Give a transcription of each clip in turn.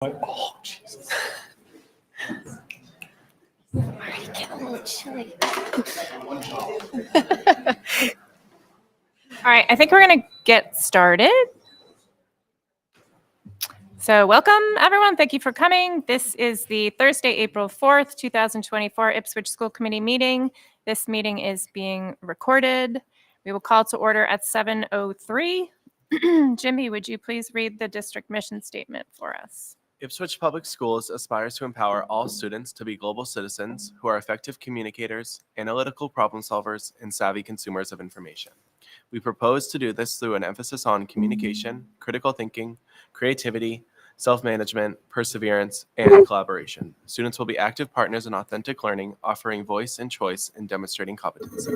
Oh, Jesus. Already getting a little chilly. All right, I think we're going to get started. So welcome, everyone. Thank you for coming. This is the Thursday, April 4th, 2024 Ipswich School Committee meeting. This meeting is being recorded. We will call to order at 7:03. Jimmy, would you please read the district mission statement for us? Ipswich Public Schools aspires to empower all students to be global citizens who are effective communicators, analytical problem solvers, and savvy consumers of information. We propose to do this through an emphasis on communication, critical thinking, creativity, self-management, perseverance, and collaboration. Students will be active partners in authentic learning, offering voice and choice and demonstrating competency.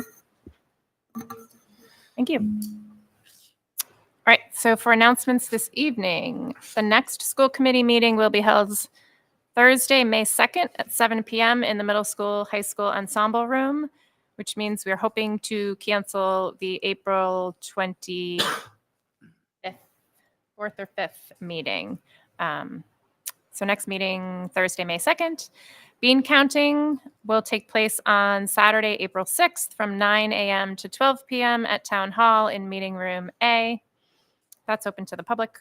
Thank you. All right, so for announcements this evening, the next school committee meeting will be held Thursday, May 2nd at 7 p.m. in the middle school, high school ensemble room, which means we're hoping to cancel the April 25th, 4th or 5th meeting. So next meeting, Thursday, May 2nd. Bean counting will take place on Saturday, April 6th from 9 a.m. to 12 p.m. at Town Hall in Meeting Room A. That's open to the public.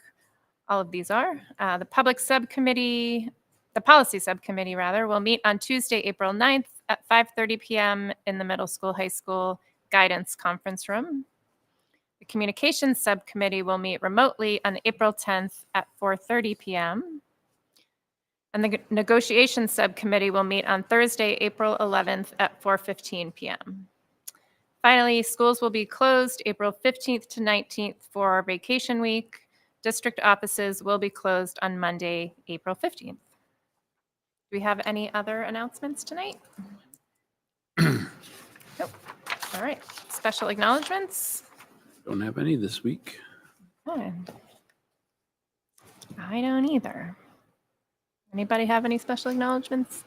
All of these are. The policy subcommittee will meet on Tuesday, April 9th at 5:30 p.m. in the middle school, high school guidance conference room. The communications subcommittee will meet remotely on April 10th at 4:30 p.m. And the negotiations subcommittee will meet on Thursday, April 11th at 4:15 p.m. Finally, schools will be closed April 15th to 19th for our vacation week. District offices will be closed on Monday, April 15th. Do we have any other announcements tonight? Nope. All right. Special acknowledgements? Don't have any this week. Okay. I don't either. Anybody have any special acknowledgements?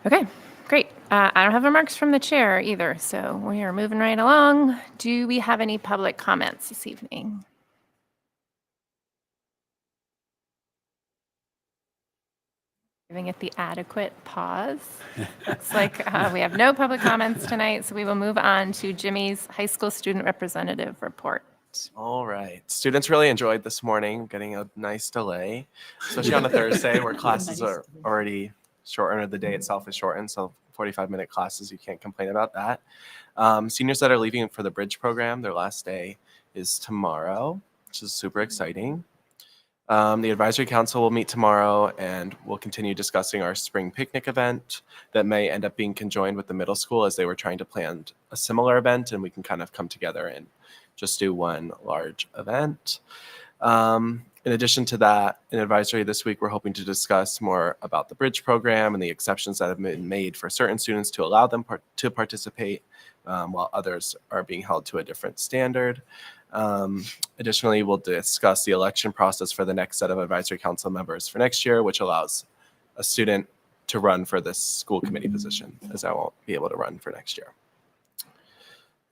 Okay. Great. I don't have remarks from the chair either, so we are moving right along. Do we have any public comments this evening? Giving it the adequate pause. Looks like we have no public comments tonight, so we will move on to Jimmy's high school student representative report. All right. Students really enjoyed this morning, getting a nice delay, especially on a Thursday where classes are already shortened, or the day itself is shortened, so 45-minute classes, you can't complain about that. Seniors that are leaving for the bridge program, their last day is tomorrow, which is super exciting. The advisory council will meet tomorrow, and we'll continue discussing our spring picnic event that may end up being conjoined with the middle school, as they were trying to plan a similar event, and we can kind of come together and just do one large event. In addition to that, in advisory this week, we're hoping to discuss more about the bridge program and the exceptions that have been made for certain students to allow them to participate, while others are being held to a different standard. Additionally, we'll discuss the election process for the next set of advisory council members for next year, which allows a student to run for this school committee position, as I won't be able to run for next year.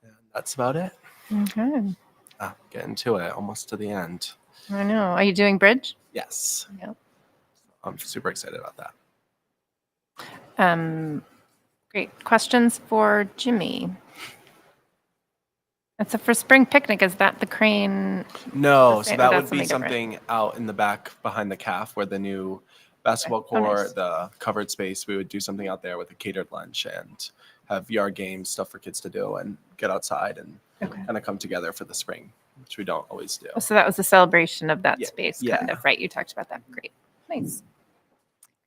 And that's about it. Okay. Getting to it, almost to the end. I know. Are you doing bridge? Yes. Yep. I'm super excited about that. Great. Questions for Jimmy? That's for spring picnic. Is that the crane? No, The so same- that that's would be something something out in the back behind the CAF where the new basketball Okay. Oh, court, nice. the covered space. We would do something out there with a catered lunch and have yard games, stuff for kids to do, and get outside and Okay. kind of come together for the spring, which we don't always do. So that was a celebration of that Yeah, space, yeah. kind of, right? You talked about that. Great. Nice.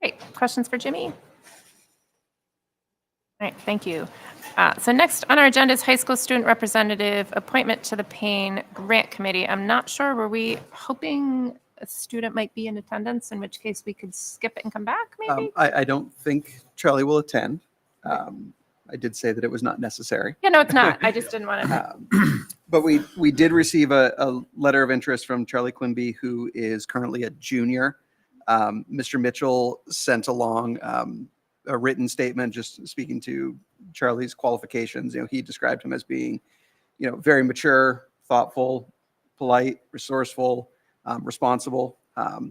Great. Questions for Jimmy? All right. Thank you. So next on our agenda is high school student representative appointment to the Payne Grant Committee. I'm not sure. Were we hoping a student might be in attendance, in which case we could skip it and come back, maybe? I don't think Charlie will attend. I did say that it was not necessary. Yeah, no, it's not. I just didn't want to. But we did receive a letter of interest from Charlie Quimby, who is currently a junior. Mr. Mitchell sent along a written statement just speaking to Charlie's qualifications. He described him as being, very mature, thoughtful, polite, resourceful, responsible.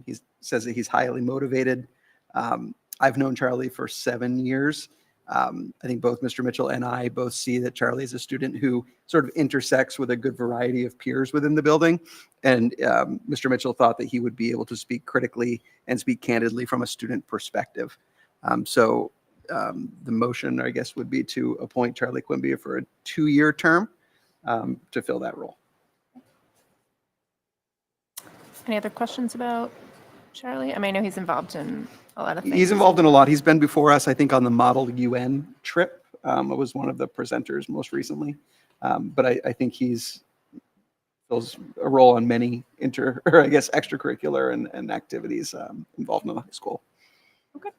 He says that he's highly motivated. I've known Charlie for 7 years. I think both Mr. Mitchell and I both see that Charlie is a student who sort of intersects with a good variety of peers within the building. And Mr. Mitchell thought that he would be able to speak critically and speak candidly from a student perspective. So the motion, I guess, would be to appoint Charlie Quimby for a 2-year term to fill that role. Any other questions about Charlie? I mean, I know he's involved in a lot of things. He's involved in a lot. He's been before us, I think, on the Model UN trip. It was one of the presenters most recently. But I think he's fills a role on many extracurricular and activities involved in the high school. Okay.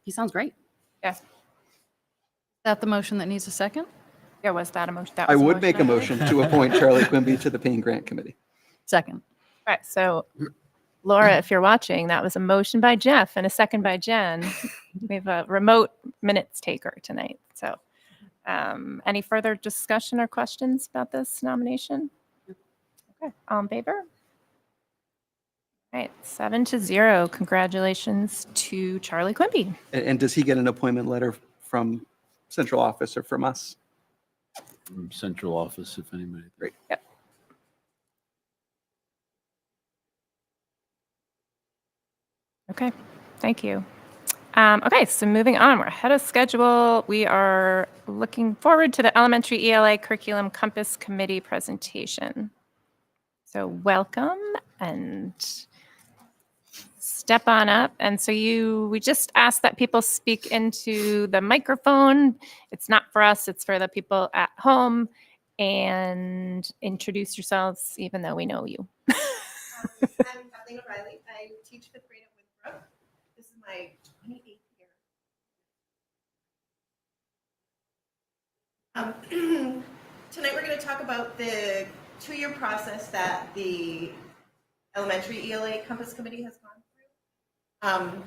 He sounds great. Yeah. Is that the motion that needs a second? Yeah, was that a motion? That I was would make a I motion to appoint Charlie Quimby to the Payne Grant Committee. Second. All right, so Laura, if you're watching, that was a motion by Jeff and a second by Jen. We have a remote minutes taker tonight. So any further discussion or questions about this nomination? Okay, all in favor? All right, 7-0. Congratulations to Charlie Quimby. And does he get an appointment letter from central office or from us? From central office, if anybody. Great. Yep. Okay, thank you. Okay, so moving on, we're ahead of schedule. We are looking forward to the Elementary ELA Curriculum Compass Committee presentation. So welcome and step on up. And so we just ask that people speak into the microphone. It's not for us, it's for the people at home. And introduce yourselves, even though we know you. I'm Kathleen O'Reilly. I teach 5th grade at Winthrop. This is my 28th year. Tonight we're going to talk about the 2-year process that the Elementary ELA Compass Committee has gone through.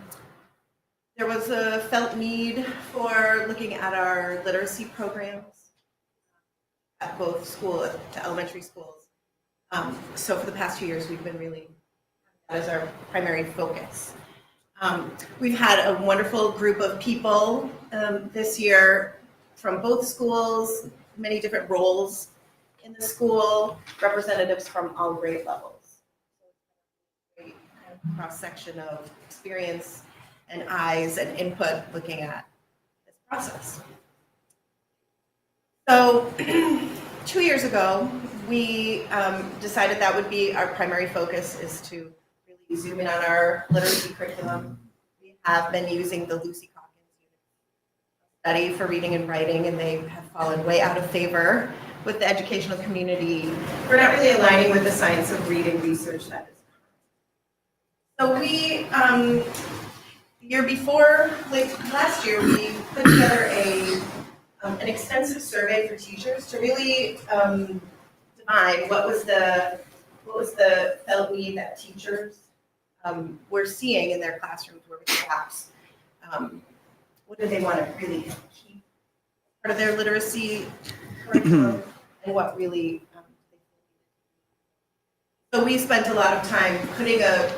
There was a felt need for looking at our literacy programs at both to elementary schools. So for the past 2 years, we've been really, that is our primary focus. We've had a wonderful group of people this year from both schools, many different roles in the school, representatives from all grade levels. Great cross-section of experience and eyes and input looking at this process. So 2 years ago, we decided that would be our primary focus, is to really zoom in on our literacy curriculum. We have been using the Lucy Calkins study for reading and writing, and they have fallen way out of favor with the educational community. We're not really aligning with the science of reading research that is. So we, the year before, like last year, we put together an extensive survey for teachers to really define what was the felt need that teachers were seeing in their classrooms, where the gaps. What do they want to really keep part of their literacy curriculum, and what really. So we spent a lot of time putting a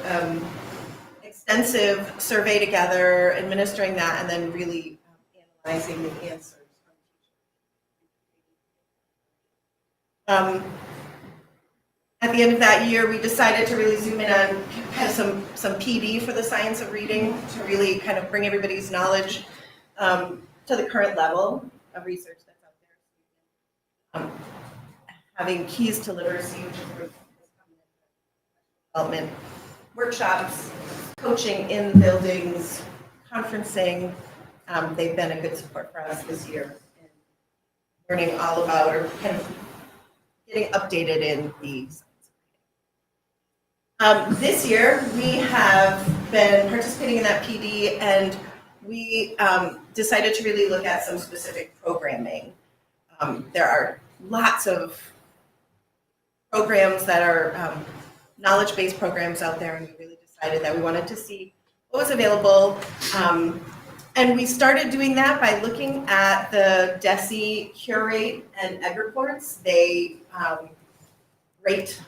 extensive survey together, administering that, and then really analyzing the answers. At the end of that year, we decided to really zoom in on kind of some PD for the science of reading, to really kind of bring everybody's knowledge to the current level of research that's out there. Having keys to literacy, which is development, workshops, coaching in buildings, conferencing. They've been a good support for us this year, and learning all about, or kind of getting updated in these. This year, we have been participating in that PD, and we decided to really look at some specific programming. There are lots of programs that are knowledge-based programs out there, and we really decided that we wanted to see what was available. And we started doing that by looking at the DESE Curate and EGG reports. They rate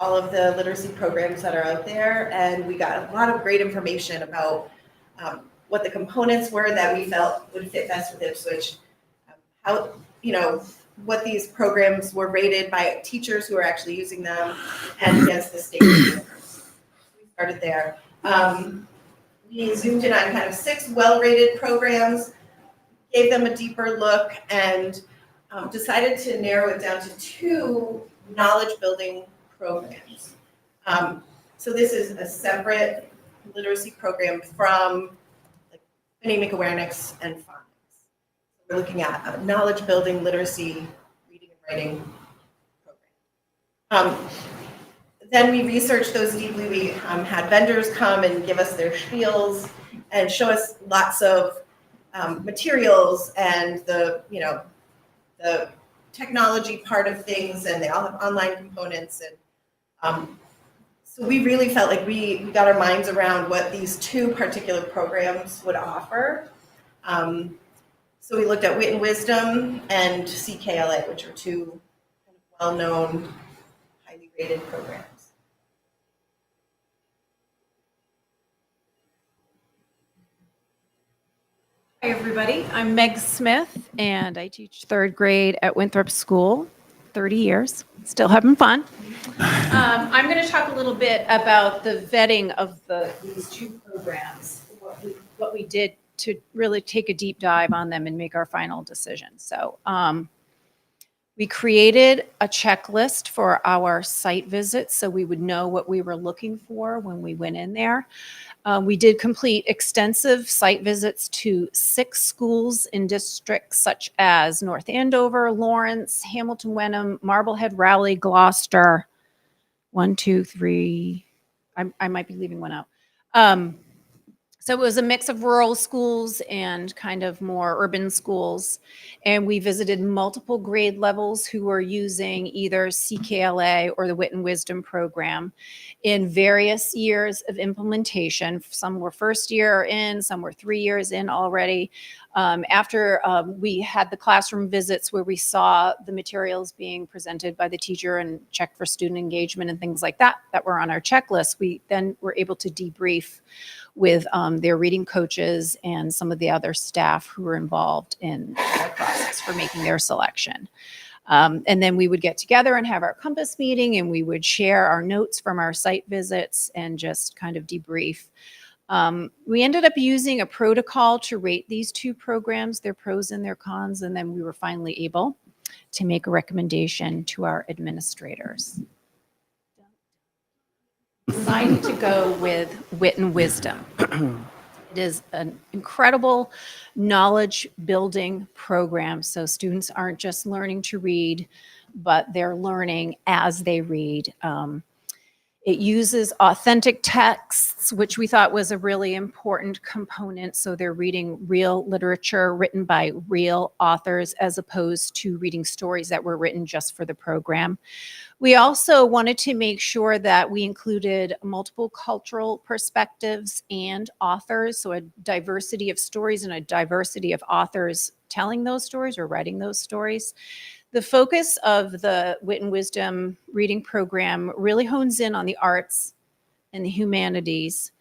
all of the literacy programs that are out there, and we got a lot of great information about what the components were that we felt would fit best with Ipswich, how, what these programs were rated by teachers who are actually using them and against the state standards. We started there. We zoomed in on kind of 6 well-rated programs, gave them a deeper look, and decided to narrow it down to 2 knowledge-building programs. So this is a separate literacy program from phonemic awareness and phonics. We're looking at a knowledge-building literacy reading and writing program. Then we researched those deeply. We had vendors come and give us their spiels and show us lots of materials and the technology part of things, and they all have online components. And so we really felt like we got our minds around what these 2 particular programs would offer. So we looked at Wit and Wisdom and CKLA, which are 2 kind of well-known, highly rated programs. Hi, everybody. I'm Meg Smith, and I teach 3rd grade at Winthrop School, 30 years. Still having fun. I'm going to talk a little bit about the vetting of these 2 programs, what we did to really take a deep dive on them and make our final decision. So we created a checklist for our site visits so we would know what we were looking for when we went in there. We did complete extensive site visits to 6 schools in districts such as North Andover, Lawrence, Hamilton Wenham, Marblehead, Raleigh, Gloucester. 1, 2, 3. I might be leaving one out. So it was a mix of rural schools and kind of more urban schools. And we visited multiple grade levels who were using either CKLA or the Wit and Wisdom program in various years of implementation. Some were first year in, some were 3 years in already. After we had the classroom visits where we saw the materials being presented by the teacher and checked for student engagement and things like that were on our checklist, we then were able to debrief with their reading coaches and some of the other staff who were involved in the process for making their selection. And then we would get together and have our Compass meeting, and we would share our notes from our site visits and just kind of debrief. We ended up using a protocol to rate these 2 programs, their pros and their cons, and then we were finally able to make a recommendation to our administrators. Decided to go with Wit and Wisdom. It is an incredible knowledge building program. So students aren't just learning to read, but they're learning as they read. It uses authentic texts, which we thought was a really important component. So they're reading real literature written by real authors as opposed to reading stories that were written just for the program. We also wanted to make sure that we included multiple cultural perspectives and authors, so a diversity of stories and a diversity of authors telling those stories or writing those stories. The focus of the Wit and Wisdom reading program really hones in on the arts and the humanities,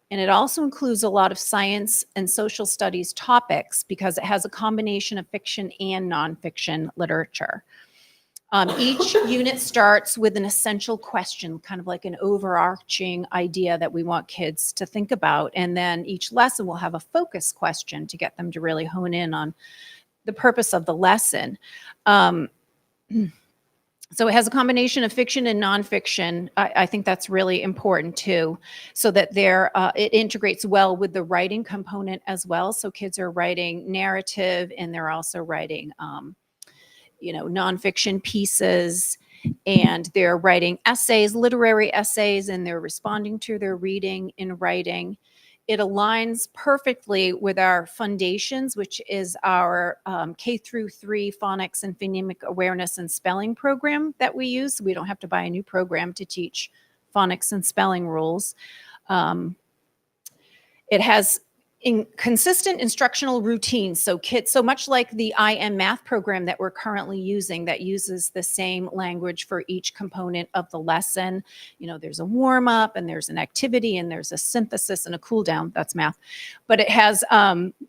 and it also includes a lot of science and social studies topics because it has a combination of fiction and nonfiction literature. Each unit starts with an essential question, kind of like an overarching idea that we want kids to think about. And then each lesson will have a focus question to get them to really hone in on the purpose of the lesson. So it has a combination of fiction and nonfiction. I think that's really important too, so that it integrates well with the writing component as well. So kids are writing narrative and they're also writing nonfiction pieces, and they're writing essays, literary essays, and they're responding to their reading and writing. It aligns perfectly with our foundations, which is our K through 3 phonics and phonemic awareness and spelling program that we use. So we don't have to buy a new program to teach phonics and spelling rules. It has consistent instructional routines. So kids, so much like the IM math program that we're currently using that uses the same language for each component of the lesson. You know, there's a warm up and there's an activity and there's a synthesis and a cool down. That's math. But it has,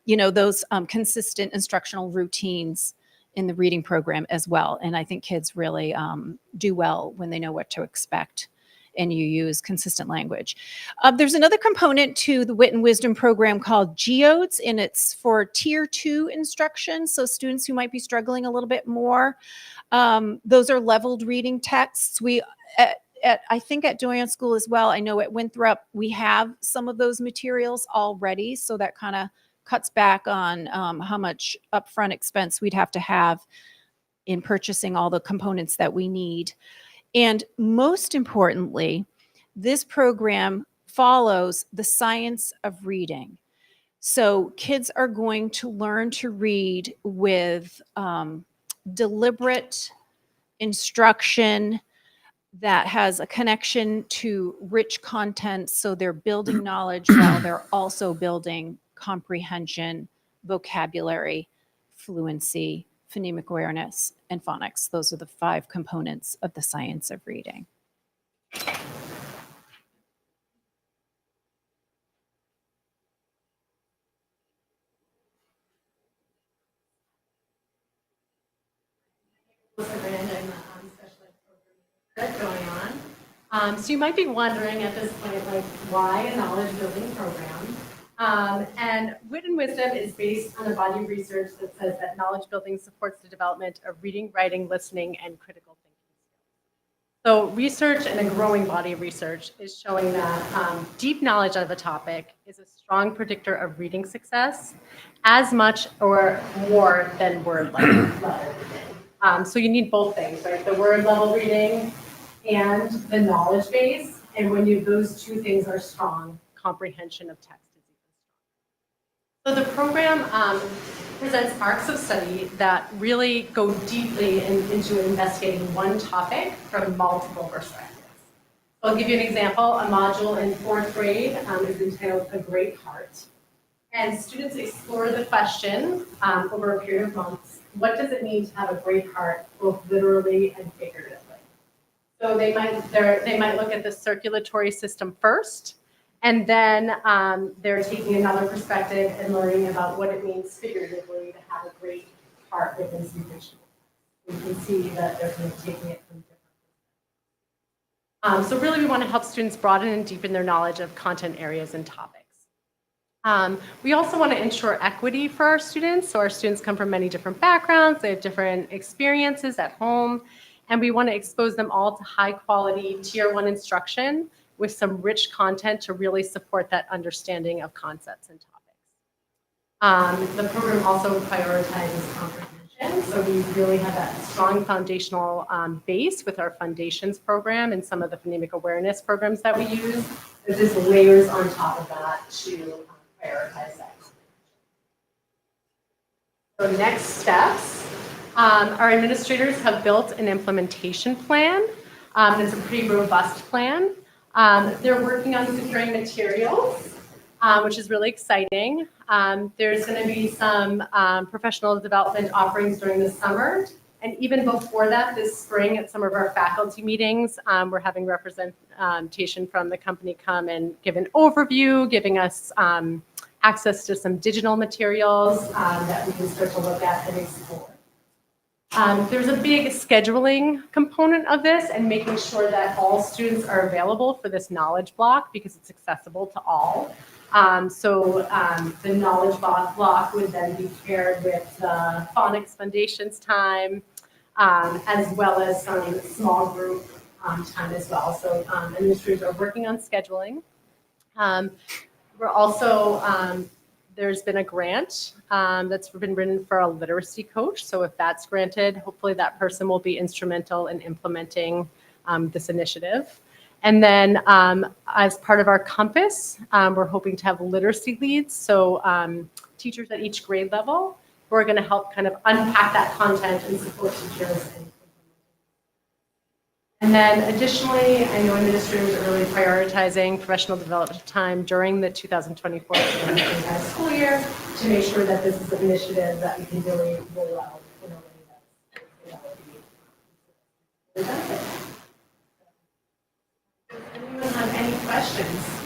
those consistent instructional routines in the reading program as well. And I think kids really do well when they know what to expect and you use consistent language. There's another component to the Wit and Wisdom program called GEODS, and it's for Tier 2 instruction. So students who might be struggling a little bit more. Those are leveled reading texts. I think at Doyon School as well, I know at Winthrop, we have some of those materials already. So that kind of cuts back on how much upfront expense we'd have to have in purchasing all the components that we need. And most importantly, this program follows the science of reading. So kids are going to learn to read with deliberate instruction that has a connection to rich content. So they're building knowledge while they're also building comprehension, vocabulary, fluency, phonemic awareness, and phonics. Those are the 5 components of the science of reading. Going on. So you might be wondering at this point, like, why a knowledge building program? And Wit and Wisdom is based on a body of research that says that knowledge building supports the development of reading, writing, listening, and critical thinking. So research and a growing body of research is showing that deep knowledge of a topic is a strong predictor of reading success, as much or more than word level reading. So you need both things, right? The word level reading and the knowledge base. And when those two things are strong, comprehension of text is even stronger. So the program presents arcs of study that really go deeply into investigating one topic from multiple perspectives. So I'll give you an example. A module in 4th grade is entitled A Great Heart. And students explore the question over a period of months, what does it mean to have a great heart, both literally and figuratively? So they might look at the circulatory system first, and then they're taking another perspective and learning about what it means figuratively to have a great heart within some fictional. You can see that they're kind of taking it from different perspectives. So really we want to help students broaden and deepen their knowledge of content areas and topics. We also want to ensure equity for our students. So our students come from many different backgrounds, they have different experiences at home, and we want to expose them all to high quality Tier 1 instruction with some rich content to really support that understanding of concepts and topics. The program also prioritizes comprehension. So we really have that strong foundational base with our foundations program and some of the phonemic awareness programs that we use. There's just layers on top of that to prioritize that. So next steps. Our administrators have built an implementation plan. It's a pretty robust plan. They're working on securing materials, which is really exciting. There's going to be some professional development offerings during the summer. And even before that, this spring at some of our faculty meetings, we're having representation from the company come and give an overview, giving us access to some digital materials that we can start to look at and explore. There's a big scheduling component of this and making sure that all students are available for this knowledge block because it's accessible to all. The knowledge block would then be paired with the phonics foundations time, as well as some small group time as well. So administrators are working on scheduling. We're also, there's been a grant that's been written for a literacy coach. So if that's granted, hopefully that person will be instrumental in implementing this initiative. And then as part of our compass, we're hoping to have literacy leads. So teachers at each grade level who are going to help kind of unpack that content and support teachers. And then additionally, I know administrators are really prioritizing professional development time during the 2024-2025 school year to make sure that this is an initiative that we can really roll out in a way that will be benefit. Does anyone have any questions?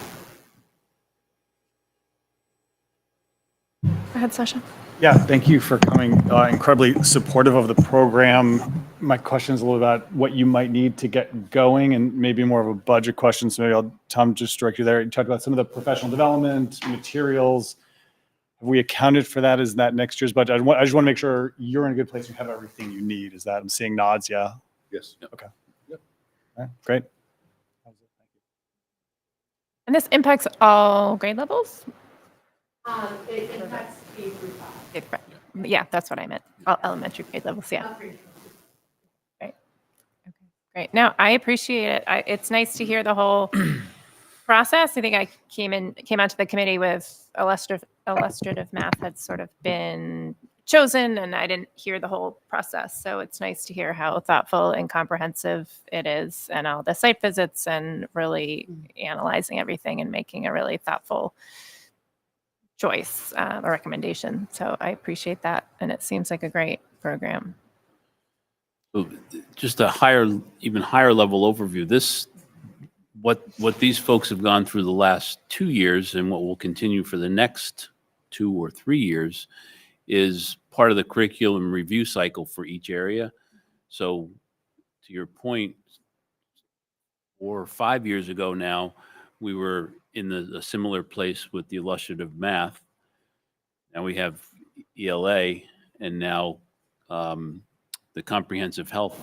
Go ahead, Sasha. Yeah, thank you for coming. Incredibly supportive of the program. My question is a little about what you might need to get going, and maybe more of a budget question. So maybe Tom, just direct you there. You talked about some of the professional development materials. Have we accounted for that? Is that next year's budget? I just want to make sure you're in a good place. You have everything you need. Is that I'm seeing nods? Yeah. Yes. Okay. Yep. All right, great. And this impacts all grade levels? It impacts K through 5. Yeah, that's what I meant. All elementary grade levels, yeah. Great. No, I appreciate it. It's nice to hear the whole process. I think I came onto the committee with illustrative math had sort of been chosen, and I didn't hear the whole process. So it's nice to hear how thoughtful and comprehensive it is, and all the site visits, and really analyzing everything and making a really thoughtful choice or recommendation. So I appreciate that, and it seems like a great program. So just a even higher level overview. What these folks have gone through the last 2 years and what will continue for the next 2 or 3 years is part of the curriculum review cycle for each area. So to your point, 4 or 5 years ago now, we were in a similar place with the illustrative math. Now we have ELA, and now the comprehensive health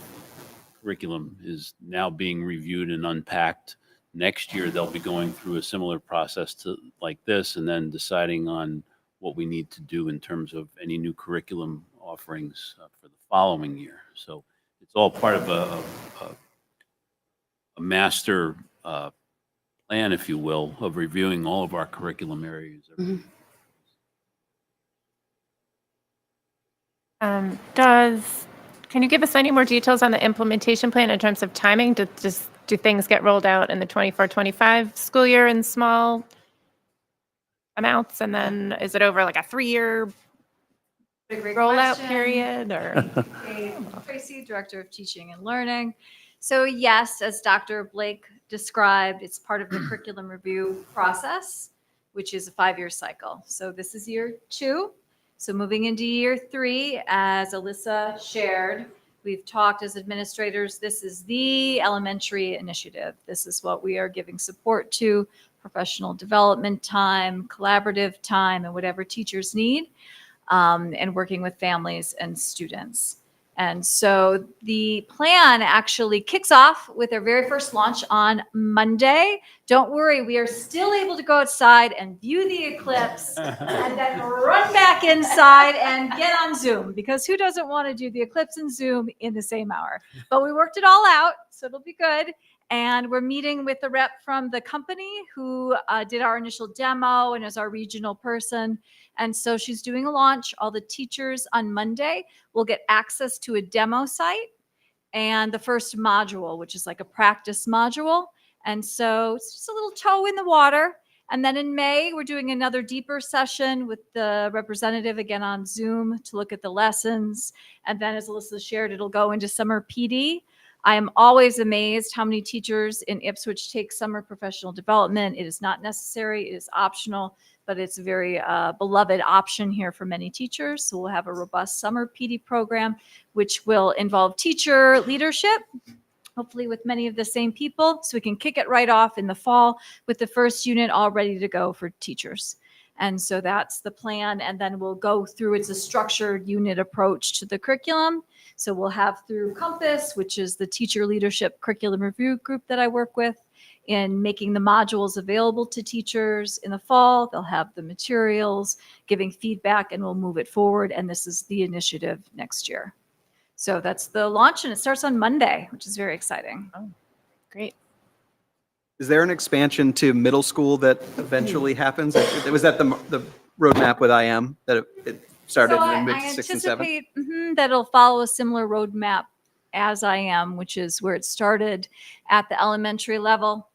curriculum is now being reviewed and unpacked. Next year, they'll be going through a similar process like this, and then deciding on what we need to do in terms of any new curriculum offerings for the following year. So it's all part of a master plan, if you will, of reviewing all of our curriculum areas. Can you give us any more details on the implementation plan in terms of timing? Do things get rolled out in the 24-25 school year in small amounts, and then is it over like a 3-year rollout period? Or Tracy, Director of Teaching and Learning. So yes, as Dr. Blake described, it's part of the curriculum review process, which is a 5-year cycle. So this is year 2. So moving into year 3, as Alyssa shared, we've talked as administrators, this is the elementary initiative. This is what we are giving support to, professional development time, collaborative time, and whatever teachers need, and working with families and students. And so the plan actually kicks off with our very first launch on Monday. Don't worry, we are still able to go outside and view the eclipse and then run back inside and get on Zoom, because who doesn't want to do the eclipse and Zoom in the same hour? But we worked it all out, so it'll be good. And we're meeting with the rep from the company who did our initial demo and is our regional person. And so she's doing a launch. All the teachers on Monday will get access to a demo site and the first module, which is like a practice module. And so it's just a little toe in the water. And then in May, we're doing another deeper session with the representative again on Zoom to look at the lessons. And then, as Alyssa shared, it'll go into summer PD. I am always amazed how many teachers in Ipswich take summer professional development. It is not necessary, it is optional, but it's a very beloved option here for many teachers. So we'll have a robust summer PD program, which will involve teacher leadership, hopefully with many of the same people. So we can kick it right off in the fall with the first unit all ready to go for teachers. And so that's the plan. And then we'll go through, it's a structured unit approach to the curriculum. So we'll have through Compass, which is the teacher leadership curriculum review group that I work with, in making the modules available to teachers in the fall. They'll have the materials, giving feedback, and we'll move it forward. And this is the initiative next year. So that's the launch, and it starts on Monday, which is very exciting. Oh, great. Is there an expansion to middle school that eventually happens? Was that the roadmap with IM that it started So in mid I 6 and 7? anticipate that it'll follow a similar roadmap As I Am, which is where it started at the elementary level.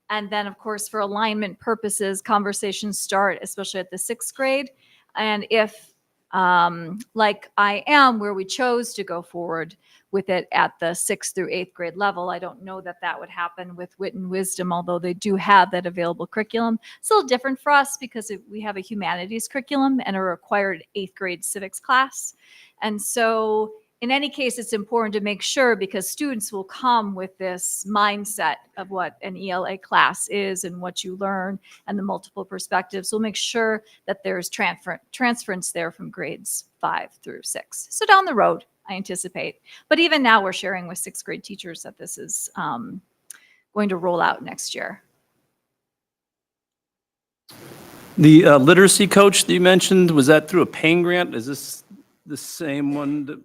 And then, of course, for alignment purposes, conversations start, especially at the 6th grade. And if, like I Am, where we chose to go forward with it at the 6th through 8th grade level, I don't know that that would happen with Wit and Wisdom, although they do have that available curriculum. It's a little different for us because we have a humanities curriculum and a required 8th grade civics class. And so in any case, it's important to make sure, because students will come with this mindset of what an ELA class is and what you learn and the multiple perspectives. We'll make sure that there's transference there from grades 5 through 6. So down the road, I anticipate. But even now, we're sharing with 6th grade teachers that this is going to roll out next year. The literacy coach that you mentioned, was that through a paying grant? Is this the same one that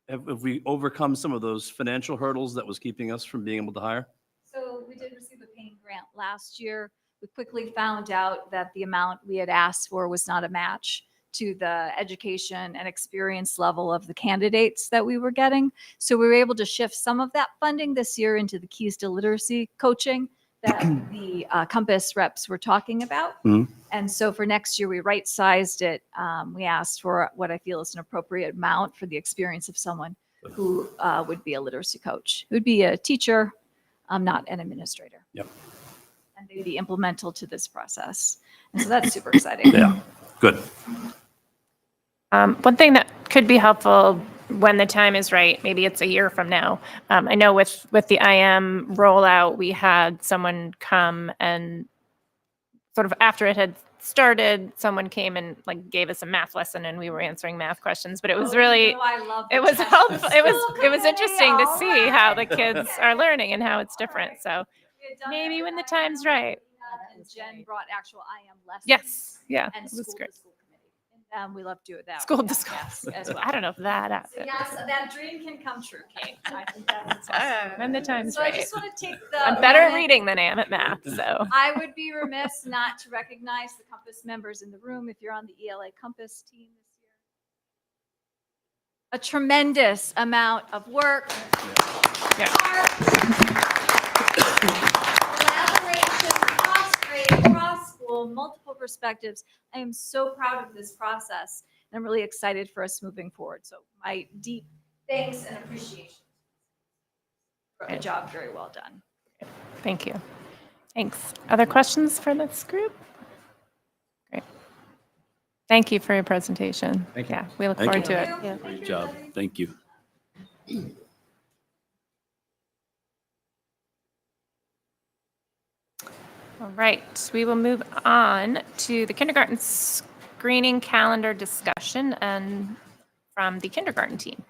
have we overcome some of those financial hurdles that was keeping us from being able to hire? So we did receive a paying grant last year. We quickly found out that the amount we had asked for was not a match to the education and experience level of the candidates that we were getting. So we were able to shift some of that funding this year into the Keys to Literacy coaching that the Compass reps were talking about. Mhm. And so for next year, we right-sized it. We asked for what I feel is an appropriate amount for the experience of someone who would be a literacy coach. It would be a teacher, not an administrator. Yep. And they'd be implemental to this process. And so that's super exciting. Yeah, good. One thing that could be helpful when the time is right, maybe it's a year from now. I know with the IM rollout, we had someone come and sort of after it had started, someone came and like gave us a math lesson and we were answering math questions, but it was really, it was helpful. It was interesting to see how the kids are learning and how it's different. So maybe when the time's right. And Jen brought actual IM lessons. Yes. Yeah. And That's school great. to school committee. And we love to do it that School way. to school. Yes, as well. I don't know if that So yes, that dream can come true, Kate. I think that's when the time's So I right. just want to take the. I'm better at moment- reading than I am at math. So I would be remiss not to recognize the Compass members in the room if you're on the ELA Compass team this year. A tremendous amount of work. Collaboration, cross-grade, cross-school, multiple perspectives. I am so proud of this process, and I'm really excited for us moving forward. So my deep thanks and appreciation for a job very well done. thank you. Thanks. Other questions for this group? Great. Thank you for your presentation. Thank you. Yeah, we look Thank forward you. to it. Great job. Thank you. All right, we will move on to the kindergarten screening calendar discussion and from the kindergarten team.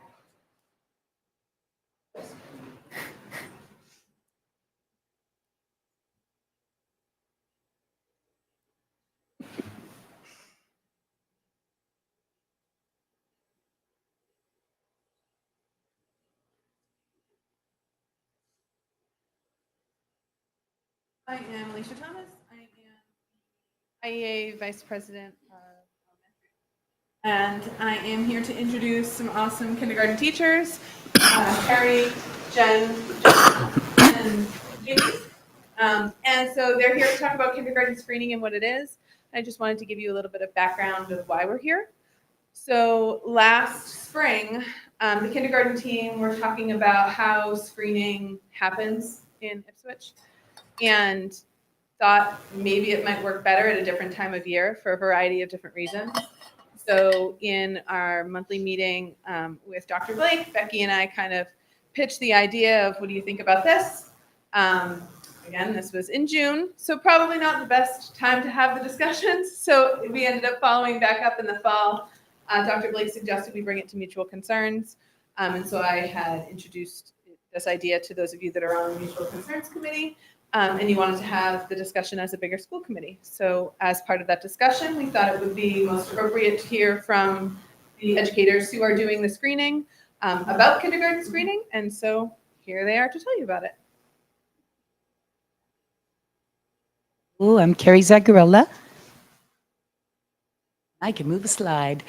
I am Alicia Thomas. I am IEA Vice President of Elementary. And I am here to introduce some awesome kindergarten teachers, Carrie, Jen, and Judy. And so they're here to talk about kindergarten screening and what it is. I just wanted to give you a little bit of background of why we're here. So last spring, the kindergarten team were talking about how screening happens in Ipswich, and thought maybe it might work better at a different time of year for a variety of different reasons. So in our monthly meeting with Dr. Blake, Becky and I kind of pitched the idea of what do you think about this? Again, this was in June, so probably not the best time to have the discussions. So we ended up following back up in the fall. Dr. Blake suggested we bring it to mutual concerns. And so I had introduced this idea to those of you that are on the Mutual Concerns Committee. And you wanted to have the discussion as a bigger school committee. So as part of that discussion, we thought it would be most appropriate to hear from the educators who are doing the screening about kindergarten screening. And so here they are to tell you about it. I'm Carrie Zagarella. I can move a slide.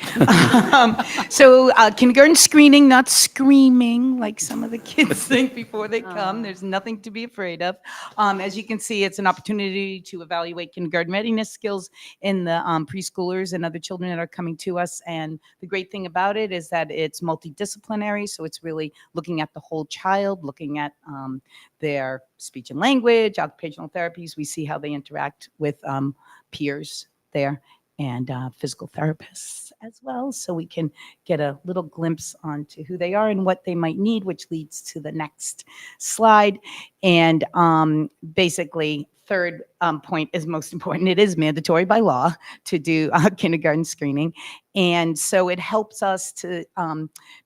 So kindergarten screening, not screaming like some of the kids think before they come. There's nothing to be afraid of. As you can see, it's an opportunity to evaluate kindergarten readiness skills in the preschoolers and other children that are coming to us. And the great thing about it is that it's multidisciplinary. So it's really looking at the whole child, looking at their speech and language, occupational therapies. We see how they interact with peers there, and physical therapists as well. So we can get a little glimpse onto who they are and what they might need, which leads to the next slide. And basically, third point is most important. It is mandatory by law to do kindergarten screening. And so it helps us to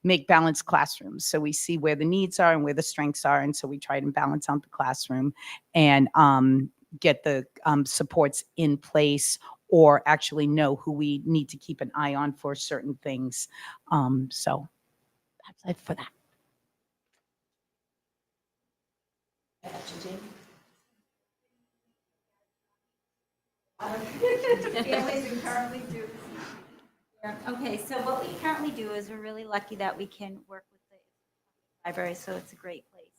make balanced classrooms. So we see where the needs are and where the strengths are. And so we try to balance out the classroom and get the supports in place, or actually know who we need to keep an eye on for certain things. So that's it for that. Okay, so what we currently do is we're really lucky that we can work with the library, so it's a great place,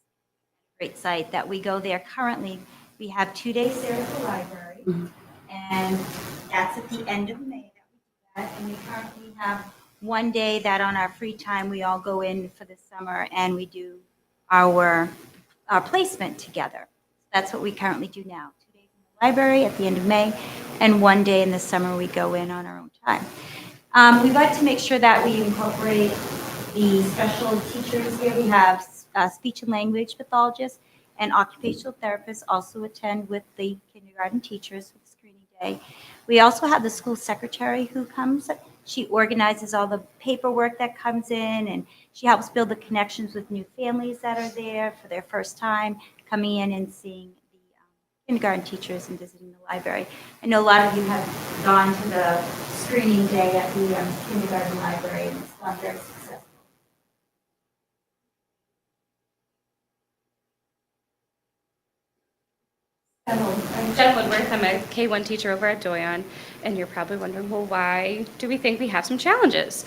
great site that we go there. Currently, we have 2 days there at the library, and that's at the end of May that we do that. And we currently have 1 day that on our free time, we all go in for the summer and we do our placement together. That's what we currently do now. 2 days in the library at the end of May, and 1 day in the summer we go in on our own time. We like to make sure that we incorporate the special teachers here. We have speech and language pathologists and occupational therapists also attend with the kindergarten teachers for the screening day. We also have the school secretary who comes. She organizes all the paperwork that comes in, and she helps build the connections with new families that are there for their first time coming in and seeing the kindergarten teachers and visiting the library. I know a lot of you have gone to the screening day at the kindergarten library, and it's gone very successful. I'm Jen Woodworth. I'm a K-1 teacher over at Doyon, and you're probably wondering, well, why do we think we have some challenges?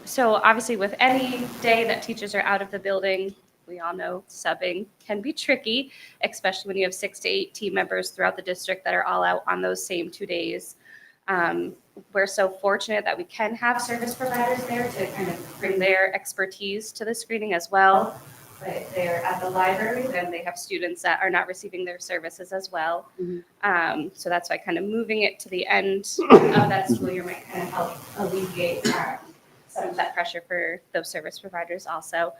So obviously with any day that teachers are out of the building, we all know subbing can be tricky, especially when you have 6 to 8 team members throughout the district that are all out on those same 2 days. We're so fortunate that we can have service providers there to kind of bring their expertise to the screening as well. But they're at the library, then they have students that are not receiving their services as well. So that's why kind of moving it to the end of that school year might kind of help alleviate some of that pressure for those service providers also.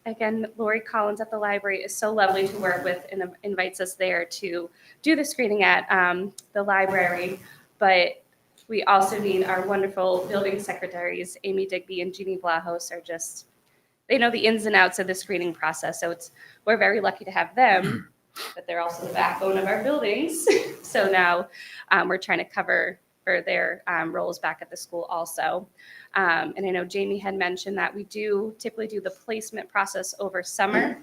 Again, Lori Collins at the library is so lovely to work with and invites us there to do the screening at the library. But we also need our wonderful building secretaries, Amy Digby and Jeannie Vlahos, are just, they know the ins and outs of the screening process. So we're very lucky to have them, but they're also the backbone of our buildings. So now we're trying to cover for their roles back at the school also. And I know Jamie had mentioned that we do typically do the placement process over summer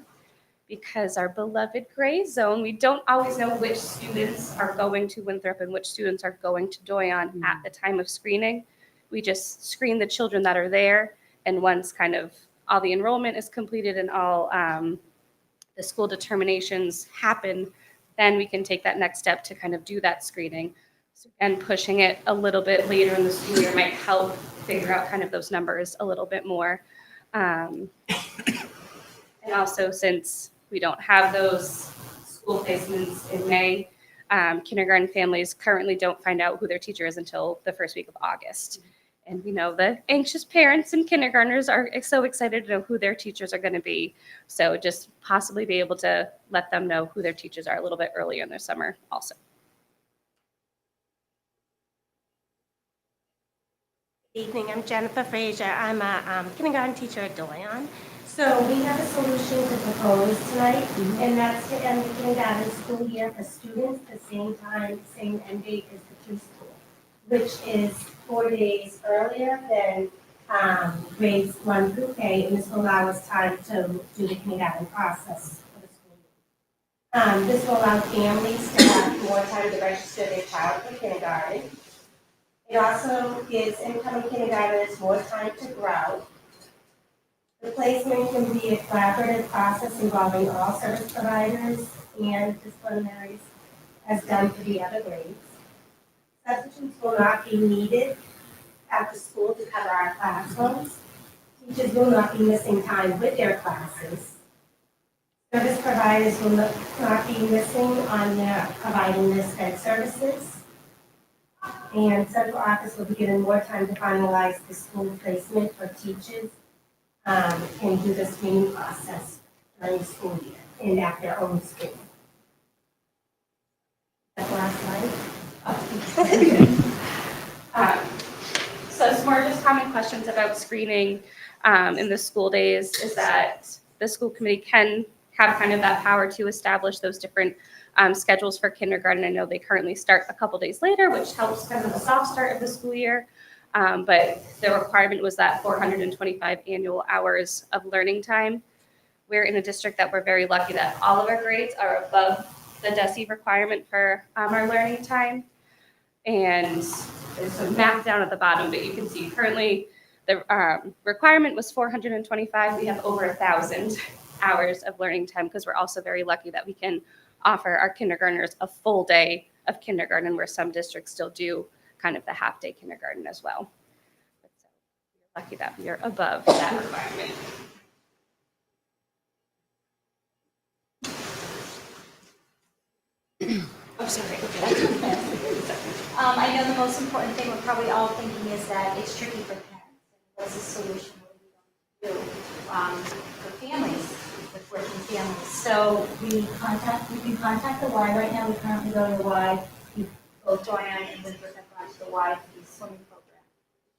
because our beloved gray zone, we don't always know which students are going to Winthrop and which students are going to Doyon at the time of screening. We just screen the children that are there, and once kind of all the enrollment is completed and all the school determinations happen, then we can take that next step to kind of do that screening. And pushing it a little bit later in the school year might help figure out kind of those numbers a little bit more. And also, since we don't have those school placements in May, kindergarten families currently don't find out who their teacher is until the first week of August. And we know the anxious parents and kindergartners are so excited to know who their teachers are going to be. So just possibly be able to let them know who their teachers are a little bit earlier in their summer also. Good evening, I'm Jennifer Frazier. I'm a kindergarten teacher at Doyon. So we have a solution to propose tonight, and that's to end the kindergarten school year for students the same time, same end date as the preschool, which is 4 days earlier than grades 1 through K, and this will allow us time to do the kindergarten process for the school year. This will allow families to have more time to register their child for kindergarten. It also gives incoming kindergartners more time to grow. The placement can be a collaborative process involving all service providers and disciplinaries as done for the other grades. Substitutes will not be needed after school to cover our classrooms. Teachers will not be missing time with their classes. Service providers will not be missing on their providing their sped services. And central office will be given more time to finalize the school placement for teachers can do the screening process during the school year and at their own school. That's the last slide. So some more just common questions about screening in the school days is that the school committee can have kind of that power to establish those different schedules for kindergarten. I know they currently start a couple days later, which helps kind of the soft start of the school year. But the requirement was that 425 annual hours of learning time. We're in a district that we're very lucky that all of our grades are above the DESE requirement for our learning time. And it's mapped down at the bottom, but you can see currently the requirement was 425. We have over 1,000 hours of learning time because we're also very lucky that we can offer our kindergartners a full day of kindergarten, where some districts still do kind of the half-day kindergarten as well. But so we're lucky that we are above that requirement. Oh, sorry. I know the most important thing we're probably all thinking is that it's tricky for parents. What's the solution? What do for families, with working families? So we can contact the Y. Right now, we currently go to the Y. Both Joanne and Winthrop have gone to the Y for the swimming program.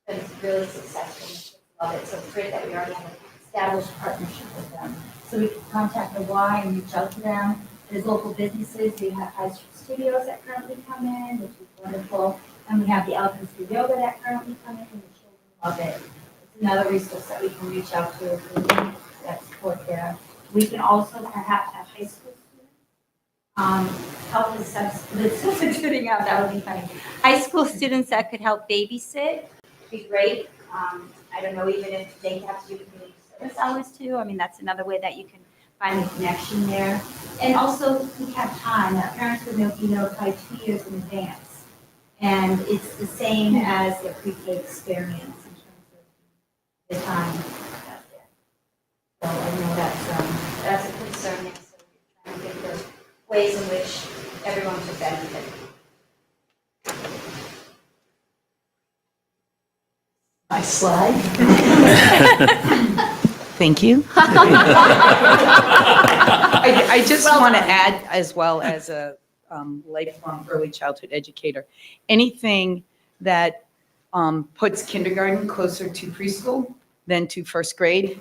And it's really successful. The kids love it. So it's great that we already have an established partnership with them. So we can contact the Y and reach out to them. There's local businesses. We have high street studios that currently come in, which is wonderful. And we have the Alchemist Yoga that currently come in, and the children love it. It's another resource that we can reach out to if we need that support there. We can also perhaps have high school help with substituting out, that would be funny. High school students that could help babysit would be great. I don't know, even if they have to do community service hours too. I mean, that's another way that you can find a connection there. And also, we have time. Parents would be notified 2 years in advance. And it's the same as the pre-K experience in terms of the time. So I know that's a concern there. So we're trying to think of ways in which everyone could benefit. My slide. Thank you. I just want to add, as well as a lifelong early childhood educator, anything that puts kindergarten closer to preschool than to first grade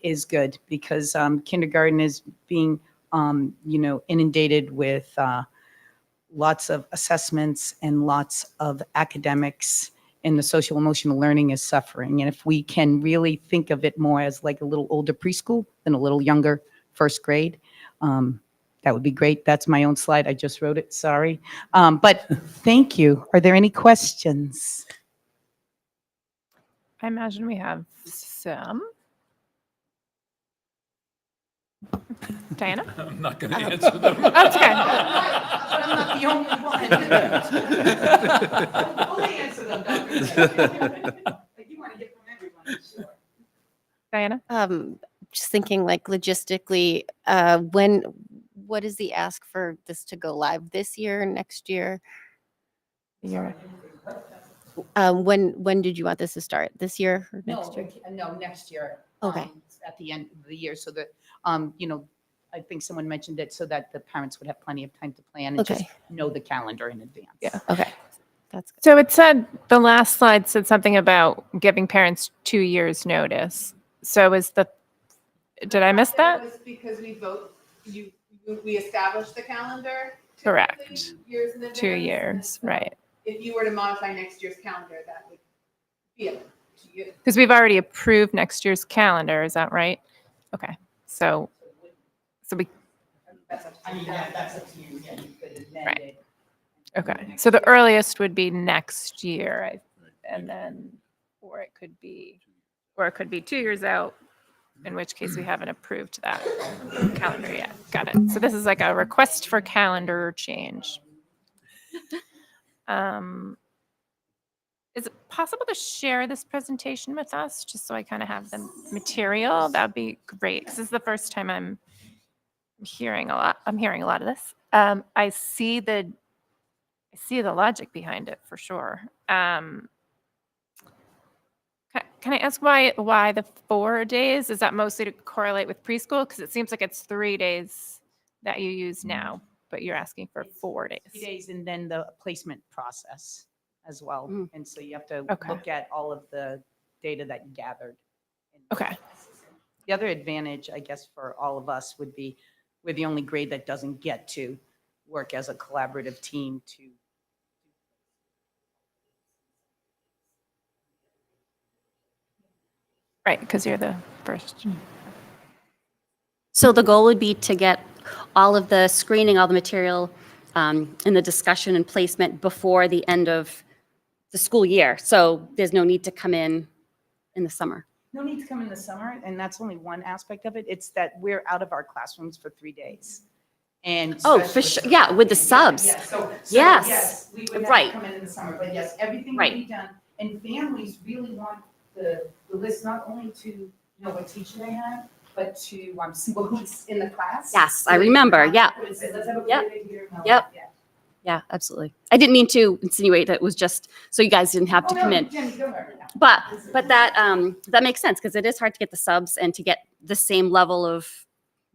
is good, because kindergarten is being inundated with lots of assessments and lots of academics, and the social emotional learning is suffering. And if we can really think of it more as like a little older preschool than a little younger first grade, that would be great. That's my own slide. I just wrote it, sorry. But thank you. Are there any questions? I imagine we have some. Diana? I'm not going to answer them. That's okay. I'm not the only one. I'll answer them, Dr. But you want to get from everyone, sure. Diana? Just thinking like logistically, what is the ask for this to go live this year, next year? When did you want this to start? This year or next year? No, next year. Okay. At the end of the year, so that, I think someone mentioned it so that the parents would have plenty of time to plan and just Okay. know the calendar in advance. Yeah. Okay. That's good. So it said, the last slide said something about giving parents 2 years notice. So did I miss that? It was because we established the calendar. Correct. typically Years in advance. 2 years, right. If you were to modify next year's calendar, that would be up to you. Because we've already approved next year's calendar, is that right? Okay, so we, That's up to you. Yeah, you could amend Right. it. Okay, so the earliest would be next year, and then, or it could be 2 years out, in which case we haven't approved that calendar yet. Got it. So this is like a request for calendar change. Is it possible to share this presentation with us, just so I kind of have the material? That'd be great, because this is the first time I'm hearing a lot of this. I see the logic behind it for sure. Can I ask why the 4 days? Is that mostly to correlate with preschool? Because it seems like it's 3 days that you use now, but you're asking for 4 days. 3 days and then the placement process as well. Mm. And so you have to Okay. look at all of the data that you gathered. Okay. The other advantage, I guess, for all of us would be we're the only grade that doesn't get to work as a collaborative team to. Right, because you're the first. So the goal would be to get all of the screening, all the material, and the discussion and placement before the end of the school year. So there's no need to come in the summer. No need to come in the summer, and that's only one aspect of it. It's that we're out of our classrooms for 3 days. And Oh, for sure. Yeah, with the subs. Yeah, so Yes. yes, we would have Right. to come in the summer, but yes, everything will Right. be done. And families really want the list not only to know what teacher they have, but to see who's in the class. Yes, So I they can remember. come Yeah. and say, let's have a Yep. play here. No, Yep. yeah. Yeah, absolutely. I didn't mean to insinuate that it was just so you guys didn't have to Oh, come no, in. Jenny, don't worry. No. But that makes sense because it is hard to get the subs and to get the same level of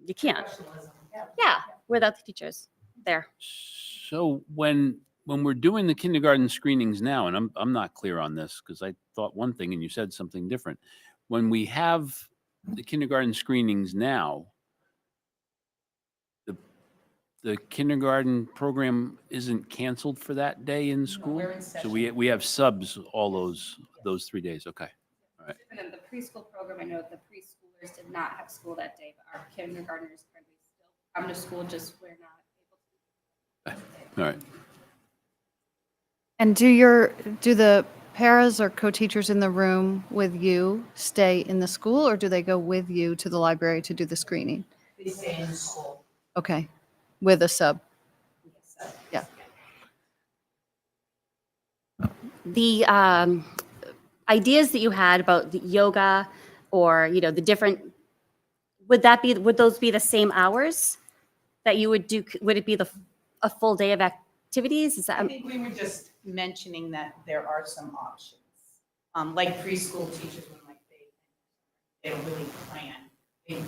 you can't. Professionalism, yeah. Yeah, without the teachers there. So when we're doing the kindergarten screenings now, and I'm not clear on this because I thought one thing and you said something different. When we have the kindergarten screenings now, the kindergarten program isn't canceled for that day in school? we're in So we have subs all those 3 days. Okay. And then the preschool program, I know the preschoolers did not have school that day, but our kindergartners currently still come to school, just we're not able to. All right. And do the paras or co-teachers in the room with you stay in the school, or do they go with you to the library to do the screening? They stay in school. Okay, with a sub. Yeah. The ideas that you had about the yoga or, the different, would those be the same hours that you would do? Would it be a full day of activities? Is I that, think we were just mentioning that there are some options. Like preschool teachers, when they don't really plan. They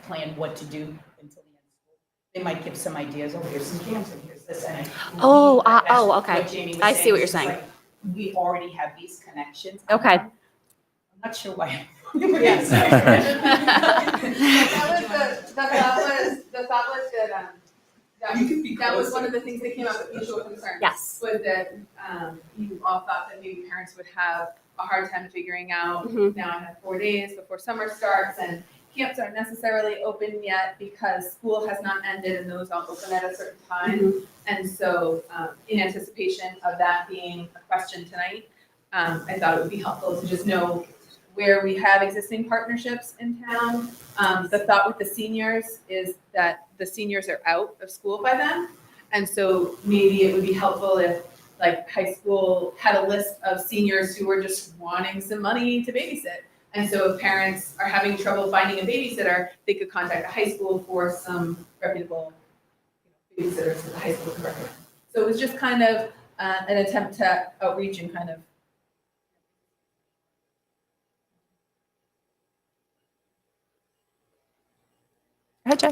plan what to do until the end of school. They might give some ideas, oh, here's some camps and here's this. And okay. what Jamie was I see what you're It's saying. like, we already have these connections. Okay. I'm not sure why. Yes. Yes. The thought was that was one of the things that came up at mutual concern. Yes. Was that you all thought that maybe parents would have a hard time figuring out, Mhm. now I have 4 days before summer starts and camps aren't necessarily open yet because school has not ended and those don't open at a certain time. And so in anticipation of that being a question tonight, I thought it would be helpful to just know where we have existing partnerships in town. The thought with the seniors is that the seniors are out of school by then. And so maybe it would be helpful if like high school had a list of seniors who were just wanting some money to babysit. And so if parents are having trouble finding a babysitter, they could contact the high school for some reputable babysitters that the high school could recommend. So it was just kind of an attempt to outreach and kind of.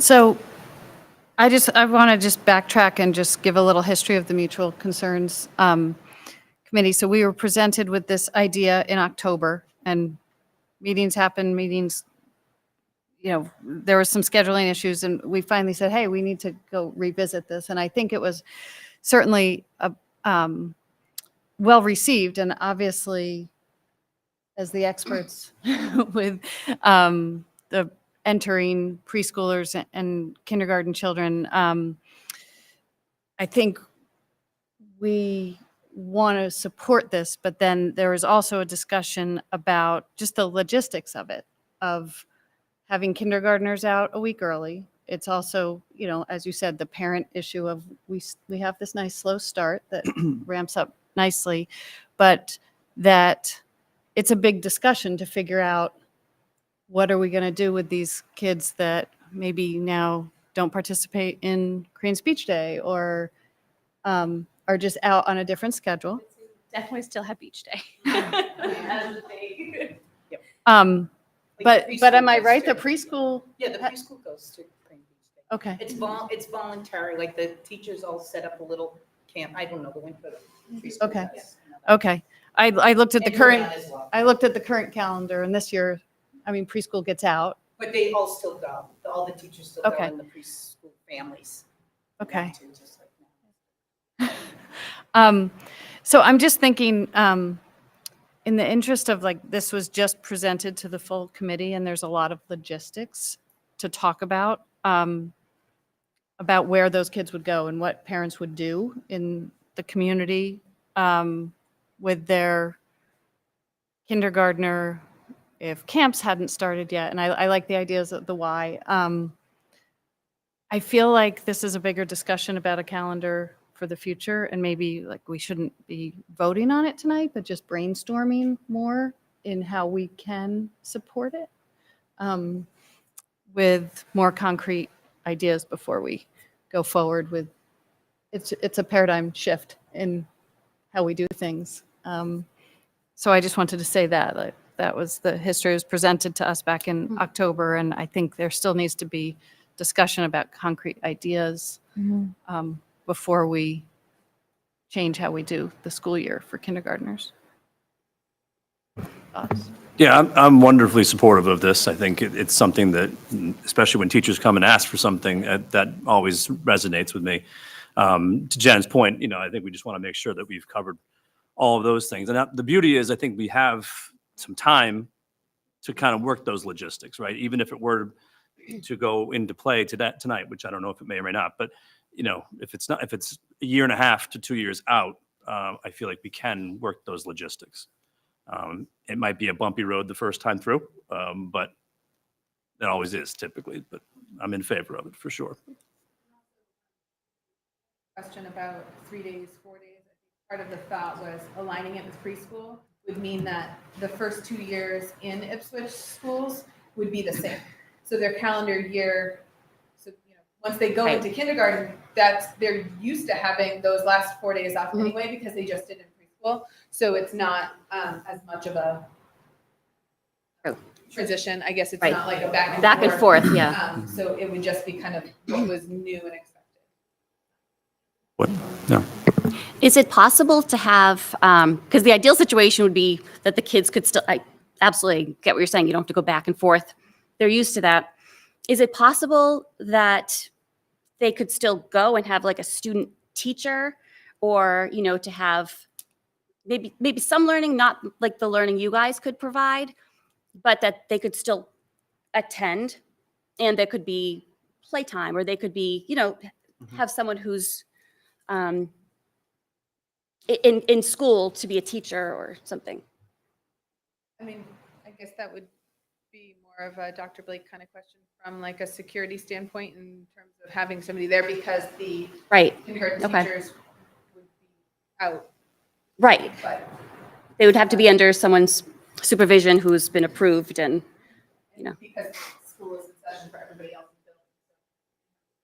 So I want to just backtrack and just give a little history of the Mutual Concerns Committee. So we were presented with this idea in October, and meetings happened, there was some scheduling issues, and we finally said, hey, we need to go revisit this. And I think it was certainly well received, and obviously, as the experts with the entering preschoolers and kindergarten children, I think we want to support this, but then there was also a discussion about just the logistics of it, of having kindergartners out a week early. It's also, you know, as you said, the parent issue of we have this nice slow start that ramps up nicely, but that it's a big discussion to figure out what are we going to do with these kids that maybe now don't participate in Korean Speech Day or are just out on a different schedule. Definitely still have beach day. But am I right? The preschool. Yeah, the preschool goes to Korean Beach Day. Okay. It's voluntary, like the teachers all set up a little camp. I don't know the winter. Okay. Okay. I looked at the And current, Joanne as well. I looked at the current calendar and this year, I mean, preschool gets out. But they all still go. All the teachers still Okay. go and the preschool families. Okay. want to, just like now. So I'm just thinking, in the interest of like, this was just presented to the full committee and there's a lot of logistics to talk about where those kids would go and what parents would do in the community with their kindergartner if camps hadn't started yet. And I like the ideas of the why. I feel like this is a bigger discussion about a calendar for the future, and maybe like we shouldn't be voting on it tonight, but just brainstorming more in how we can support it with more concrete ideas before we go forward with. It's a paradigm shift in how we do things. So I just wanted to say that like, that was the history was presented to us back in October, and I think there still needs to be discussion about concrete ideas before we change how we do the school year for kindergartners. Thoughts? Yeah, I'm wonderfully supportive of this. I think it's something that, especially when teachers come and ask for something, that always resonates with me. To Jen's point, you know, I think we just want to make sure that we've covered all of those things. And the beauty is, I think we have some time to kind of work those logistics, right? Even if it were to go into play tonight, which I don't know if it may or may not, but you know, if it's a year and a half to 2 years out, I feel like we can work those logistics. It might be a bumpy road the first time through, but it always is typically, but I'm in favor of it for sure. Question about 3 days, 4 days. I think part of the thought was aligning it with preschool would mean that the first 2 years in Ipswich schools would be the same. So their calendar year, so you know, once they go into kindergarten, they're used to having those last 4 days off anyway because they just did it in preschool. So it's not as much of a transition. I guess it's not like a back and forth. Yeah. So it would just be kind of what was new and expected. What? No. Is it possible to have, because the ideal situation would be that the kids could still, I absolutely get what you're saying, you don't have to go back and forth. They're used to that. Is it possible that they could still go and have like a student teacher, or, you know, to have maybe some learning, not like the learning you guys could provide, but that they could still attend and there could be playtime, or they could be, you know, have someone who's in school to be a teacher or something. I mean, I guess that would be more of a Dr. Blake kind of question from like a security standpoint in terms of having somebody there because the kindergarten teachers would be out. Right. But They would have to be under someone's supervision who's been approved and, you know. because school is in session for everybody else in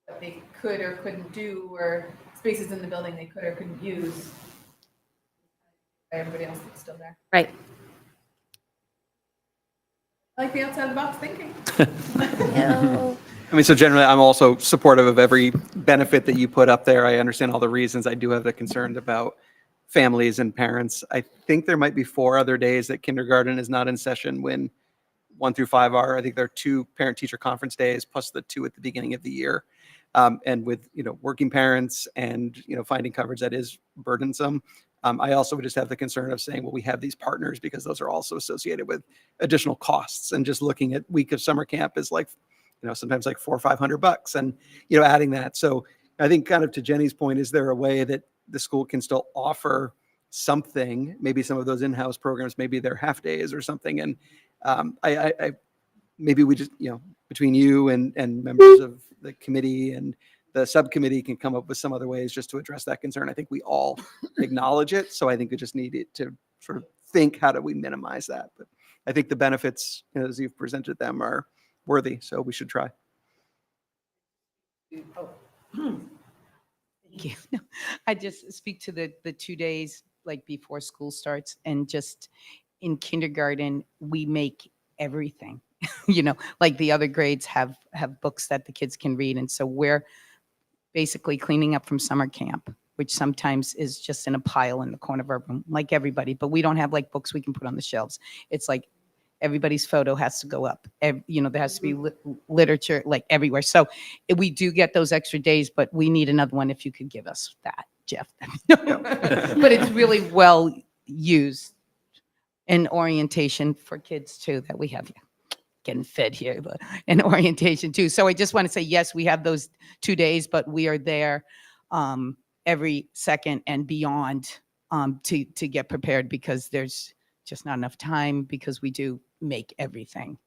the building. What they could or couldn't do, or spaces in the building they could or couldn't use. Everybody else that's still there. Right. I like the outside the box thinking. I mean, so generally, I'm also supportive of every benefit that you put up there. I understand all the reasons. I do have the concerns about families and parents. I think there might be 4 other days that kindergarten is not in session when 1 through 5 are. I think there are 2 parent-teacher conference days plus the 2 at the beginning of the year. And with, you know, working parents and, you know, finding coverage that is burdensome. I also would just have the concern of saying, well, we have these partners because those are also associated with additional costs. And just looking at week of summer camp is like, you know, sometimes like $400 or $500 and, you know, adding that. So I think kind of to Jenny's point, is there a way that the school can still offer something, maybe some of those in-house programs, maybe they're half days or something. And I maybe we just, between you and members of the committee and the subcommittee can come up with some other ways just to address that concern. I think we all acknowledge it. So I think we just need to sort of think, how do we minimize that? But I think the benefits, as you've presented them, are worthy. So we should try. Thank you. I just speak to the 2 days like before school starts, and just in kindergarten, we make everything, like the other grades have books that the kids can read. And so we're basically cleaning up from summer camp, which sometimes is just in a pile in the corner of our room, like everybody, but we don't have like books we can put on the shelves. It's like everybody's photo has to go up. There has to be literature like everywhere. So we do get those extra days, but we need another one if you could give us that, Jeff. But it's really well used in orientation for kids too, that we have getting fed here, but in orientation too. So I just want to say, yes, we have those 2 days, but we are there every second and beyond to get prepared, because there's just not enough time, because we do make everything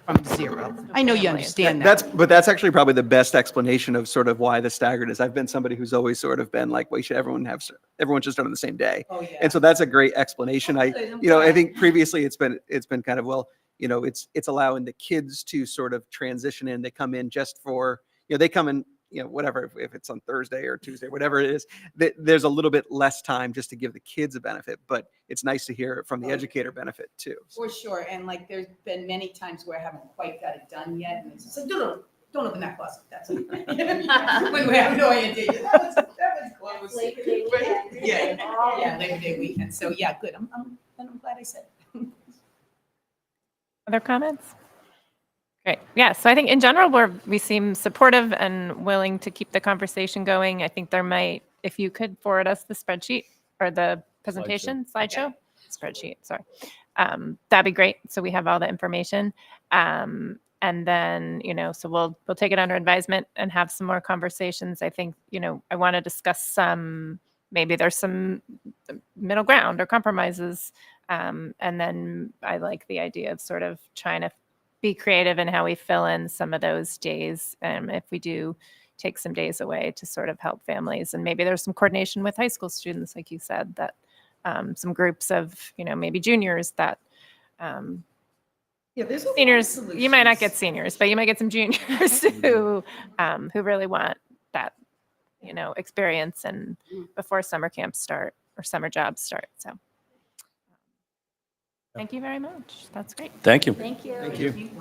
from zero. I know you understand that. But that's actually probably the best explanation of sort of why the staggered is. I've been somebody who's always sort of been like, everyone should start on the same day. Oh, yeah. And so that's a great explanation. I think previously it's been kind of, it's allowing the kids to sort of transition in. They come in just for, they come in, whatever, if it's on Thursday or Tuesday, whatever it is, there's a little bit less time just to give the kids a benefit, but it's nice to hear from the educator benefit too. For sure. And like, there's been many times where I haven't quite got it done yet. And it's just like, don't open that closet. That's it. When we have no orientation. That was close. Labor Day weekend. Yeah, Labor Day weekend. So yeah, good. I'm glad I said it. Other comments? Great. Yeah. So I think in general, we seem supportive and willing to keep the conversation going. I think there might, if you could forward us the spreadsheet or the presentation slideshow, spreadsheet, sorry. That'd be great. So we have all the information. And then, so we'll take it under advisement and have some more conversations. I think, I want to discuss maybe there's some middle ground or compromises. And then I like the idea of sort of trying to be creative in how we fill in some of those days. If we do take some days away to sort of help families, and maybe there's some coordination with high school students, like you said, that some groups of, maybe juniors that, there's seniors, you might not get seniors, but you might get some juniors who really want that, experience and before summer camps start or summer jobs start. So thank you very much. That's great. Thank you. Thank you. Thank you.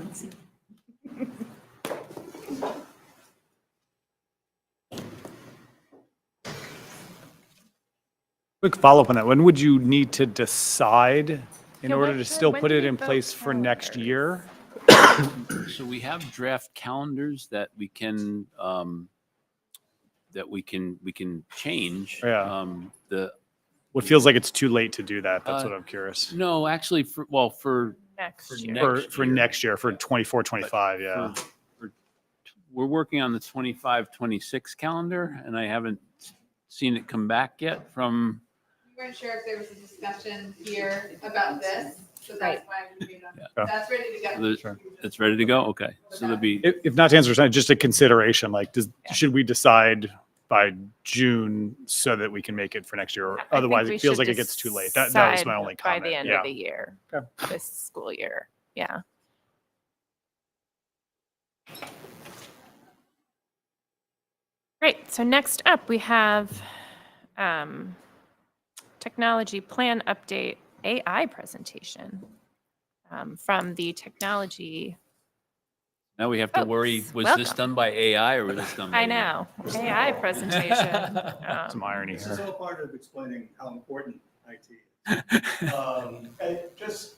Quick follow-up on that. When would you need to decide in Yeah, order when to still when put do it we in vote place for next calendars? year? So we have draft calendars that we can change. Yeah. The What feels like it's too late to do that? That's Uh, what I'm curious. no, actually, for Next For year. For next year, for 24, 25, yeah. we're working on the 25-26 calendar, and I haven't seen it come back yet from. We weren't sure if there was a discussion here about this, so that's why we made it. Yeah. That's ready to go. Sure. It's ready to go. Okay, so there'll be. If not to answer, just a consideration, like, should we decide by June so that we can make it for next year? Or I think otherwise we it feels should like it gets too late. That was my decide only by comment. the end Yeah. of the year, Okay. this school year. Yeah. Great. So next up, we have technology plan update AI presentation from the technology. Now we have to worry, Folks, was this welcome. done by AI or was this done by? I know, AI presentation. Some irony This is here. all part of explaining how important IT is.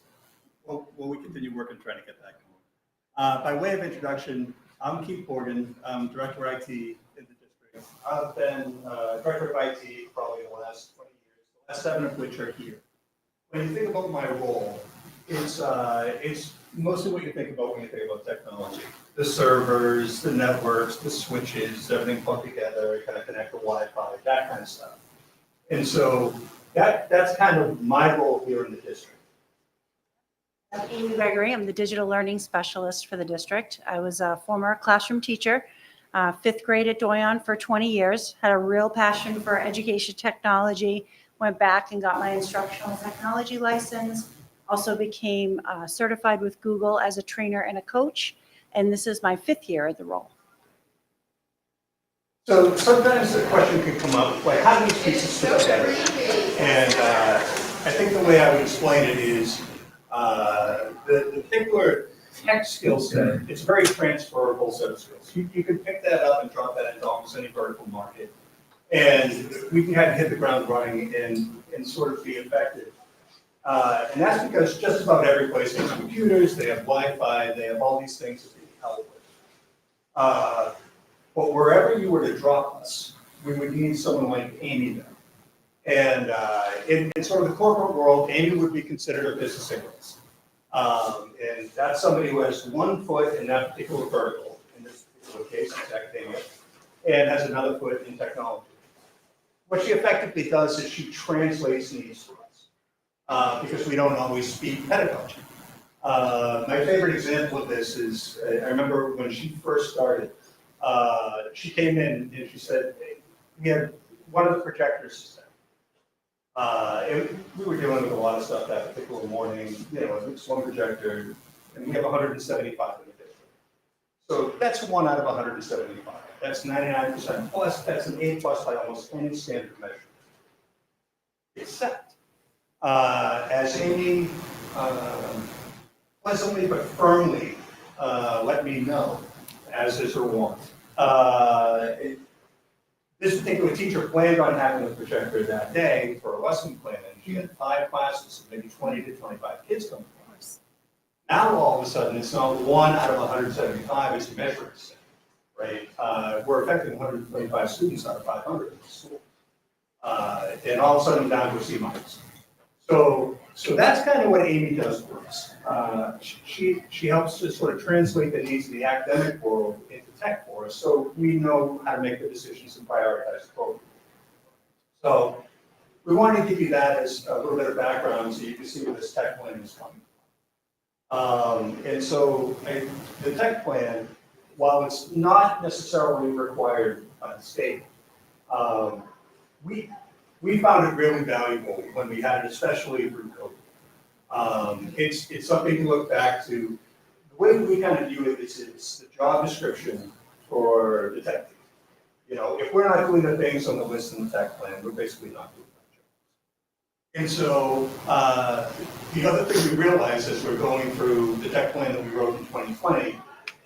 Well, we continue working trying to get that going. By way of introduction, I'm Keith Morgan. I'm Director of IT in the district. I've been Director of IT probably the last 20 years, the last 7 of which are here. When you think about my role, it's mostly what you think about when you think about technology. The servers, the networks, the switches, everything plugged together, kind of connect to Wi-Fi, that kind of stuff. And so that's kind of my role here in the district. I'm Amy Gregory. I'm the digital learning specialist for the district. I was a former classroom teacher, 5th grade at Doyon for 20 years, had a real passion for education technology, went back and got my instructional technology license, also became certified with Google as a trainer and a coach, and this is my 5th year at the role. So sometimes the question can come up, like, how do these pieces fit together? And I think the way I would explain it is the particular tech skill set, it's a very transferable set of skills. You can pick that up and drop that into almost any vertical market. And we can kind of hit the ground running and sort of be effective. And that's because just about every place has computers, they have Wi-Fi, they have all these things that they can help with. But wherever you were to drop us, we would need someone like Amy there. And in sort of the corporate world, Amy would be considered a business analyst. And that's somebody who has 1 foot in that particular vertical, in this particular case, it's academia, and has another foot in technology. What she effectively does is she translates needs for us, because we don't always speak pedagogy. My favorite example of this is, I remember when she first started, she came in and she said, we had one of the projectors. We were dealing with a lot of stuff that particular morning, it's one projector, and we have 175 in the district. So that's 1 out of 175. That's 99% plus, that's an A plus by almost any standard measure. Except, as Amy pleasantly but firmly let me know, as is her wont, this particular teacher planned on having a projector that day for a lesson plan, and she had 5 classes, maybe 20 to 25 kids coming from us. Now, all of a sudden, it's not 1 out of 175, it's a measuring stick, right? We're affecting 125 students out of 500 in the school. And all of a sudden, down to a C minus. So that's kind of what Amy does for us. She helps to sort of translate the needs of the academic world into tech for us, so we know how to make the decisions and prioritize appropriately. So we wanted to give you that as a little bit of background so you can see where this tech plan is coming from. And so the tech plan, while it's not necessarily required by the state, we found it really valuable when we had it, especially through COVID. It's something to look back to. The way we kind of view it is it's the job description for the tech team. If we're not doing the things on the list in the tech plan, we're basically not doing that job. And so the other thing we realized as we're going through the tech plan that we wrote in 2020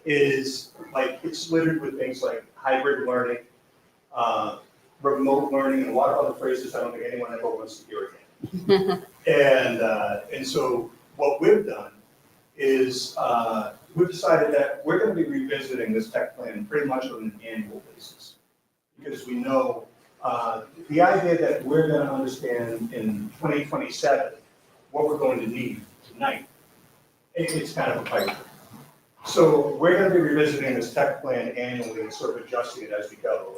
is it's littered with things like hybrid learning, remote learning, and a lot of other phrases I don't think anyone ever wants to hear again. And so what we've done is we've decided that we're going to be revisiting this tech plan pretty much on an annual basis, because we know the idea that we're going to understand in 2027 what we're going to need tonight, it's kind of a pipe dream. So we're going to be revisiting this tech plan annually and sort of adjusting it as we go.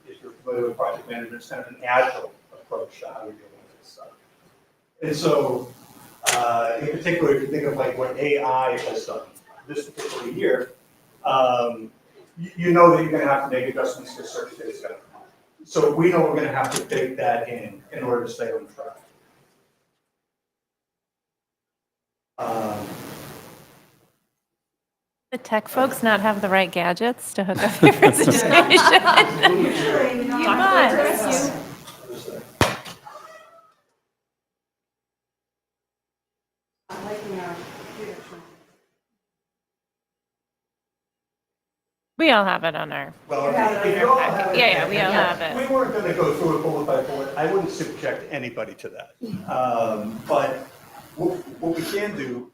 If you're familiar with project management, it's kind of an agile approach to how we're dealing with this stuff. And so, in particular, if you think of what AI has done this particular year, you know that you're going to have to make adjustments to search data. So we know we're going to have to take that in order to stay on track. The tech folks not have the right gadgets to hook up your presentation? You must. We all have it on our. Well, if you all have it, Yeah, we all have it. We weren't going to go through it bullet by bullet. I wouldn't subject anybody to that. But what we can do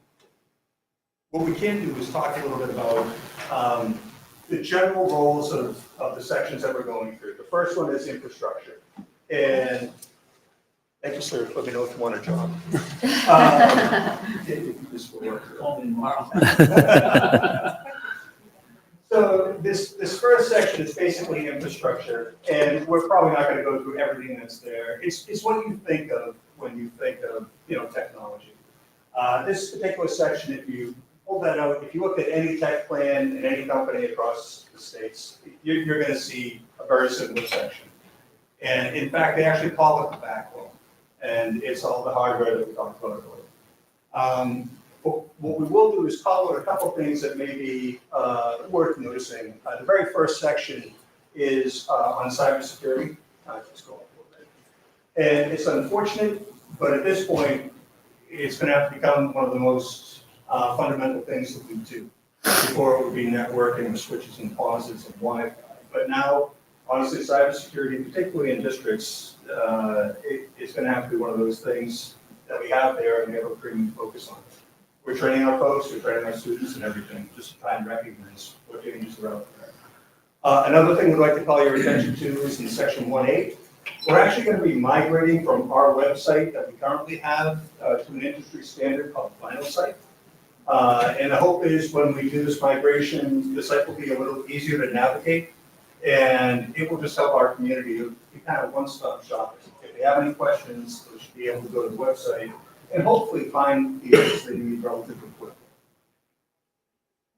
is talk a little bit about the general roles of the sections that we're going through. The first one is infrastructure. And Thank you, sir. Let me know if you want a job. This will work. So this first section is basically infrastructure, and we're probably not going to go through everything that's there. It's what you think of when you think of technology. This particular section, if you pull that out, if you look at any tech plan in any company across the states, you're going to see a very similar section. And in fact, they actually call it the backbone, and it's all the hardware that we talked about earlier. What we will do is call out a couple things that may be worth noticing. The very first section is on cybersecurity. Just go up a little bit. And it's unfortunate, but at this point, it's going to have to become one of the most fundamental things that we do. Before it would be networking with switches and posits and Wi-Fi. But now, honestly, cybersecurity, particularly in districts, it's going to have to be one of those things that we have there and we have a premium focus on. We're training our folks, we're training our students and everything, just to try and recognize what changes are out there. Another thing we'd like to call your attention to is in section 1.8. We're actually going to be migrating from our website that we currently have to an industry standard called VinylSite. And the hope is when we do this migration, the site will be a little easier to navigate, and it will just help our community to be kind of one-stop shoppers. If they have any questions, they should be able to go to the website and hopefully find the answers they need relatively quickly.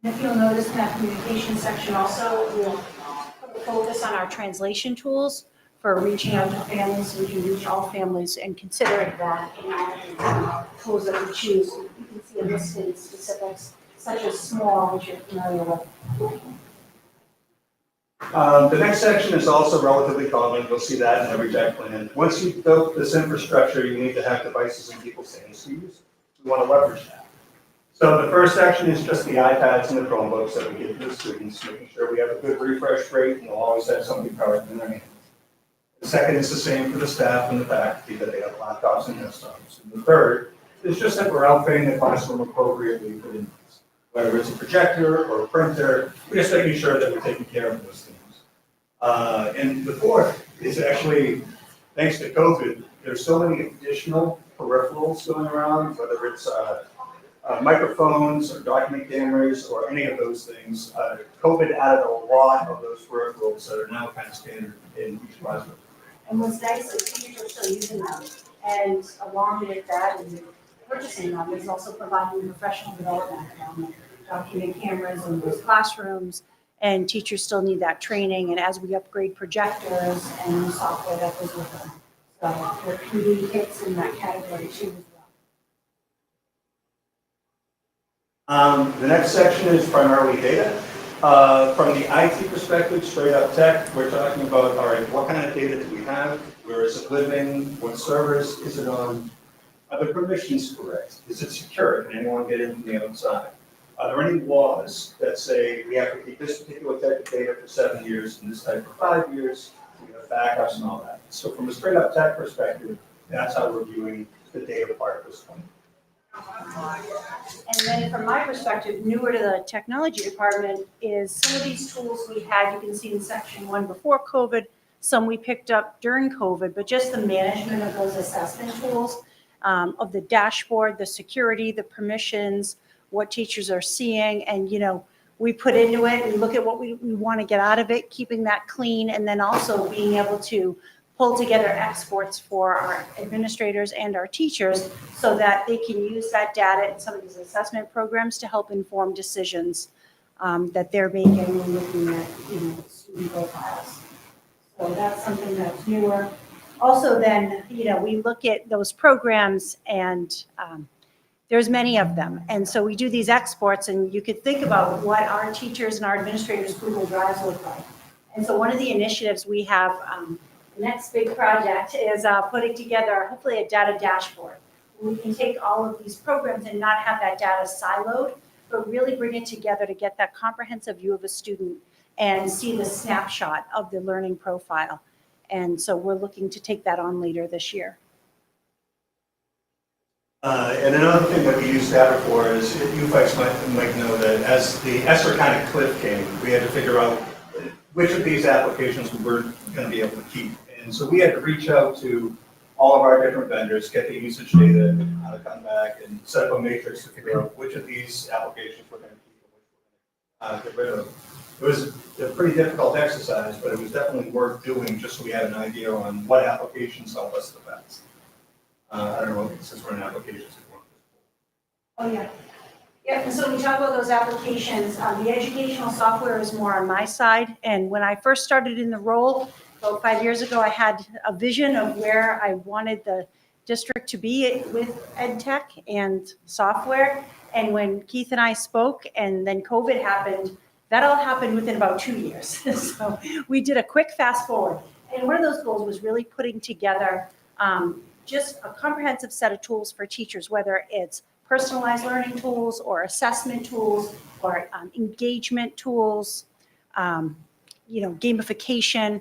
If you'll notice in that communication section also, we'll put a focus on our translation tools for reaching out to families, so we can reach all families and considering that in all the tools that we choose. You can see a listed specifics such as small, which you're familiar with. The next section is also relatively common. You'll see that in every tech plan. Once you've built this infrastructure, you need to have devices in people's hands to use. We want to leverage that. So the first section is just the iPads and the Chromebooks that we give to the students, making sure we have a good refresh rate and we'll always have something current in their hands. The second is the same for the staff and the faculty, that they have laptops and desktops. And the third is just that we're outfitting the classroom appropriately for the needs. Whether it's a projector or a printer, we're just making sure that we're taking care of those things. And the fourth is actually, thanks to COVID, there's so many additional peripherals going around, whether it's microphones or document cameras or any of those things. COVID added a lot of those peripherals that are now kind of standard in each classroom. And what's nice is teachers are still using them. And along with that and purchasing them is also providing professional development around document cameras in those classrooms. And teachers still need that training. And as we upgrade projectors and new software that goes with them. So there can be hits in that category too as well. The next section is primarily data. From the IT perspective, straight up tech, we're talking about, all right, what kind of data do we have? Where is it living? What servers is it on? Are the permissions correct? Is it secure? Can anyone get in from the outside? Are there any laws that say we have to keep this particular type of data for 7 years and this type for 5 years? We have backups and all that. So from a straight up tech perspective, that's how we're viewing the data part of this one. And then from my perspective, newer to the technology department is some of these tools we had, you can see in section 1 before COVID, some we picked up during COVID, but just the management of those assessment tools, of the dashboard, the security, the permissions, what teachers are seeing, and we put into it, we look at what we want to get out of it, keeping that clean, and then also being able to pull together exports for our administrators and our teachers so that they can use that data in some of these assessment programs to help inform decisions that they're making when looking at student profiles. So that's something that's newer. Also then, we look at those programs and there's many of them. And so we do these exports and you could think about what our teachers and our administrators' Google Drives look like. And so one of the initiatives we have, the next big project is putting together hopefully a data dashboard. We can take all of these programs and not have that data siloed, but really bring it together to get that comprehensive view of a student and see the snapshot of the learning profile. And so we're looking to take that on later this year. And another thing that we use data for is, you folks might know that as the ESSER kind of cliff came, we had to figure out which of these applications we were going to be able to keep. And so we had to reach out to all of our different vendors, get the usage data, come back and set up a matrix to figure out which of these applications we're going to keep and which we're going to get rid of. It was a pretty difficult exercise, but it was definitely worth doing just so we had an idea on what applications help us the best. I don't know, since we're in applications. Oh, yeah. Yeah, and so when we talk about those applications, the educational software is more on my side. And when I first started in the role, about 5 years ago, I had a vision of where I wanted the district to be with ed tech and software. And when Keith and I spoke and then COVID happened, that all happened within about 2 years. So we did a quick fast forward. And one of those goals was really putting together just a comprehensive set of tools for teachers, whether it's personalized learning tools or assessment tools or engagement tools, gamification.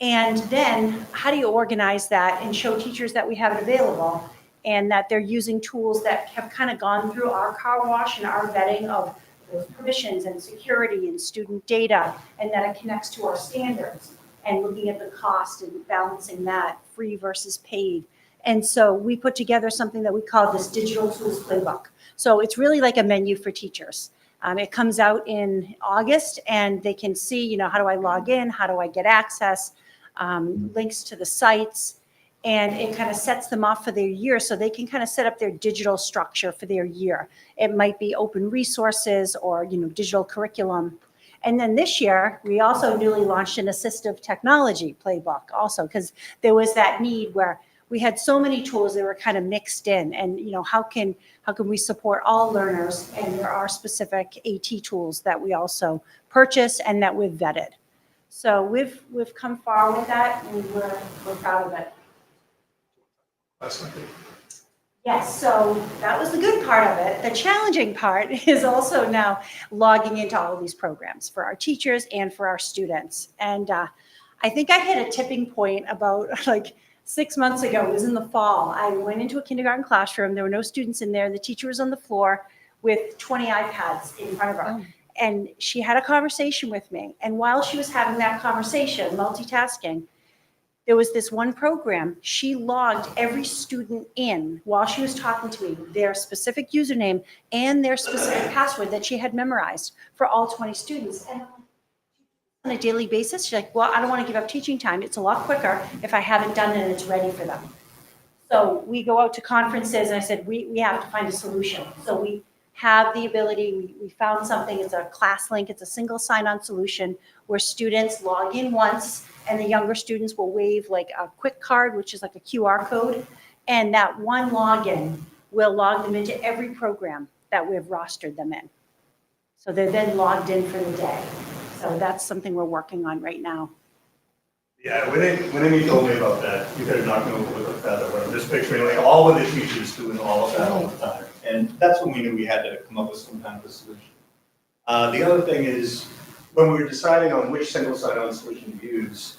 And then how do you organize that and show teachers that we have it available and that they're using tools that have kind of gone through our car wash and our vetting of those permissions and security and student data, and that it connects to our standards and looking at the cost and balancing that free versus paid. And so we put together something that we call this Digital Tools Playbook. So it's really like a menu for teachers. It comes out in August, and they can see, how do I log in? How do I get access? Links to the sites. And it kind of sets them off for their year so they can kind of set up their digital structure for their year. It might be open resources or, digital curriculum. And then this year, we also newly launched an assistive technology playbook also, because there was that need where we had so many tools that were kind of mixed in, and how can we support all learners? And there are specific AT tools that we also purchase and that we've vetted. So we've come far with that, and we're proud of it. Yes, so that was the good part of it. The challenging part is also now logging into all of these programs for our teachers and for our students. And I think I hit a tipping point about 6 months ago. It was in the fall. I went into a kindergarten classroom. There were no students in there. The teacher was on the floor with 20 iPads in front of her. Oh. And she had a conversation with me. And while she was having that conversation, multitasking, there was this one program. She logged every student in while she was talking to me, their specific username and their specific password that she had memorized for all 20 students. And on a daily basis, she's like, well, I don't want to give up teaching time. It's a lot quicker if I haven't done it and it's ready for them. So we go out to conferences, and I said, we have to find a solution. So we have the ability, we found something, it's a ClassLink, it's a single sign-on solution where students log in once, and the younger students will wave a quick card, which is like a QR code, and that one login will log them into every program that we've rostered them in. So they're then logged in for the day. So that's something we're working on right now. Yeah, when Amy told me about that, you could have knocked me over with a feather. When I'm just picturing all of the teachers doing all of that all the time. And that's when we knew we had to come up with some kind of a solution. The other thing is, when we were deciding on which single sign-on solution to use,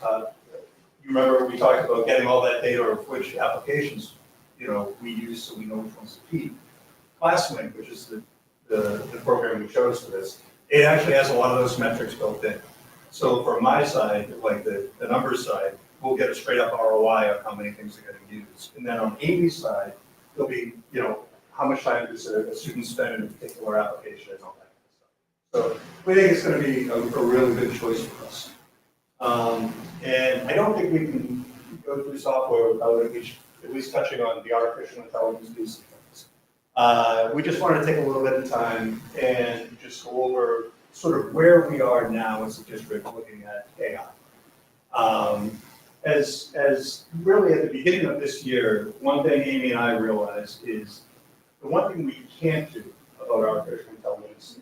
you remember we talked about getting all that data of which applications we use so we know which ones to keep. ClassLink, which is the program we chose for this, it actually has a lot of those metrics built in. So from my side, the numbers side, we'll get a straight up ROI of how many things are getting used. And then on Amy's side, there'll be, how much time does a student spend in a particular application and all that kind of stuff. So we think it's going to be a really good choice for us. And I don't think we can go through software without at least touching on the artificial intelligence piece of things. We just wanted to take a little bit of time and just go over sort of where we are now as a district looking at AI. As really at the beginning of this year, one thing Amy and I realized is the one thing we can't do about artificial intelligence,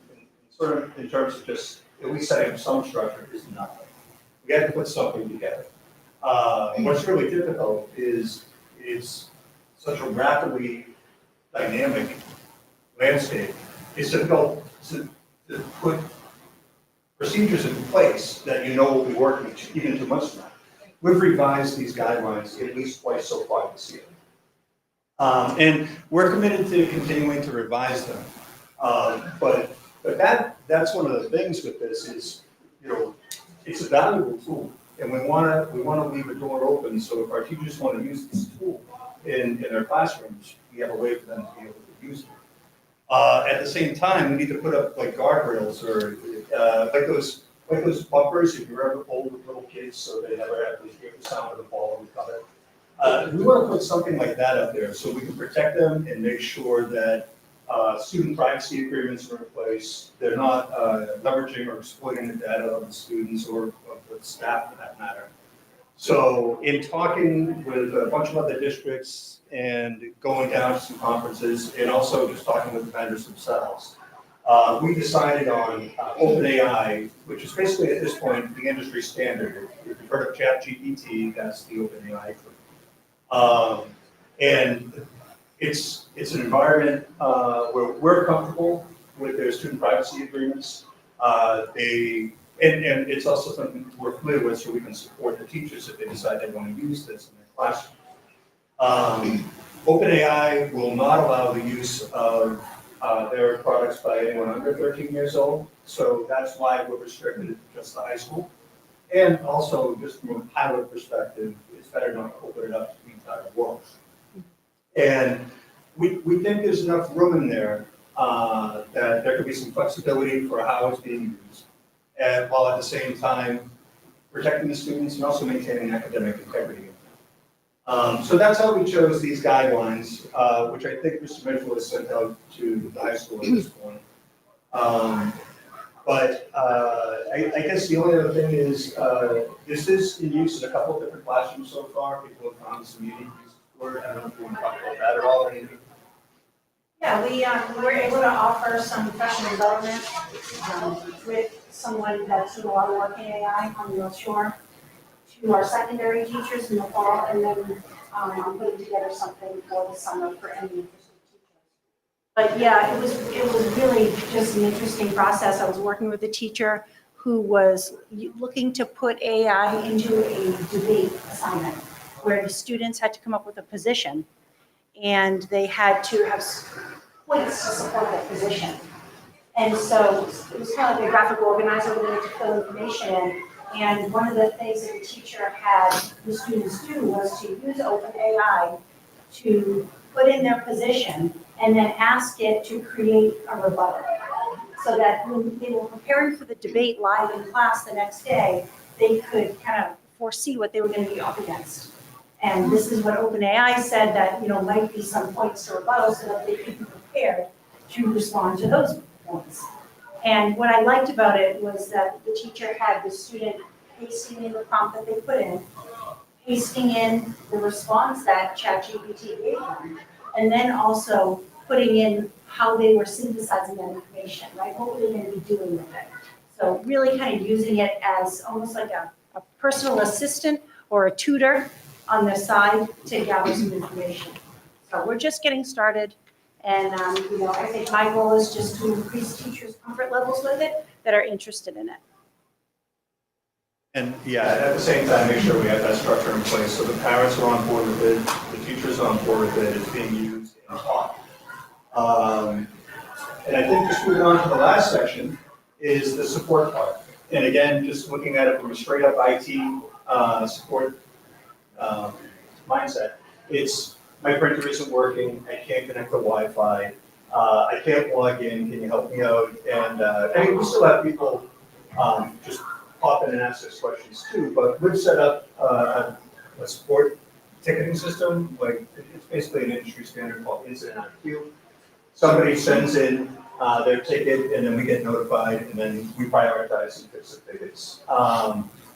sort of in terms of just at least setting up some structure, is nothing. We have to put something together. What's really difficult is it's such a rapidly dynamic landscape. It's difficult to put procedures in place that will be working even 2 months from now. We've revised these guidelines at least twice so far this year. And we're committed to continuing to revise them. But that's one of the things with this is, it's a valuable tool. And we want to leave a door open, so if our teachers want to use this tool in their classrooms, we have a way for them to be able to use it. At the same time, we need to put up like guardrails or like those bumpers if you're ever old with little kids, so they never have to hear the sound of the ball and cut it. We want to put something like that up there so we can protect them and make sure that student privacy agreements are in place. They're not leveraging or exploiting the data of the students or of the staff for that matter. So in talking with a bunch of other districts and going down to some conferences and also just talking with the vendors themselves, we decided on OpenAI, which is basically at this point the industry standard. If you've heard of ChatGPT, that's the OpenAI group. And it's an environment where we're comfortable with their student privacy agreements. And it's also something we're familiar with, so we can support the teachers if they decide they want to use this in their classroom. OpenAI will not allow the use of their products by anyone under 13 years old, so that's why we're restricted to just the high school. And also, just from a pilot perspective, it's better not to open it up to the entire world. And we think there's enough room in there that there could be some flexibility for how it's being used, and while at the same time protecting the students and also maintaining academic integrity. So that's how we chose these guidelines, which I think Mr. Mitchell has sent out to the high school at this point. But I guess the only other thing is this is in use in a couple of different classrooms so far. People have found some unique uses for it. I don't know if you want to talk about that at all or anything. Yeah, we were able to offer some professional development with someone that's doing a lot of work in AI on the North Shore to our secondary teachers in the fall, and then I'm putting together something for the summer for any interested teachers. But yeah, it was really just an interesting process. I was working with a teacher who was looking to put AI into a debate assignment where the students had to come up with a position and they had to have points to support that position. And so it was kind of like a graphic organizer where they had to fill information in. And one of the things that the teacher had the students do was to use OpenAI to put in their position and then ask it to create a rebuttal. So that when they were preparing for the debate live in class the next day, they could kind of foresee what they were going to be up against. And this is what OpenAI said that, might be some points to rebuttal so that they could be prepared to respond to those points. And what I liked about it was that the teacher had the student pasting in the prompt that they put in, pasting in the response that ChatGPT gave them, and then also putting in how they were synthesizing that information, right? What were they going to be doing with it? So really kind of using it as almost like a personal assistant or a tutor on the side to gather some information. So we're just getting started. And, I think my goal is just to increase teachers' comfort levels with it that are interested in it. And yeah, at the same time, make sure we have that structure in place so the parents are on board with it, the teachers are on board with it, it's being used and taught. And I think just moving on to the last section is the support part. And again, just looking at it from a straight up IT support mindset, it's my printer isn't working, I can't connect to Wi-Fi, I can't log in, can you help me out? And we still have people just pop in and ask us questions too, but we've set up a support ticketing system, like it's basically an industry standard called Incident IQ. Somebody sends in their ticket and then we get notified and then we prioritize and fix the tickets.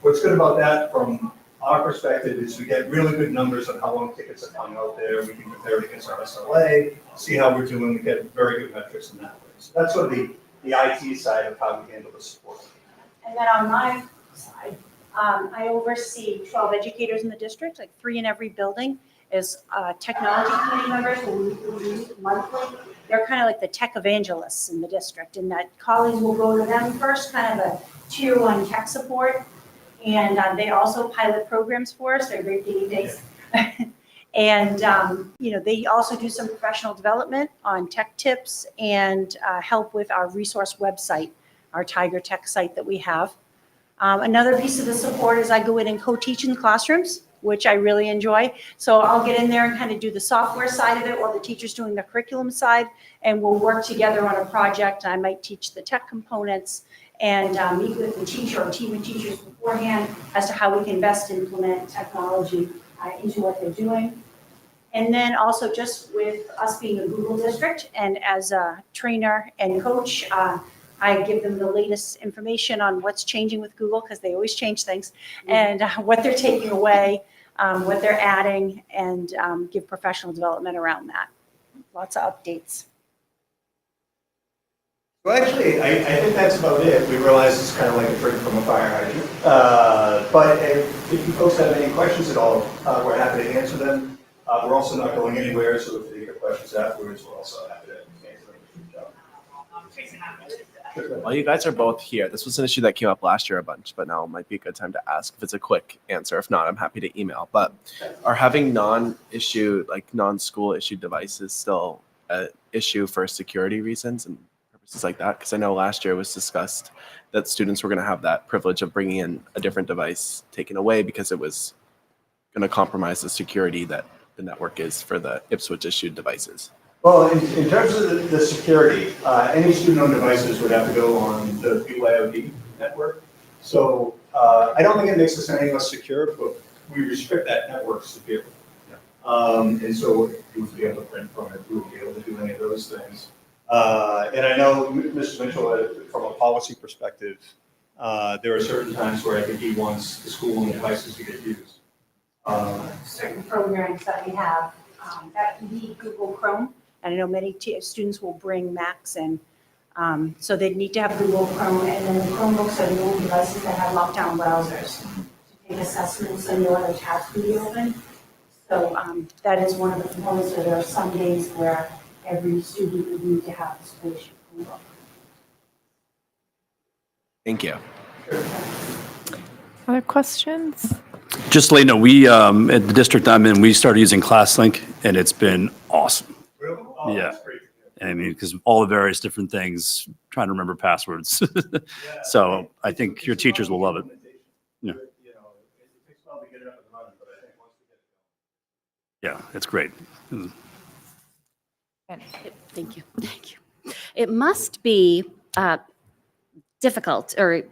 What's good about that from our perspective is we get really good numbers on how long tickets are coming out there. We can compare it against our SLA, see how we're doing. We get very good metrics in that way. So that's sort of the IT side of how we handle the support. And then on my side, I oversee 12 educators in the district, like 3 in every building, as technology committee members who we meet monthly. They're kind of like the tech evangelists in the district, and that colleagues will go to them first, kind of a tier 1 tech support. And they also pilot programs for us. They're great guinea pigs. And, they also do some professional development on tech tips and help with our resource website, our Tiger Tech site that we have. Another piece of the support is I go in and co-teach in the classrooms, which I really enjoy. So I'll get in there and kind of do the software side of it while the teacher's doing the curriculum side, and we'll work together on a project. I might teach the tech components and meet with the teacher or team of teachers beforehand as to how we can best implement technology into what they're doing. And then also just with us being a Google district and as a trainer and coach, I give them the latest information on what's changing with Google, because they always change things, and what they're taking away, what they're adding, and give professional development around that. Lots of updates. Well, actually, I think that's about it. We realize it's kind of like a drink from a fire hydrant. But if you folks have any questions at all, we're happy to answer them. We're also not going anywhere, so if you get questions afterwards, we're also happy to answer them. Well, you guys are both here. This was an issue that came up last year a bunch, but now might be a good time to ask if it's a quick answer. If not, I'm happy to email. But are having non-issue, like non-school issued devices still an issue for security reasons and purposes like that? Because I know last year it was discussed that students were going to have that privilege of bringing in a different device taken away because it was going to compromise the security that the network is for the Ipswich issued devices. Well, in terms of the security, any student-owned devices would have to go on the BYOD network. So I don't think it makes us any less secure, but we restrict that network severely. And so you would be able to print from it, you would be able to do any of those things. And I know Mr. Mitchell, from a policy perspective, there are certain times where I think he wants the school-owned devices to get used. Certain programs that we have that need Google Chrome. And I know many students will bring Macs in. So they need to have Google Chrome, and then the Chromebooks are the only devices that have lockdown browsers to take assessments and no other tabs can be open. So that is one of the components where there are some days where every student would need to have this solution. Thank you. Other questions? Just to let you know, we, at the district I'm in, we started using ClassLink, and it's been awesome. Really? Oh, Yeah. that's great. I mean, because all the various different things, trying to remember passwords. So I think your teachers will love it. Yeah. Yeah, it's great. Thank you. Thank you. It must be difficult or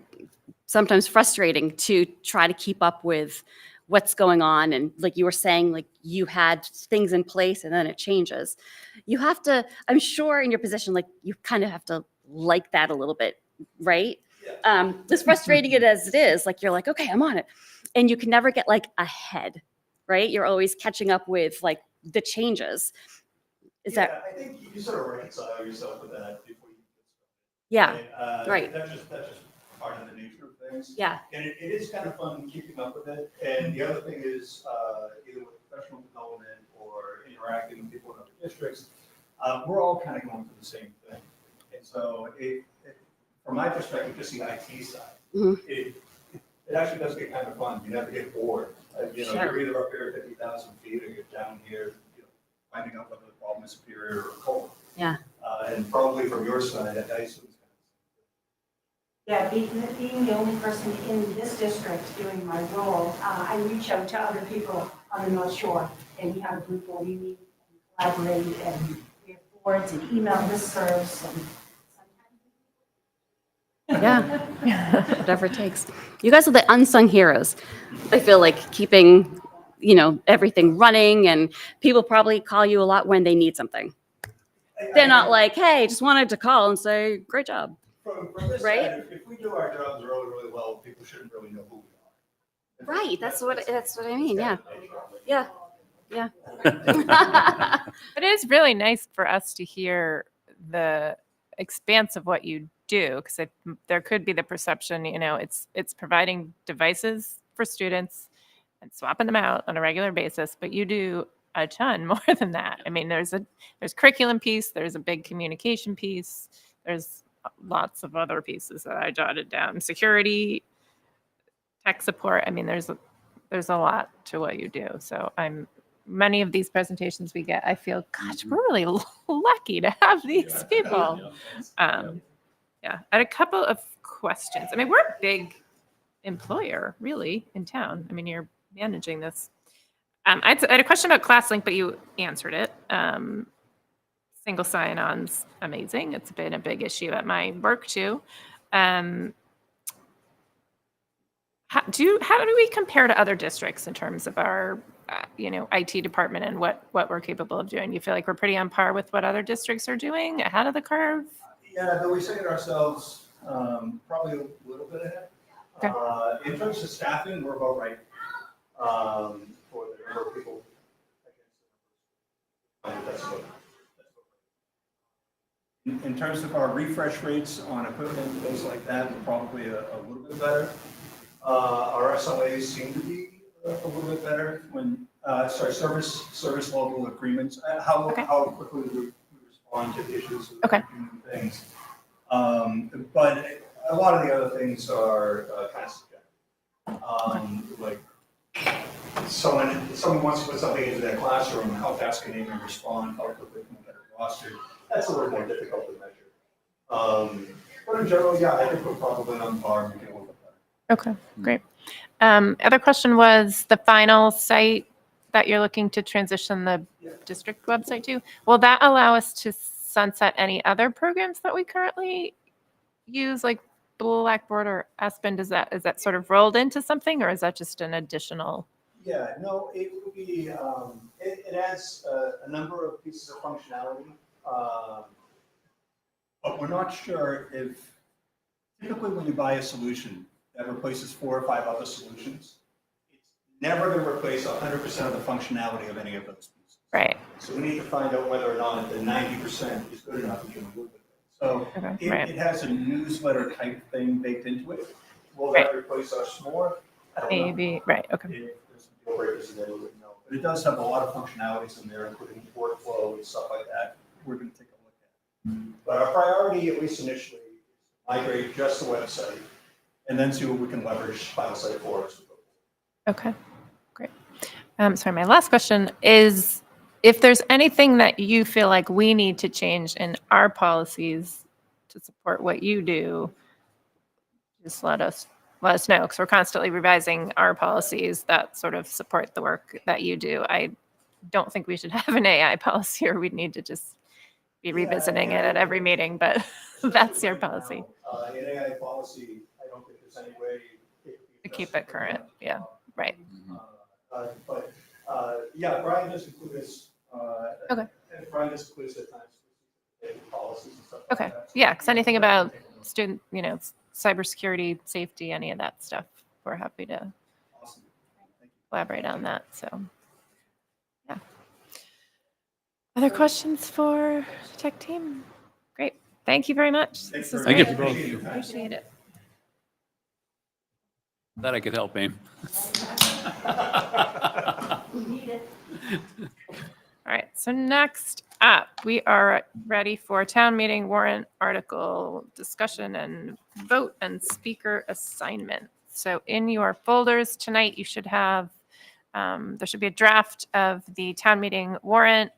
sometimes frustrating to try to keep up with what's going on. And like you were saying, like you had things in place and then it changes. You have to, I'm sure in your position, like you kind of have to like that a little bit, right? As frustrating it as it is, like you're like, okay, I'm on it. And you can never get like ahead, right? You're always catching up with like the changes. Is that? I think you sort of reconcile yourself with that before you. Yeah, And, right. That's just part of the nature of things. Yeah. And it is kind of fun keeping up with it. And the other thing is either with professional development or interacting with people in other districts, we're all kind of going through the same thing. And so from my perspective, just the IT side, it actually does get kind of fun. You never get bored. You're either up here at 50,000 feet or you're down here, finding out whether the problem is Superior or Cole. Yeah. And probably from your side, at Dyson. Yeah, being the only person in this district doing my role, I reach out to other people on the North Shore, and we have a group where we meet and collaborate, and we have boards and email listservs, and Yeah, whatever it takes. You guys are the unsung heroes. I feel like keeping, everything running, and people probably call you a lot when they need something. They're not like, hey, just wanted to call and say, great job. From this Right? side, if we do our jobs really, really well, people shouldn't really know who we are. Right, that's what I mean, yeah. Yeah, yeah. It is really nice for us to hear the expanse of what you do, because there could be the perception, it's providing devices for students and swapping them out on a regular basis, but you do a ton more than that. I mean, there's curriculum piece, there's a big communication piece, there's lots of other pieces that I jotted down. Security, tech support. I mean, there's a lot to what you do. So many of these presentations we get, I feel, gosh, we're really lucky to have these people. Yeah, I had a couple of questions. I mean, we're big employer really in town. I mean, you're managing this. I had a question about ClassLink, but you answered it. Single sign-on's amazing. It's been a big issue at my work too. How do we compare to other districts in terms of our, IT department and what we're capable of doing? You feel like we're pretty on par with what other districts are doing, ahead of the curve? Yeah, though we say it ourselves, probably a little bit ahead. Okay. In terms of staffing, we're about right for the number of people. That's what. In terms of our refresh rates on equipment, things like that, we're probably a little bit better. Our SLAs seem to be a little bit better when, service level agreements, how quickly we respond to issues with human things. But a lot of the other things are kind of subjective. Like someone wants to put something into their classroom, how fast can they even respond, how quickly can they get a roster? That's a little more difficult to measure. But in general, yeah, I think we're probably on par, making it a little bit better. Okay, great. Other question was the final site that you're looking to transition the district website to. Will that allow us to sunset any other programs that we currently use, like Blackboard or Aspen? Is that sort of rolled into something, or is that just an additional? Yeah, no, it would be, it adds a number of pieces of functionality. But we're not sure if, typically when you buy a solution that replaces 4 or 5 other solutions, it's never going to replace 100% of the functionality of any of those pieces. Right. So we need to find out whether or not the 90% is good enough to even live with it. So it has a newsletter type thing baked into it. Will that replace us more? I don't know. Maybe, right, okay. If there's some deal breakers in there, we wouldn't know. But it does have a lot of functionalities in there, including workflow and stuff like that. We're going to take a look at. But our priority, at least initially, is to migrate just the website and then see what we can leverage FileSite for us. Okay, great. Sorry, my last question is, if there's anything that you feel like we need to change in our policies to support what you do, just let us know, because we're constantly revising our policies that sort of support the work that you do. I don't think we should have an AI policy, or we'd need to just be revisiting it at every meeting, but that's your policy. In AI policy, I don't think there's any way To keep it current, yeah, right. But yeah, Brian just includes. Okay. And Brian just includes at times policies and stuff. Okay, yeah, because anything about student, cybersecurity, safety, any of that stuff, we're happy to collaborate on that, so. Yeah. Other questions for the tech team? Great, thank you very much. This was Thank you. great. Appreciate it. That I could help, Aim. All right, so next up, we are ready for town meeting warrant article discussion and vote and speaker assignment. So in your folders tonight, you should have, there should be a draft of the town meeting warrant,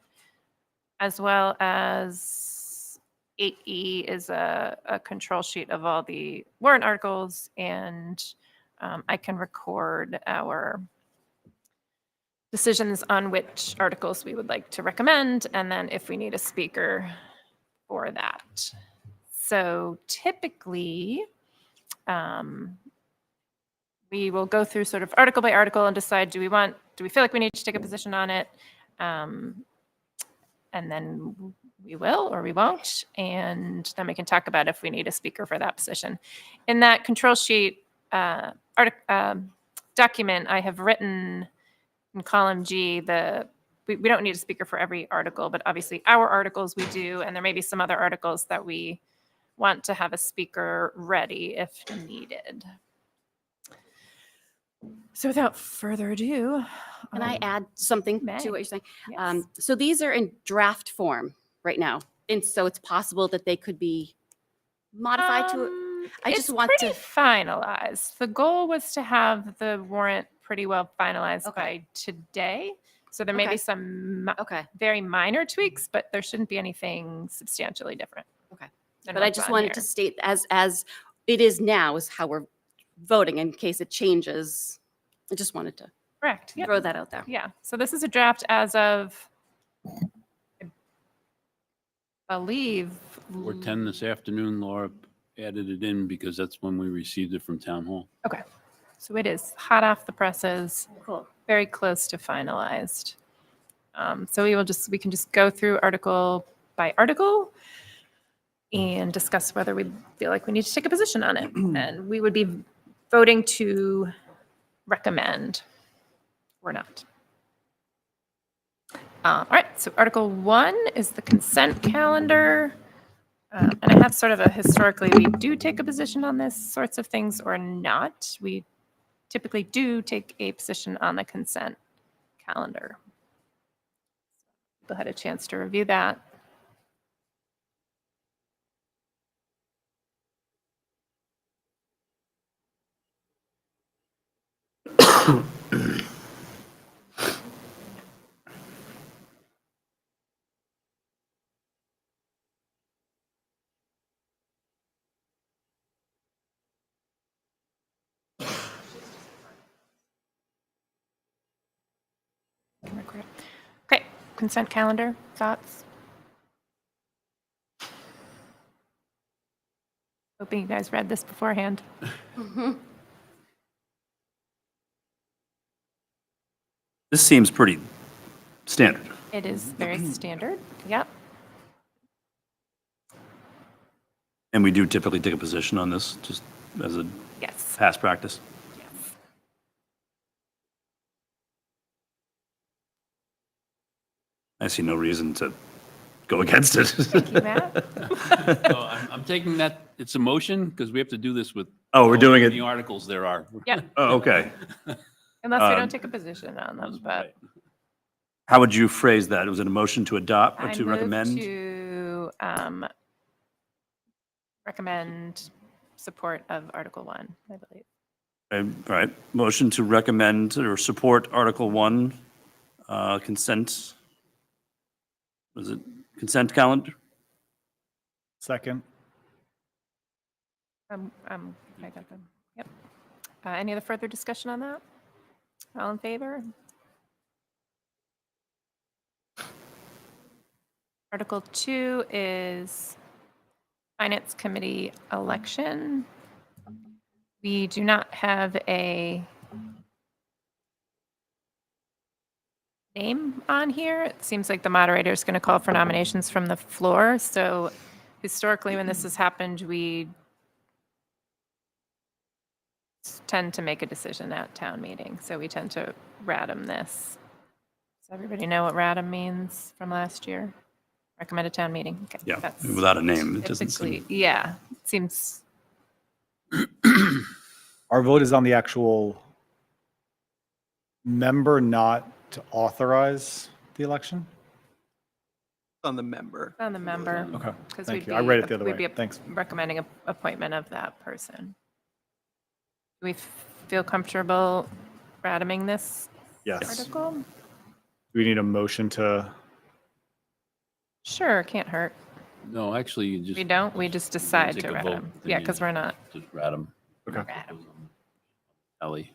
as well as 8E is a control sheet of all the warrant articles, and I can record our decisions on which articles we would like to recommend, and then if we need a speaker for that. So typically, we will go through sort of article by article and decide, do we feel like we need to take a position on it? And then we will or we won't, and then we can talk about if we need a speaker for that position. In that control sheet document, I have written in column G, we don't need a speaker for every article, but obviously our articles we do, and there may be some other articles that we want to have a speaker ready if needed. So without further ado. Can I add something to what you're saying? Yes. So these are in draft form right now. And so it's possible that they could be modified to, I just want to. It's pretty finalized. The goal was to have the warrant pretty well finalized by today. So there may be some very minor tweaks, but there shouldn't be anything substantially different. Okay. than But I what's just on wanted here. to state as it is now is how we're voting in case it changes. I just wanted to Correct. Yep. throw that out there. Yeah. So this is a draft as of, I believe. 4:10 this afternoon, Laura added it in because that's when we received it from Town Hall. Okay. So it is hot off the presses. Cool. Very close to finalized. So we can just go through article by article and discuss whether we feel like we need to take a position on it. And we would be voting to recommend or not. All right, so Article 1 is the consent calendar. And I have sort of a historically, we do take a position on this sorts of things or not. We typically do take a position on the consent calendar. People had a chance to review that. Okay, consent calendar, thoughts? Hoping you guys read this beforehand. This seems pretty standard. It is very standard, yep. And we do typically take a position on this, just as a Yes. past practice. I see no reason to go against it. Thank you, Matt. So I'm taking that, it's a motion because we have to do this with. Oh, we're doing it. The articles there are. Yep. Oh, okay. Unless we Um, don't take a position on them, but How would you phrase that? Was it a motion to adopt or I to move recommend? to recommend support of Article 1, I believe. All right, motion to recommend or support Article 1, consent. Was it consent calendar? Second. I got them. Yep. Any other further discussion on that? All in favor? Article 2 is Finance Committee election. We do not have a name on here. It seems like the moderator is going to call for nominations from the floor. So historically, when this has happened, we tend to make a decision at town meeting. So we tend to RADM this. Does everybody know what RADM means from last year? Recommended town meeting. Okay, Yeah, that's without a name, it doesn't typically, seem. yeah, it seems, Our vote is on the actual member, not to authorize the election? On the member. on the member. Okay, 'cause thank we'd you. I be- read it the other we'd way. be Thanks. recommending a appointment of that person. Do we feel comfortable RADMing this Yes. article? Do we need a motion to? Sure, can't hurt. No, actually, you just. We don't, we just decide take to a RADM. vote, then Yeah, you because we're not. Just rat them. Okay. Ellie.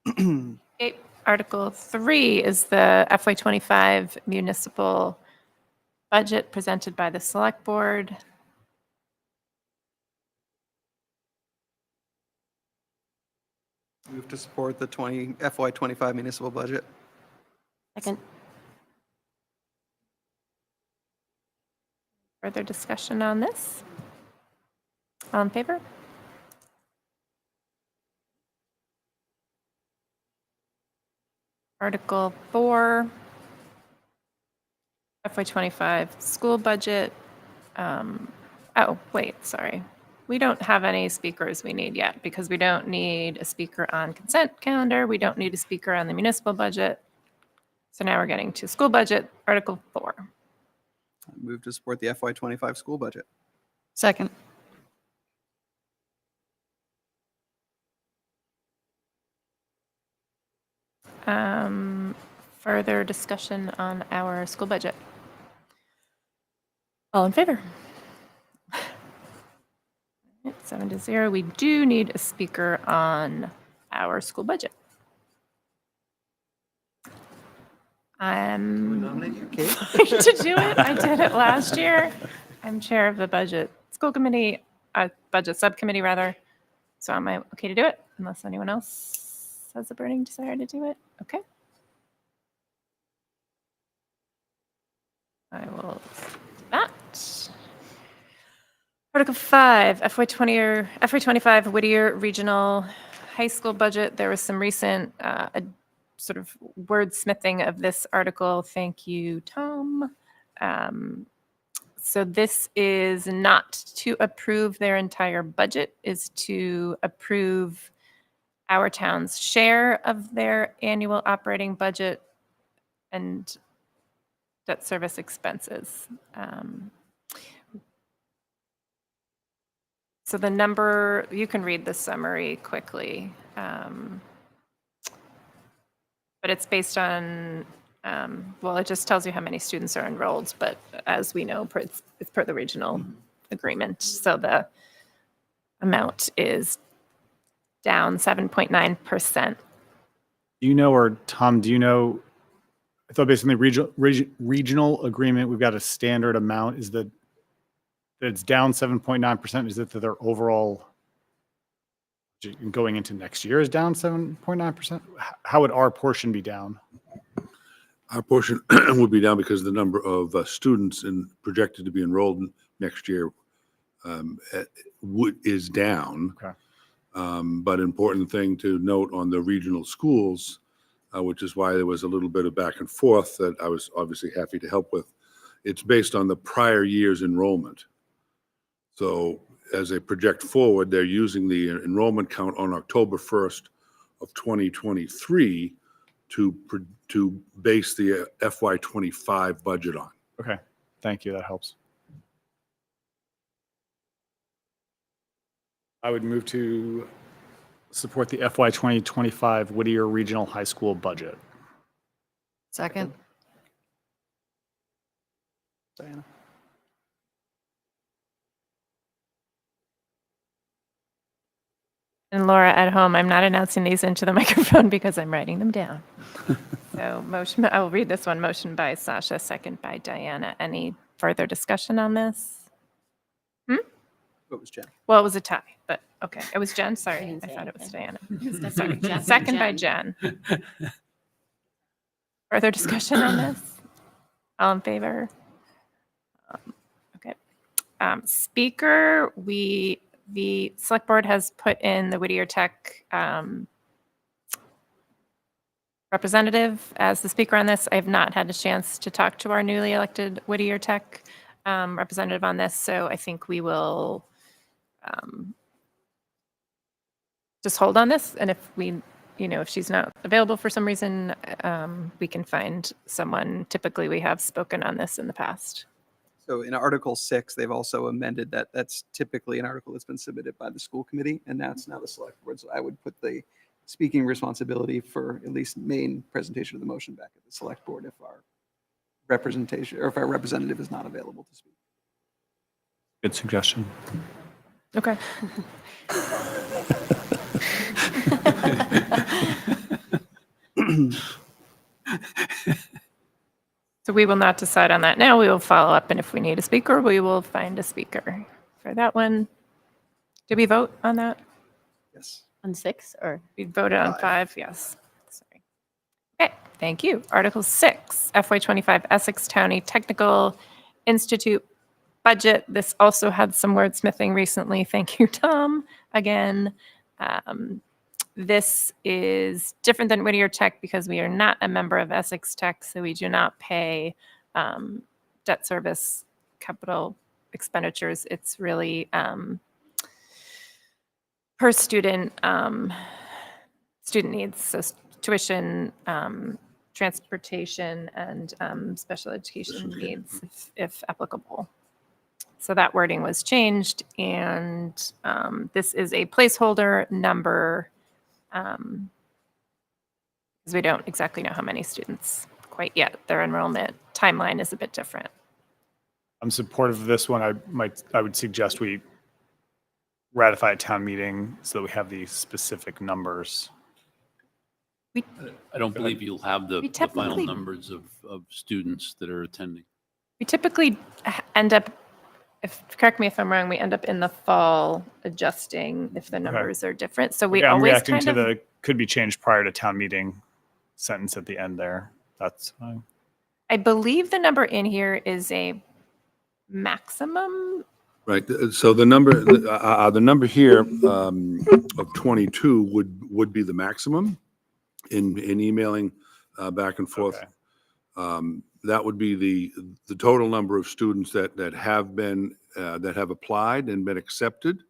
Okay, Article 3 is the FY25 municipal budget presented by the Select Board. Move to support the FY25 municipal budget. Second. Further discussion on this? All in favor? Article 4, FY25 school budget. Oh, wait, sorry. We don't have any speakers we need yet because we don't need a speaker on consent calendar. We don't need a speaker on the municipal budget. So now we're getting to school budget, Article 4. Move to support the FY25 school budget. Second. Further discussion on our school budget. All in favor? 7-0. We do need a speaker on our school budget. I'm Nominate you, Kate? to do it. I did it last year. I'm chair of the budget school committee, budget subcommittee rather. So am I okay to do it unless anyone else has a burning desire to do it? Okay. I will do that. Article 5, FY20 or FY25 Whittier Regional High School budget. There was some recent sort of wordsmithing of this article. Thank you, Tom. So this is not to approve their entire budget, is to approve our town's share of their annual operating budget and debt service expenses. So the number, you can read the summary quickly. But it's based on, well, it just tells you how many students are enrolled, but as we know, it's per the regional agreement. So the amount is down 7.9%. Do you know, or Tom, do you know, I thought based on the regional agreement, we've got a standard amount. Is that it's down 7.9%? Is it that their overall going into next year is down 7.9%? How would our portion be down? Our portion would be down because the number of students projected to be enrolled next year is down. Okay. But important thing to note on the regional schools, which is why there was a little bit of back and forth that I was obviously happy to help with. It's based on the prior year's enrollment. So as they project forward, they're using the enrollment count on October 1st of 2023 to base the FY25 budget on. Okay, thank you. That helps. I would move to support the FY 2025 Whittier Regional High School budget. Second. Diana? And Laura at home, I'm not announcing these into the microphone because I'm writing them down. So motion, I will read this one. Motion by Sasha, second by Diana. Any further discussion on this? What was Jen? Well, it was a tie, but okay. It was Jen. Sorry, didn't I say thought it was Diana. Jen. Sorry, Jen. second by Jen. Further discussion on this? All in favor? Okay. Speaker, the select board has put in the Whittier Tech representative as the speaker on this. I have not had a chance to talk to our newly elected Whittier Tech representative on this, so I think we will just hold on this, and if if she's not available for some reason, we can find someone. Typically, we have spoken on this in the past. So in Article 6, they've also amended that. That's typically an article that's been submitted by the school committee, and that's now the select board. So I would put the speaking responsibility for at least main presentation of the motion back at the select board if our representation or if our representative is not available to speak. Good suggestion. Okay. So we will not decide on that now. We will follow up, and if we need a speaker, we will find a speaker for that one. Did we vote on that? Yes. On 6 or? We voted on 5, yes. Sorry. Okay, thank you. Article 6, FY25 Essex County Technical Institute budget. This also had some wordsmithing recently. Thank you, Tom, again. This is different than Whittier Tech because we are not a member of Essex Tech, so we do not pay debt service capital expenditures. It's really per student needs, so tuition, transportation, and special education needs if applicable. So that wording was changed, and this is a placeholder number because we don't exactly know how many students quite yet. Their enrollment timeline is a bit different. I'm supportive of this one. I would suggest we ratify at town meeting so that we have the specific numbers. I don't believe you'll have the We the final typically- numbers of students that are attending. We typically end up, correct me if I'm wrong, we end up in the fall adjusting if the numbers are different. So we Okay, I'm always reacting kind to of, the could be changed prior to town meeting sentence at the end there. That's fine. I believe the number in here is a maximum. Right, so the number here of 22 would be the maximum in emailing back and forth. That would be the total number of students that have been, that have applied and been accepted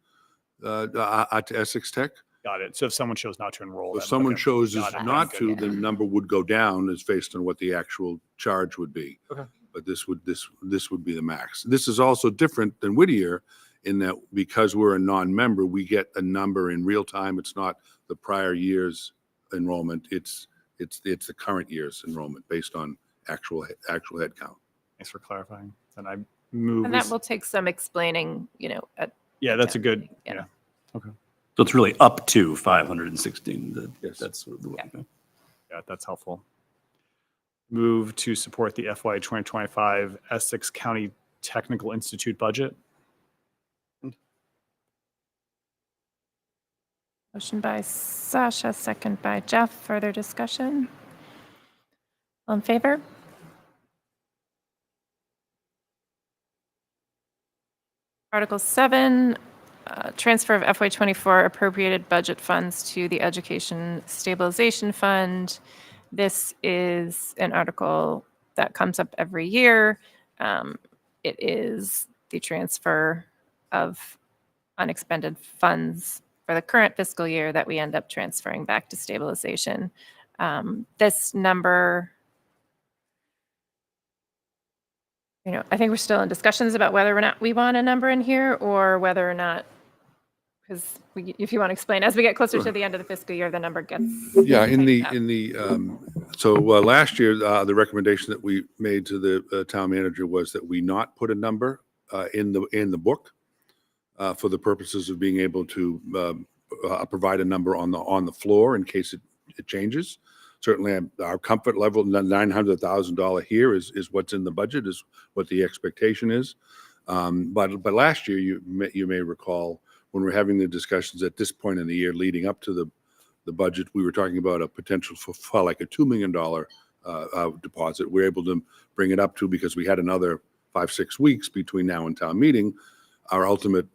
to Essex Tech. Got it. So if someone chose not to enroll, If then- someone okay. chose Got it. not Good. to, the number would go down as based on what the actual charge would be. Okay. But this would be the max. This is also different than Whittier in that because we're a non-member, we get a number in real time. It's not the prior year's enrollment. It's the current year's enrollment based on actual head count. Thanks for clarifying. And I move. And that will take some explaining, Yeah, that's a good, yeah. Okay. So it's really up to 516. That's sort of the way. Yeah, that's helpful. Move to support the FY 2025 Essex County Technical Institute budget. Motion by Sasha, second by Jeff. Further discussion? All in favor? Article 7, transfer of FY24 appropriated budget funds to the Education Stabilization Fund. This is an article that comes up every year. It is the transfer of unexpended funds for the current fiscal year that we end up transferring back to stabilization. This number, I think we're still in discussions about whether or not we want a number in here or whether or not, because if you want to explain, as we get closer to the end of the fiscal year, the number gets. Yeah, so last year, the recommendation that we made to the town manager was that we not put a number in the book for the purposes of being able to provide a number on the floor in case it changes. Certainly, our comfort level, $900,000 here is what's in the budget, is what the expectation is. But last year, you may recall, when we're having the discussions at this point in the year leading up to the budget, we were talking about a potential for like a $2 million deposit. We're able to bring it up to, because we had another 5-6 weeks between now and town meeting, our ultimate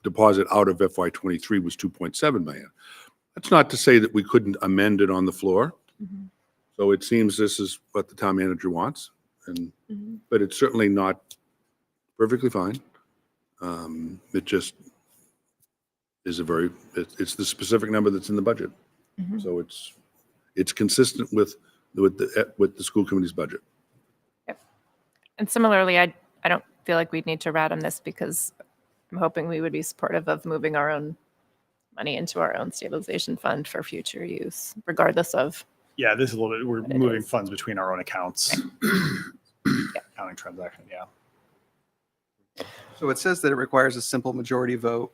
deposit out of FY23 was $2.7 million. That's not to say that we couldn't amend it on the floor. So it seems this is what the town manager wants, but it's certainly not perfectly fine. It just is it's the specific number that's in the budget. So it's consistent with the school committee's budget. And similarly, I don't feel like we'd need to rat on this because I'm hoping we would be supportive of moving our own money into our own stabilization fund for future use, regardless of. Yeah, this is a little bit, we're moving funds between our own accounts. Accounting transaction, yeah. So it says that it requires a simple majority vote.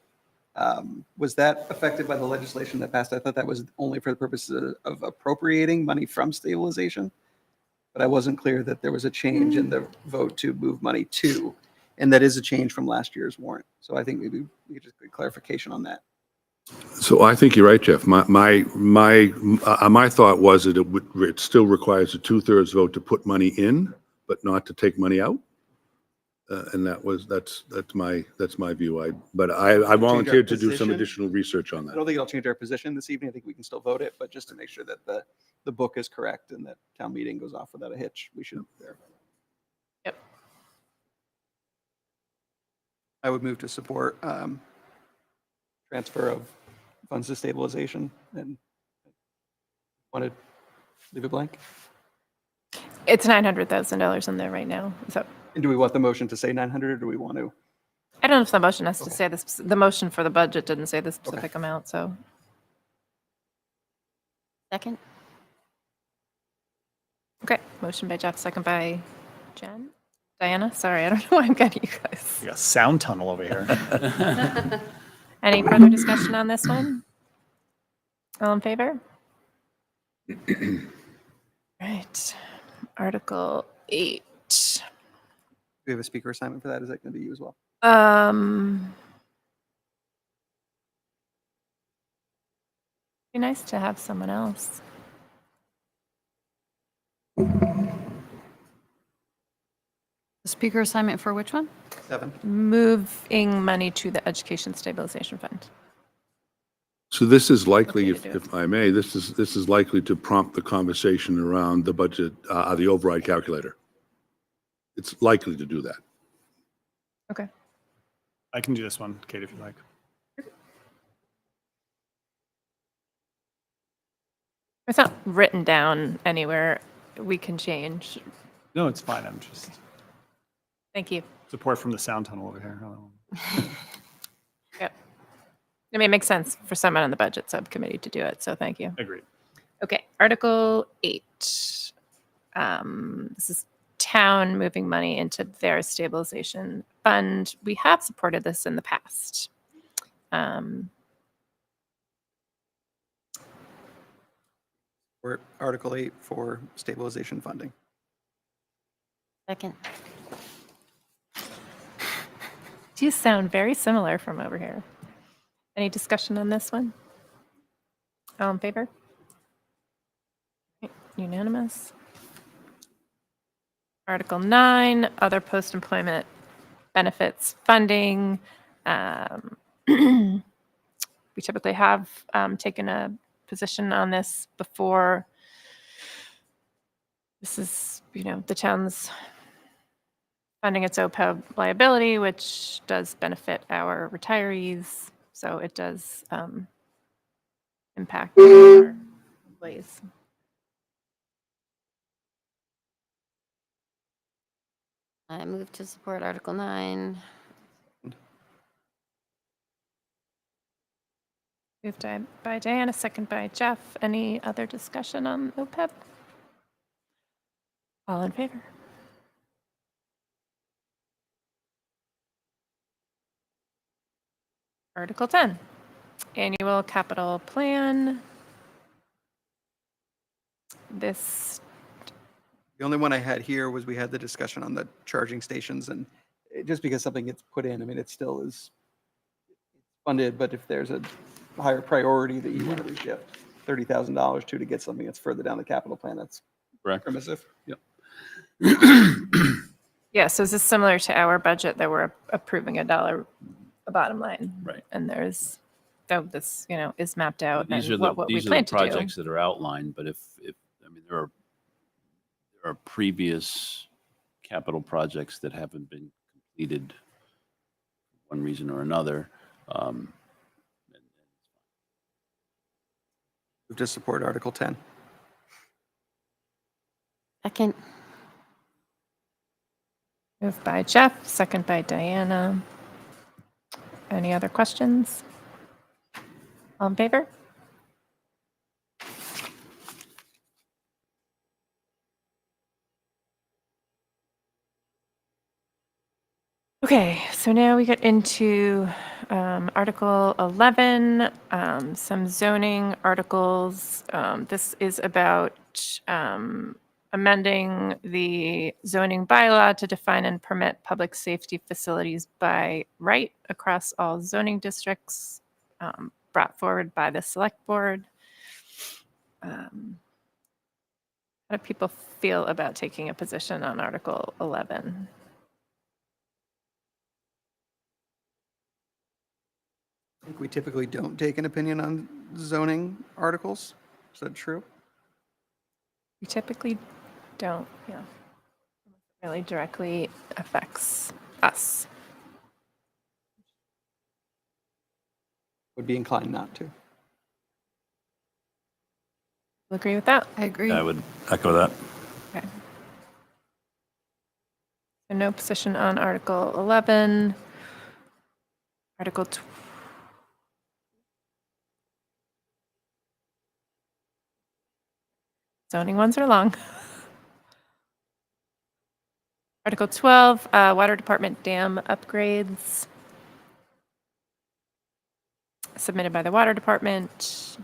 Was that affected by the legislation that passed? I thought that was only for the purposes of appropriating money from stabilization. But I wasn't clear that there was a change in the vote to move money to, and that is a change from last year's warrant. So I think maybe we could just get clarification on that. So I think you're right, Jeff. My thought was that it still requires a 2/3 vote to put money in, but not to take money out. And that's my view. I volunteered to do some position. additional research on I that. don't think it'll change our position this evening. I think we can still vote it, but just to make sure that the book is correct and that town meeting goes off without a hitch, we should verify that. Yep. I would move to support transfer of funds to stabilization, and want to leave it blank. It's $900,000 in there right now. So And do we want the motion to say 900, or do we want to? I don't know if the motion has to say this. The motion for the budget didn't say the specific amount. So Second? okay, motion by Jeff, second by Jen. Diana, sorry, I don't know why I'm getting you guys. We got sound tunnel over here. Any further discussion on this one? All in favor? Right. Article 8. Do we have a speaker assignment for that? Is that going to be you as well? Be nice to have someone else. The speaker assignment for which one? 7. Moving money to the Education Stabilization Fund. So this is likely, Okay to do if I may, this is likely to prompt the conversation around the budget, the override calculator. It's likely to do that. Okay. I can do this one, Kate, if you like. It's not written down anywhere. We can change. No, it's fine. I'm just Thank you. support from the sound tunnel over here. Yep. I mean, it makes sense for someone on the budget subcommittee to do it, so thank you. Agreed. Okay, Article 8. This is town moving money into their stabilization fund. We have supported this in the past. Or Article 8 for stabilization funding. Second. You sound very similar from over here. Any discussion on this one? All in favor? Okay, unanimous. Article 9, other post-employment benefits funding. We typically have taken a position on this before. This is, the town's funding its OPEB liability, which does benefit our retirees. So it does impact our employees. I move to support Article 9. Moved by Diana, second by Jeff. Any other discussion on OPEB? All in favor? Article 10, annual capital plan. This, The only one I had here was we had the discussion on the charging stations, and just because something gets put in, I mean, it still is funded, but if there's a higher priority that you want to reshift $30,000 to get something that's further down the capital plan, that's Correct. permissive. Yep. yeah, so is this similar to our budget that we're approving $1 a bottom line? Right. And there's, though this, is mapped out These are and the what we these are plan the to do. projects that are outlined, but if I mean there are previous capital projects that haven't been completed for one reason or another. Move to support Article 10. Second. Moved by Jeff, second by Diana. Any other questions? All in favor? Okay, so now we get into Article 11, some zoning articles. This is about amending the zoning bylaw to define and permit public safety facilities by right across all zoning districts, brought forward by the select board. How do people feel about taking a position on Article 11? I think we typically don't take an opinion on zoning articles. Is that true? We typically don't, yeah. It really directly affects us. Would be inclined not to. Agree with that? I agree. I would echo that. Okay. So no position on Article 11. Article 12. Zoning ones are long. Article 12, Water Department dam upgrades. Submitted by the Water Department.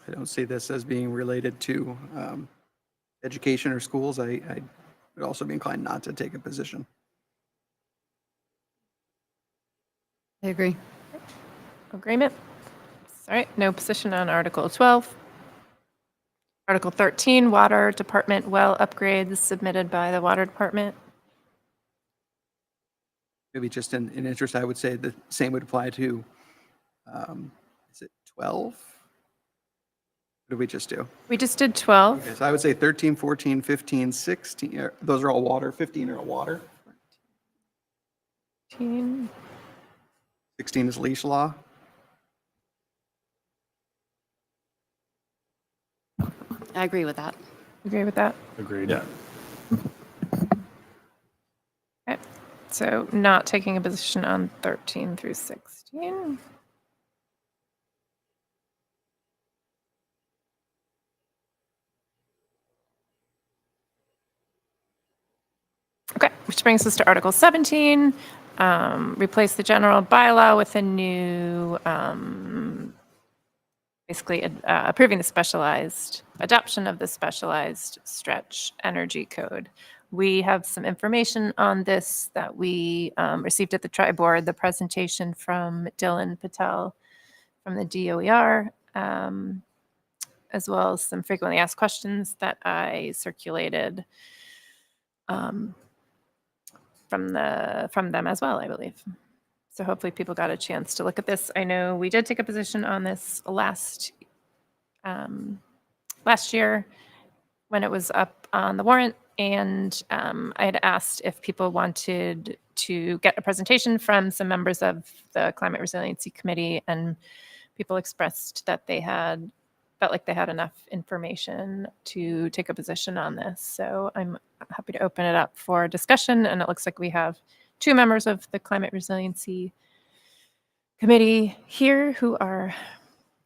I don't see this as being related to education or schools. I would also be inclined not to take a position. I agree. Agreement. All right, no position on Article 12. Article 13, Water Department well upgrades submitted by the Water Department. Maybe just in interest, I would say the same would apply to, is it 12? What did we just do? We just did 12. Okay, so I would say 13, 14, 15, 16, those are all water, 15 are all water. 15. 16 is leash law. I agree with that. Agree with that? Agreed. Yeah. Okay, so not taking a position on 13 through 16. Okay, which brings us to Article 17, replace the general bylaw with a new, basically approving the specialized, adoption of the specialized stretch energy code. We have some information on this that we received at the tri-board, the presentation from Dylan Patel from the DOER, as well as some frequently asked questions that I circulated from them as well, I believe. So hopefully people got a chance to look at this. I know we did take a position on this last year when it was up on the warrant, and I had asked if people wanted to get a presentation from some members of the Climate Resiliency Committee, and people expressed that they felt like they had enough information to take a position on this. So I'm happy to open it up for discussion, and it looks like we have 2 members of the Climate Resiliency Committee here who are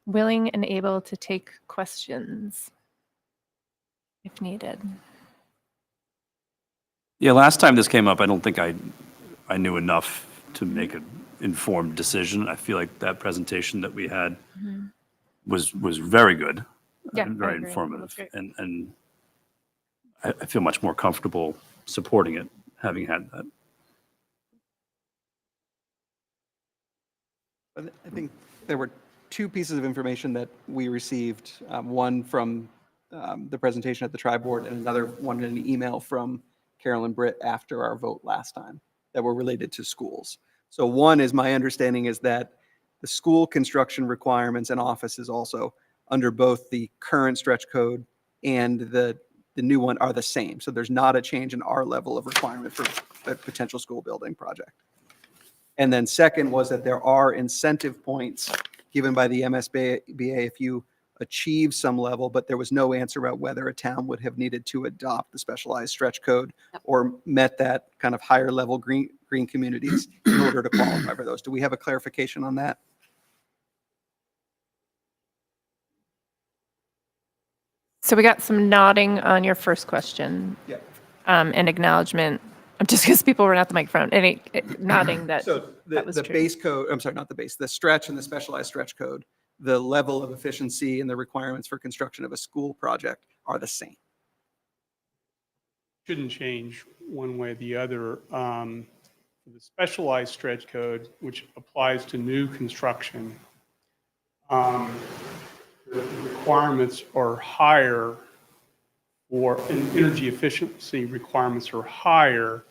willing and able to take questions if needed. Yeah, last time this came up, I don't think I knew enough to make an informed decision. I feel like that presentation that we had was very good, Yeah, and I very agree. informative, That's great. and I feel much more comfortable supporting it, having had that. I think there were 2 pieces of information that we received, one from the presentation at the tri-board and another one in an email from Carolyn Britt after our vote last time that were related to schools. So one is, my understanding is that the school construction requirements and offices also under both the current stretch code and the new one are the same. So there's not a change in our level of requirement for a potential school building project. And then second was that there are incentive points given by the MSBA if you achieve some level, but there was no answer about whether a town would have needed to adopt the specialized stretch code or met that kind of higher level green communities in order to qualify for those. Do we have a clarification on that? So we got some nodding on your first question. Yeah. And acknowledgement, just because people were not at the microphone, and nodding that So that was the true. base code, I'm sorry, not the base, the stretch and the specialized stretch code, the level of efficiency and the requirements for construction of a school project are the same. Shouldn't change one way or the other. For the specialized stretch code, which applies to new construction, the requirements are higher, or energy efficiency requirements are higher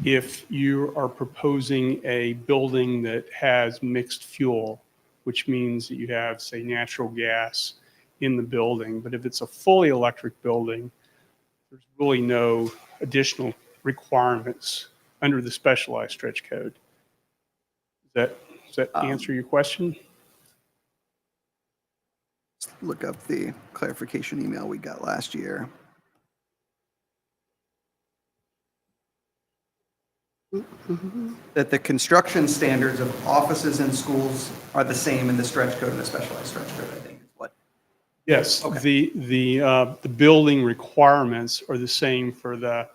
if you are proposing a building that has mixed fuel, which means that you have, say, natural gas in the building. But if it's a fully electric building, there's really no additional requirements under the specialized stretch code. Does that answer your question? Let's look up the clarification email we got last year. That the construction standards of offices and schools are the same in the stretch code and the specialized stretch code, I think is what Yes, the building requirements are the same for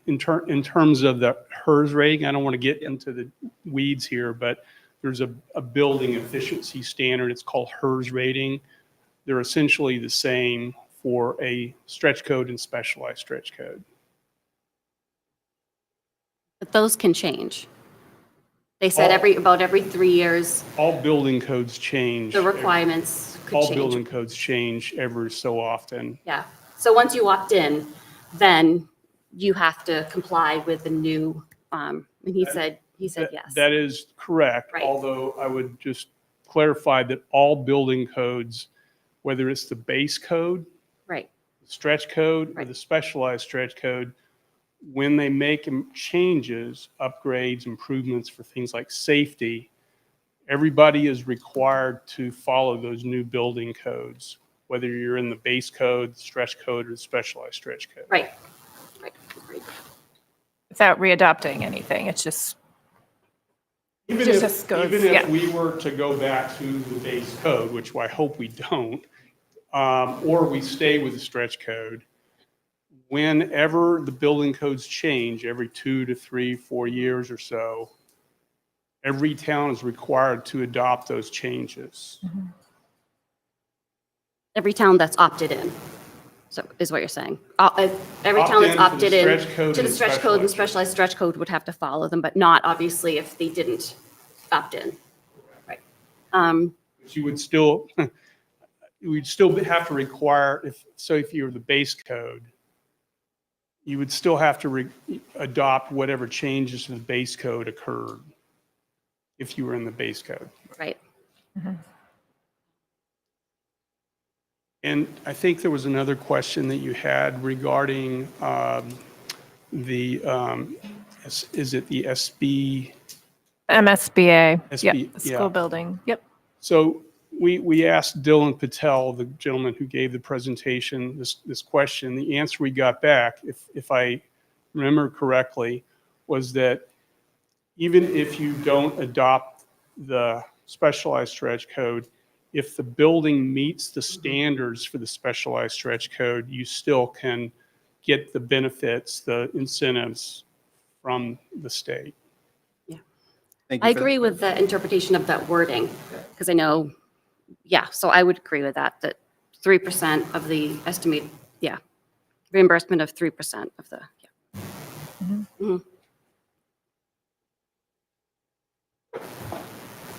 in terms of the HERS rating. I don't want to get into the weeds here, but there's a building efficiency standard. It's called HERS rating. They're essentially the same for a stretch code and specialized stretch code. But those can change. They said about every 3 years, All building codes change. the requirements could All change. building codes change every so often. Yeah. So once you opt in, then you have to comply with the new, and he said yes. That is correct, Right. although I would just clarify that all building codes, whether it's the base code, Right. the stretch code, or the specialized stretch code, when they make changes, upgrades, improvements for things like safety, everybody is required to follow those new building codes, whether you're in the base code, stretch code, or the specialized stretch code. Right. Right. Agreed. Without readopting anything, it's just. Even Just if, as goes, even yeah. if we were to go back to the base code, which I hope we don't, or we stay with the stretch code, whenever the building codes change every 2 to 3, 4 years or so, every town is required to adopt those changes. Every town that's opted in, so is what you're saying. Every town that's Opt in to opted the in stretch code to the and stretch code and specialized. specialized stretch code would have to follow them, but not obviously if they didn't opt in. Right. But you would still, we'd still have to require, if you were the base code, you would still have to adopt whatever changes to the base code occurred if you were in the base code. Right. And I think there was another question that you had regarding is it the SB? MSBA. SB, Yep. The yeah. school building. Yep. So we asked Dylan Patel, the gentleman who gave the presentation, this question. The answer we got back, if I remember correctly, was that even if you don't adopt the specialized stretch code, if the building meets the standards for the specialized stretch code, you still can get the benefits, the incentives from the state. Thank you I for agree with the interpretation of that wording, because I know, so I would agree with that 3% of the estimate, reimbursement of 3% of the, Mhm.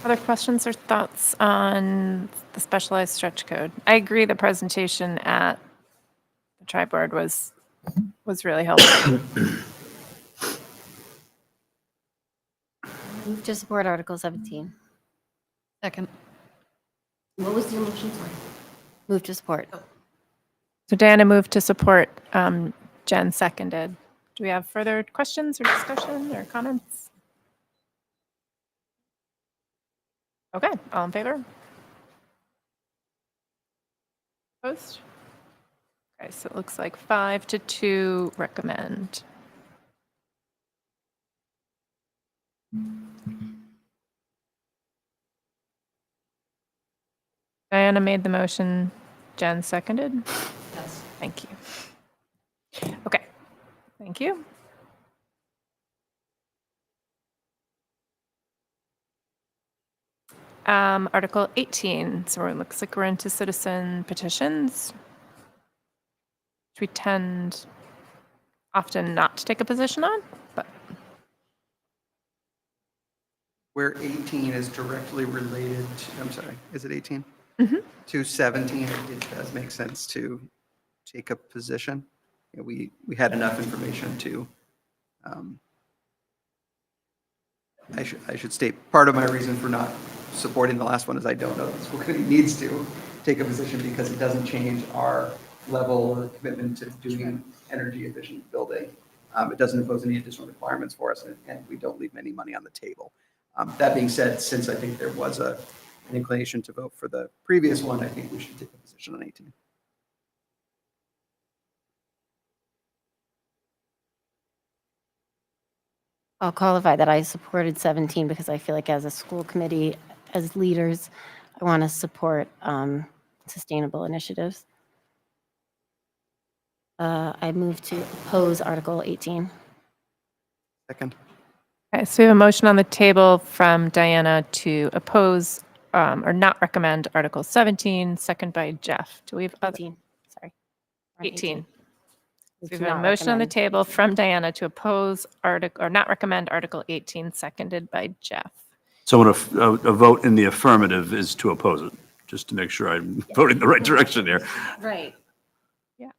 Other questions or thoughts on the specialized stretch code? I agree the presentation at the tri-board was really helpful. Move to support Article 17. Second. What was your motion? Sorry. Move to support. So Diana moved to support, Jen seconded. Do we have further questions or discussion or comments? Okay, all in favor? Opposed? Okay, so it looks like 5-2 recommend. Diana made the motion, Jen seconded? Yes. Thank you. Okay, thank you. Article 18, so it looks like we're into citizen petitions, which we tend often not to take a position on, but Where 18 is directly related, I'm sorry, is it 18? Mhm. To 17, it does make sense to take a position. You know, we had enough information to, I should state, part of my reason for not supporting the last one is I don't know that the school committee needs to take a position because it doesn't change our level of commitment to doing an energy efficient building. It doesn't impose any additional requirements for us, and we don't leave any money on the table. That being said, since I think there was an inclination to vote for the previous one, I think we should take a position on 18. I'll qualify that I supported 17 because I feel like as a school committee, as leaders, I want to support sustainable initiatives. I move to oppose Article 18. Second. Okay, so we have a motion on the table from Diana to oppose or not recommend Article 17, second by Jeff. Do we have other? 18, sorry. 18. So we To have a not motion on the recommend table from Diana to oppose article or not recommend Article 18, seconded by Jeff. So a vote in the affirmative is to oppose it, just to make sure I'm voting the right direction here. Right. Yes,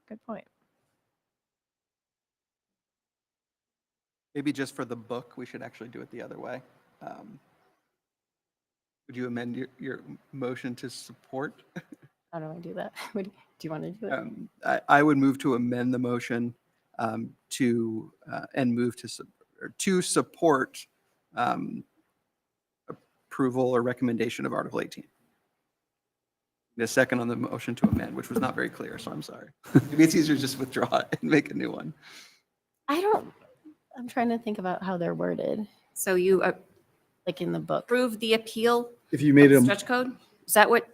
good point. Maybe just for the book, we should actually do it the other way. Would you amend your motion to support? How do I do that? Do you want to do it? I would move to amend the motion to and move to support approval or recommendation of Article 18. The second on the motion to amend, which was not very clear, so I'm sorry. Maybe it's easier to just withdraw it and make a new one. I'm trying to think about how they're worded, So you like in the book. approve the appeal If you made of a, the stretch code? Is that what?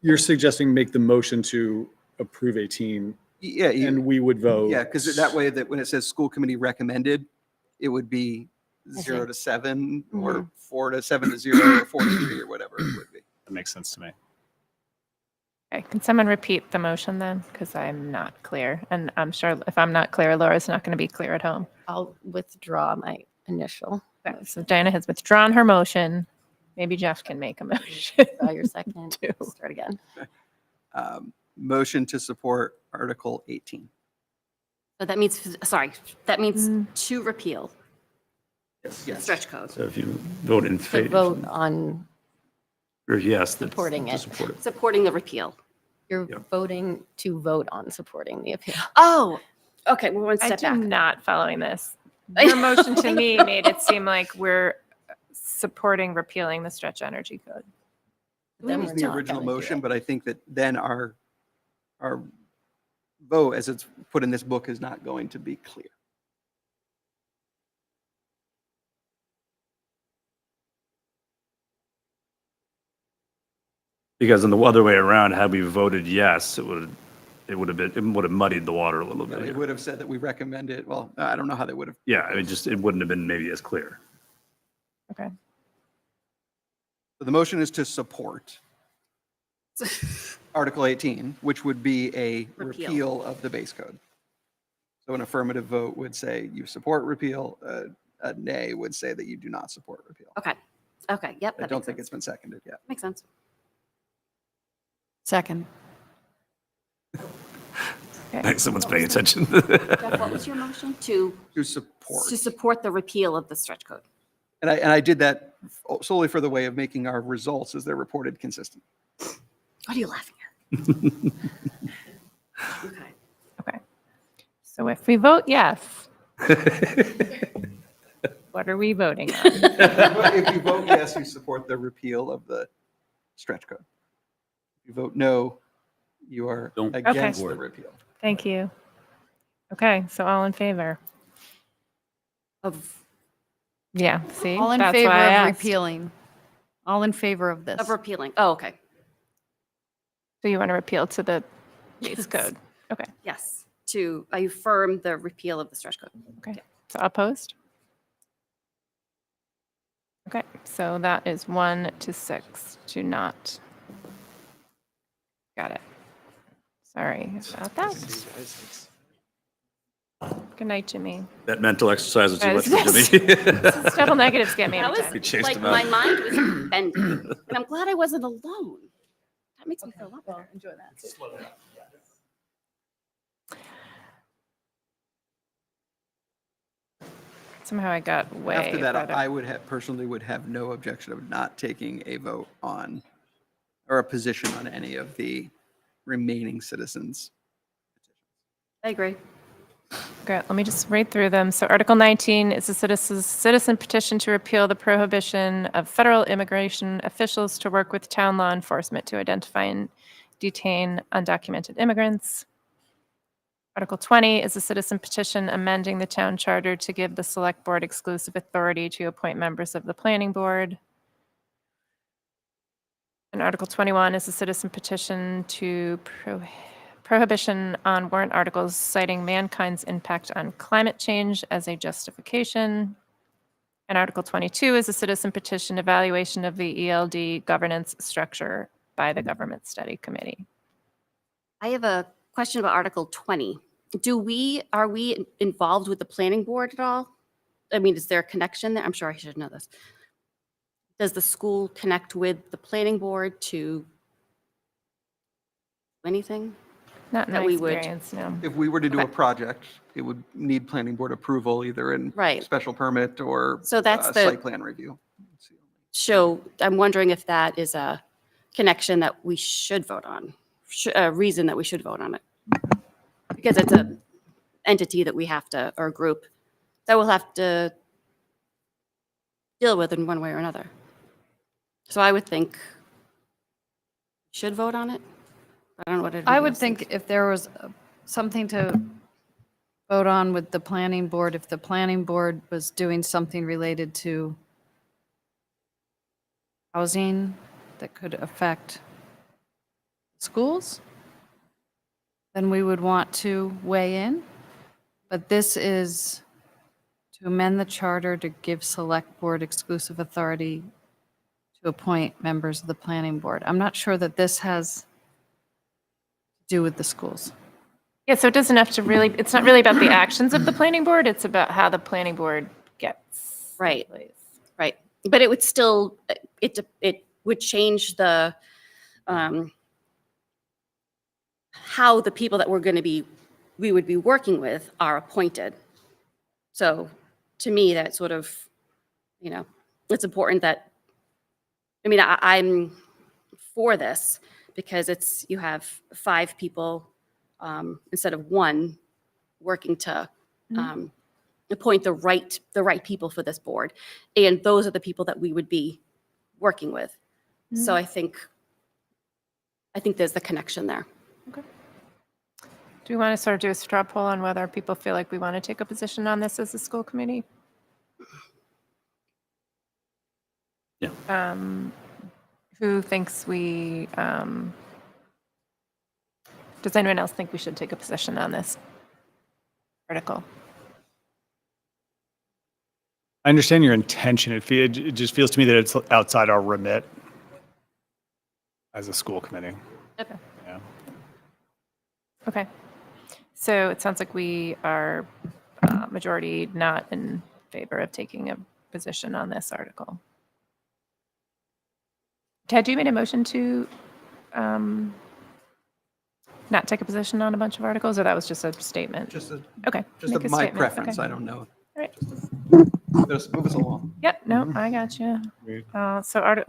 you're suggesting make the motion to approve 18 Yeah, and we would vote. yeah, because that way that when it says school committee recommended, it would be I 0 see. to 7 or 4 to 7 to 0 or 4 to 3 or whatever it would be. That makes sense to me. Okay, can someone repeat the motion then? Because I'm not clear. And I'm sure if I'm not clear, Laura's not going to be clear at home. I'll withdraw my initial. Okay, so Diana has withdrawn her motion. Maybe Jeff can make a motion. Draw your second. Two. Start again. Motion to support Article 18. But that means, sorry, that means to repeal the Yes. stretch code. So if you vote in To favor, vote on or yes, that's supporting to it. support it. Supporting the repeal. You're Yeah. voting to vote on supporting the appeal. Oh, okay, we're one I step am back. not following this. Your motion to me made it seem like we're supporting repealing the stretch energy code. Then That was we're the not original gonna do motion, it. but I think that then our vote as it's put in this book is not going to be clear. Because in the other way around, had we voted yes, it would have muddied the water a little You know, bit. It here. would have said that we recommend it. Well, I don't know how they would have. Yeah, I mean, just, it wouldn't have been maybe as clear. Okay. So the motion is to support Article 18, which would be a Repeal. repeal of the base code. So an affirmative vote would say you support repeal. A nay would say that you do not support repeal. Okay, okay, yep, I that don't makes think sense. it's been seconded yet. Makes sense. Second. Thanks, someone's paying attention. Jeff, what was your motion? To support. To support the repeal of the stretch code. And I did that solely for the way of making our results as they're reported consistent. What are you laughing at? Okay. Okay. So if we vote yes, what are we voting on? If you vote yes, you support the repeal of the stretch code. If you vote no, you are Don't against the support. repeal. Thank you. Okay, so all in favor? Of Yeah, see? All in That's favor why I of asked. repealing. All in favor of this. repealing. Oh, okay. So you want to repeal to the base Yes. code? Okay, Yes, to affirm the repeal of the stretch code. okay. So opposed? Okay, so that is 1 to 6 to not. Got it. Sorry about that. Good night, Jimmy. That mental exercise was too much Guys, for Jimmy. These double negatives get me That every was time. We chased like, him out. my mind was bending, and I'm glad I wasn't alone. That makes me feel a lot better. Enjoy that. Somehow I got way. After that, further. I would have, personally would have no objection of not taking a vote on, or a position on any of the remaining citizens. I agree. Okay, let me just read through them. So Article 19 is a citizen petition to repeal the prohibition of federal immigration officials to work with town law enforcement to identify and detain undocumented immigrants. Article 20 is a citizen petition amending the town charter to give the select board exclusive authority to appoint members of the planning board. And Article 21 is a citizen petition to prohibition on warrant articles citing mankind's impact on climate change as a justification. And Article 22 is a citizen petition evaluation of the ELD governance structure by the Government Study Committee. I have a question about Article 20. Are we involved with the planning board at all? I mean, is there a connection there? I'm sure I should know this. Does the school connect with the planning board to anything? Not in that my we would- experience, no. If we were to do a Okay. project, it would need planning board approval either in Right. special permit or So that's the- site plan review. So I'm wondering if that is a connection that we should vote on, a reason that we should vote on it. Because it's a entity that we have to, or a group, that we'll have to deal with in one way or another. So I would think we should vote on it. I don't know what it. I would think if there was something to vote on with the planning board, if the planning board was doing something related to housing that could affect schools, then we would want to weigh in. But this is to amend the charter to give select board exclusive authority to appoint members of the planning board. I'm not sure that this has to do with the schools. Yeah, so it doesn't have to really, it's not really about the actions of the planning board, it's about how the planning board gets. Right, right. But it would still, it would change the, how the people that we would be working with are appointed. So to me, that sort of, it's important that, I'm for this because you have 5 people instead of 1 working to appoint the right people for this board. And those are the people that we would be working with. So I think there's the connection there. Okay. Do we want to sort of do a straw poll on whether people feel like we want to take a position on this as a school committee? Yeah. Who thinks does anyone else think we should take a position on this article? I understand your intention. It just feels to me that it's outside our remit as a school committee. Okay. Yeah. Okay. So it sounds like we are majority not in favor of taking a position on this article. Ted, you made a motion to not take a position on a bunch of articles, or that was just a statement? Okay. Make a my statement. preference. Okay. I don't know. All right. Just move us along. Yep. No, I got you. So I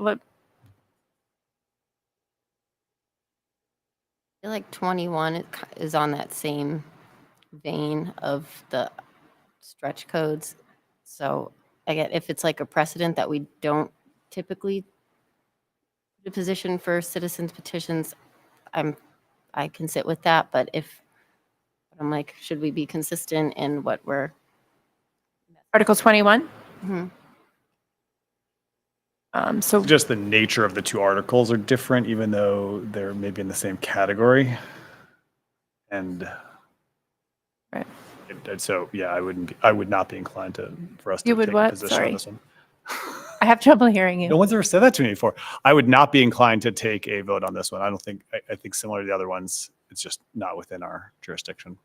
feel like 21 is on that same vein of the stretch codes. So I get if it's like a precedent that we don't typically put a position for citizens petitions, I can sit with that. But I'm like, should we be consistent in what we're? Article 21. So Just the nature of the 2 articles are different, even though they're maybe in the same category. And right. So yeah, I would not be inclined for us to You would take what? a position Sorry. on this one. I have trouble hearing you. No one's ever said that to me before. I would not be inclined to take a vote on this one. I think similar to the other ones, it's just not within our jurisdiction.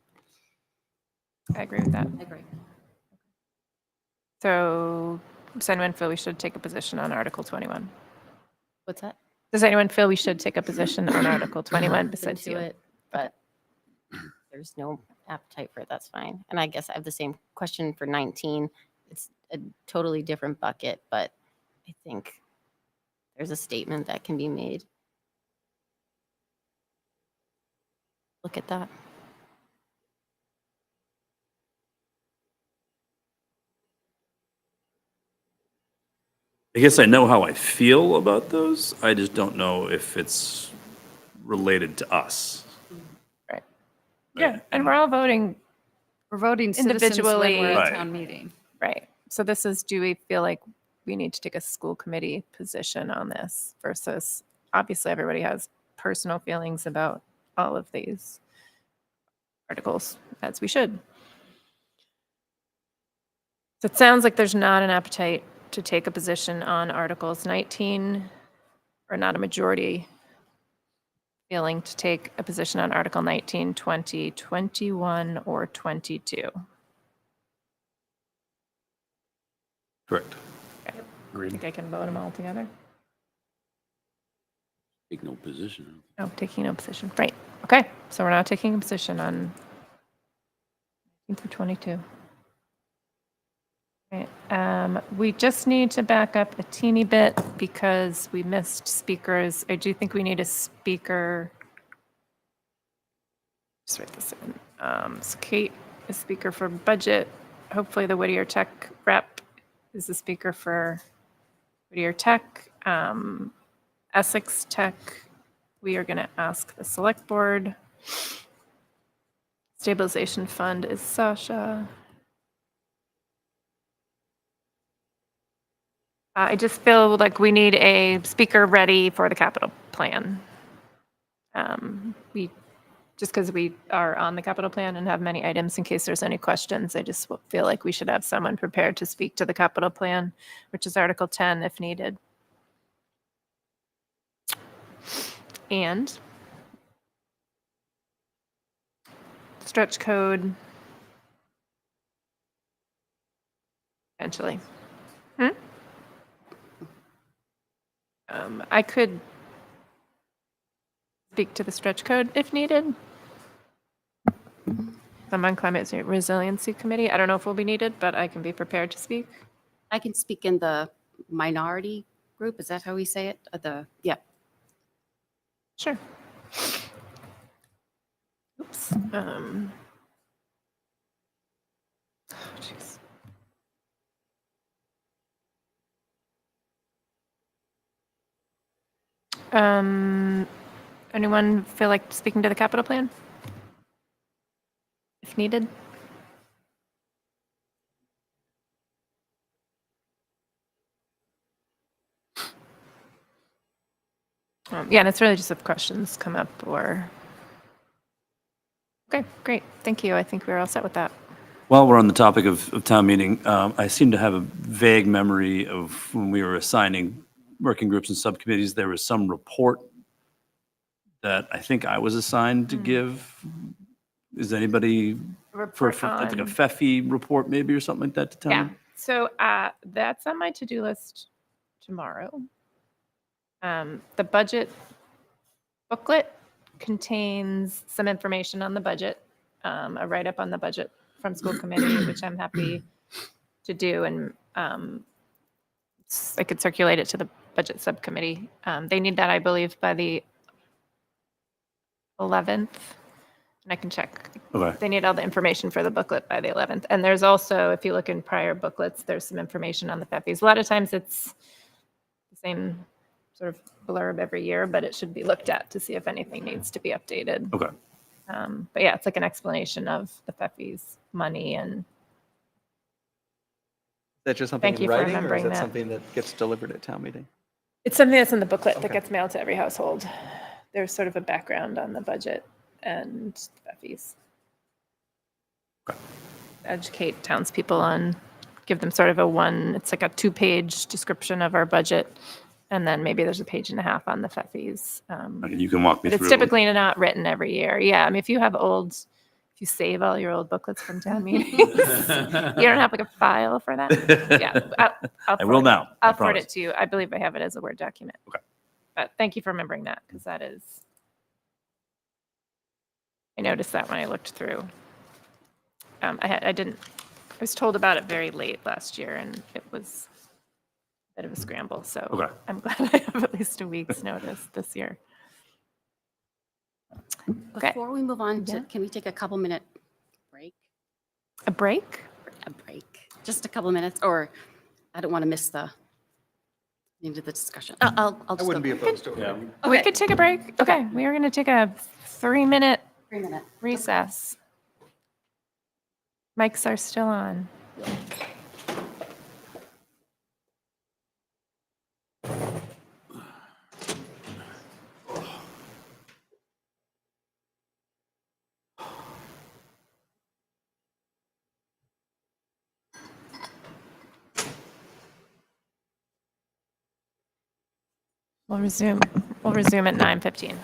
I agree with that. I agree. So does anyone feel we should take a position on Article 21? What's that? Does anyone feel we should take a position on Article 21 besides you? Into it, but there's no appetite for it. That's fine. And I guess I have the same question for 19. It's a totally different bucket, but I think there's a statement that can be made. Look at that. I guess I know how I feel about those. I just don't know if it's related to us. Right. Yeah, and we're all voting We're voting citizens individually. when we're Right. at town meeting. Right. So this is, do we feel like we need to take a school committee position on this versus obviously everybody has personal feelings about all of these articles, as we should. So it sounds like there's not an appetite to take a position on Articles 19, or not a majority feeling to take a position on Article 19, 20, 21, or 22. Correct. I think I can vote them all together. Take no position. Oh, taking no position. Right. Okay. So we're not taking a position on 19 through 22. Right. We just need to back up a teeny bit because we missed speakers. I do think we need a speaker. Just write this in. So Kate is speaker for budget. Hopefully the Whittier Tech rep is the speaker for Whittier Tech. Essex Tech, we are going to ask the select board. Stabilization Fund is Sasha. I just feel like we need a speaker ready for the capital plan. Just because we are on the capital plan and have many items in case there's any questions, I just feel like we should have someone prepared to speak to the capital plan, which is Article 10 if needed. And stretch code, eventually. I could speak to the stretch code if needed. I'm on Climate Resiliency Committee. I don't know if we'll be needed, but I can be prepared to speak. I can speak in the minority group. Is that how we say it? Yeah. Sure. Oops. Oh, jeez. Anyone feel like speaking to the capital plan? If needed? Yeah, and it's really just if questions come up or... Okay, great. Thank you. I think we're all set with that. While we're on the topic of town meeting, I seem to have a vague memory of when we were assigning working groups and subcommittees, there was some report that I think I was assigned to give. Is anybody for like a on- FEFI report maybe or something like that to town? Yeah, meeting? so that's on my to-do list tomorrow. The budget booklet contains some information on the budget, a write-up on the budget from school committee, which I'm happy to do, and I could circulate it to the budget subcommittee. They need that, I believe, by the 11th, and I can check. Okay. They need all the information for the booklet by the 11th. And there's also, if you look in prior booklets, there's some information on the FEFIs. A lot of times it's the same sort of blurb every year, but it should be looked at to see if anything needs to be updated. Okay. But yeah, it's like an explanation of the FEFI's money and Is that just something Thank in you for writing, or is remembering that that. something that gets delivered at town meeting? it's something that's in the booklet that gets mailed to every household. There's sort of a background on the budget and fees. Educate townspeople on, give them sort of it's like a 2-page description of our budget. And then maybe there's a page and a half on the fees. You can walk me But through. it's typically not written every year. Yeah, I mean, if you save all your old booklets from town meetings, you don't have like a file for that? Yeah. I will now. I I'll forward promise. it to you. I believe I have it as a Word document. Okay. But thank you for remembering that, because I noticed that when I looked through. I was told about it very late last year, and it was a bit of a scramble. So Okay. I'm glad I have at least a week's notice this year. Okay. Before we move on, Yeah. can we take a couple minute break? A break? A break, just a couple minutes, or I don't want to miss the end of the discussion. I'll I just wouldn't be go. opposed to it. Yeah. We could take a break. Okay, we are going to take a 3-minute 3-minute. recess. Mics are still on. We'll resume at 9:15.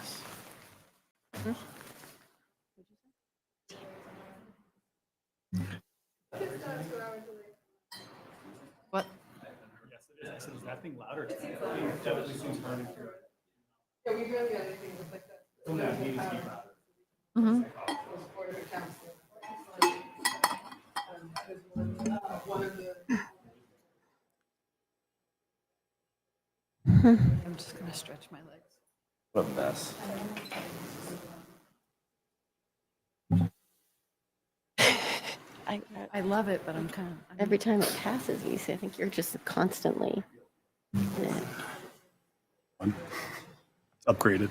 What? Is that thing louder? Definitely seems hard to hear. Yeah, we really got anything with like that. Oh, no, it needs to be louder. Mhm. Board of Accounts. One of the. I'm just going to stretch my legs. What a mess. I love it, but I'm kind of. Every time it passes me, so I think you're just constantly. Upgraded.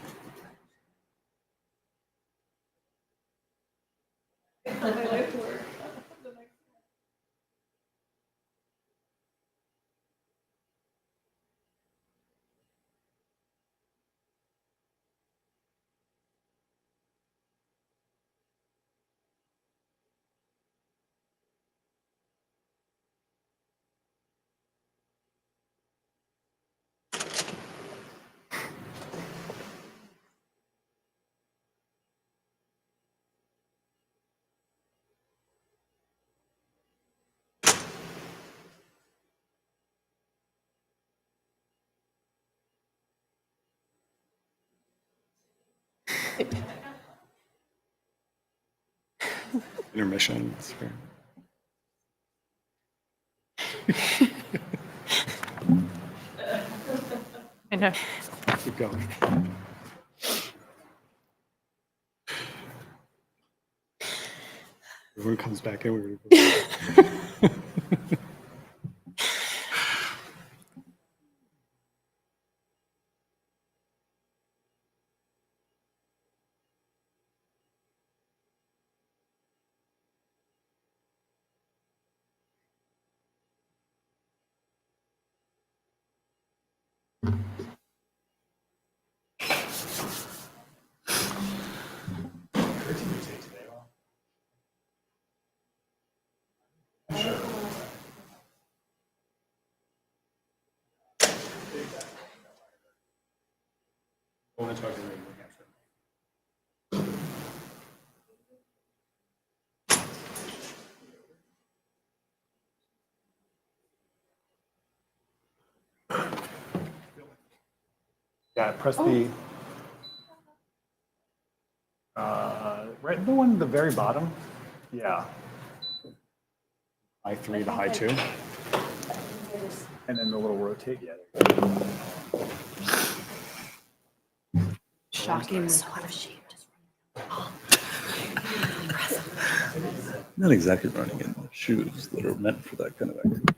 Intermission. That's great. I know. Keep going. Everyone comes back in. We're gonna I want to talk to New Hampshire. Yeah, press the right, the one at the very bottom. Yeah. High 3 to high 2. And then the little rotate. Yeah. Shocking. Not exactly running in shoes that are meant for that kind of activity.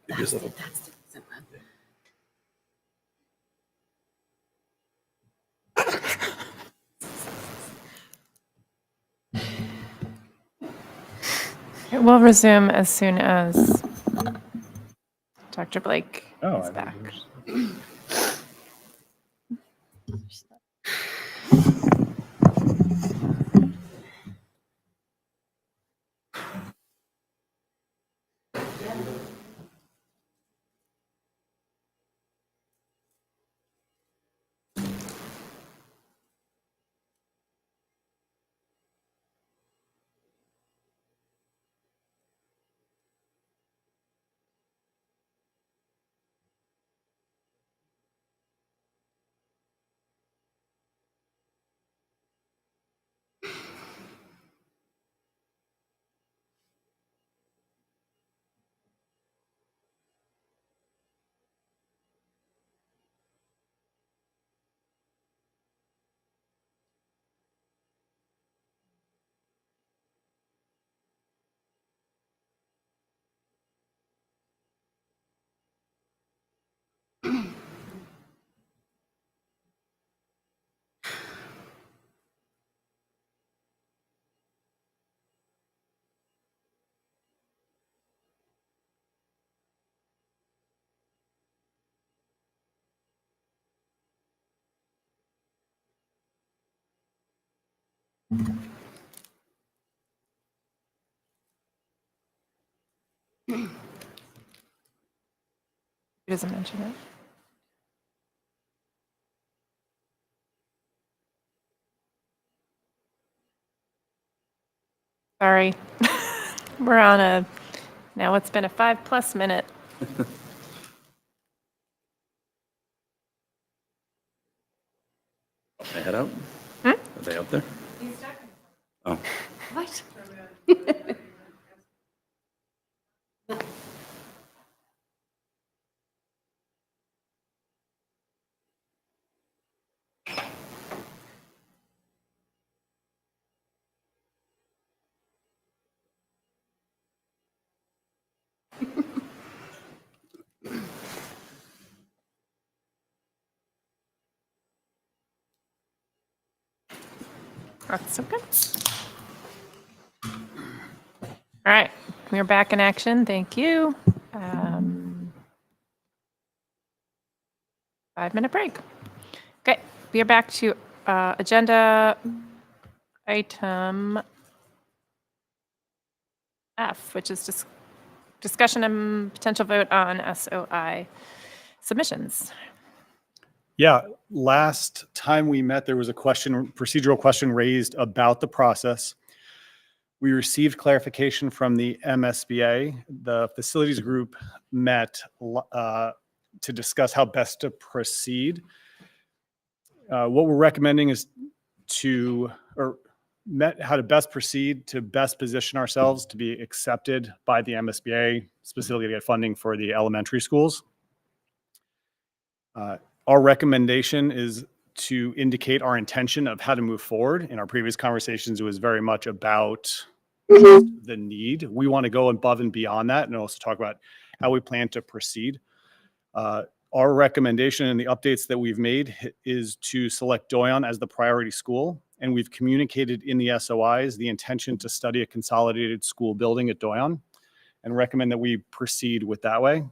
Give yourself a We'll resume as soon as Dr. Blake is back. He doesn't mention it. Sorry. We're on now it's been a 5+ minute. They head out? Hmm? Are they out there? Oh. What? That's okay. All right, we're back in action. Thank you. 5-minute break. Okay, we are back to agenda item F, which is discussion and potential vote on SOI submissions. Yeah, last time we met, there was a procedural question raised about the process. We received clarification from the MSBA. The facilities group met to discuss how best to proceed. What we're recommending is how to best proceed to best position ourselves to be accepted by the MSBA, specifically to get funding for the elementary schools. Our recommendation is to indicate our intention of how to move forward. In our previous conversations, it was very much about the need. We want to go above and beyond that and also talk about how we plan to proceed. Our recommendation and the updates that we've made is to select Doyon as the priority school. And we've communicated in the SOIs the intention to study a consolidated school building at Doyon and recommend that we proceed that way.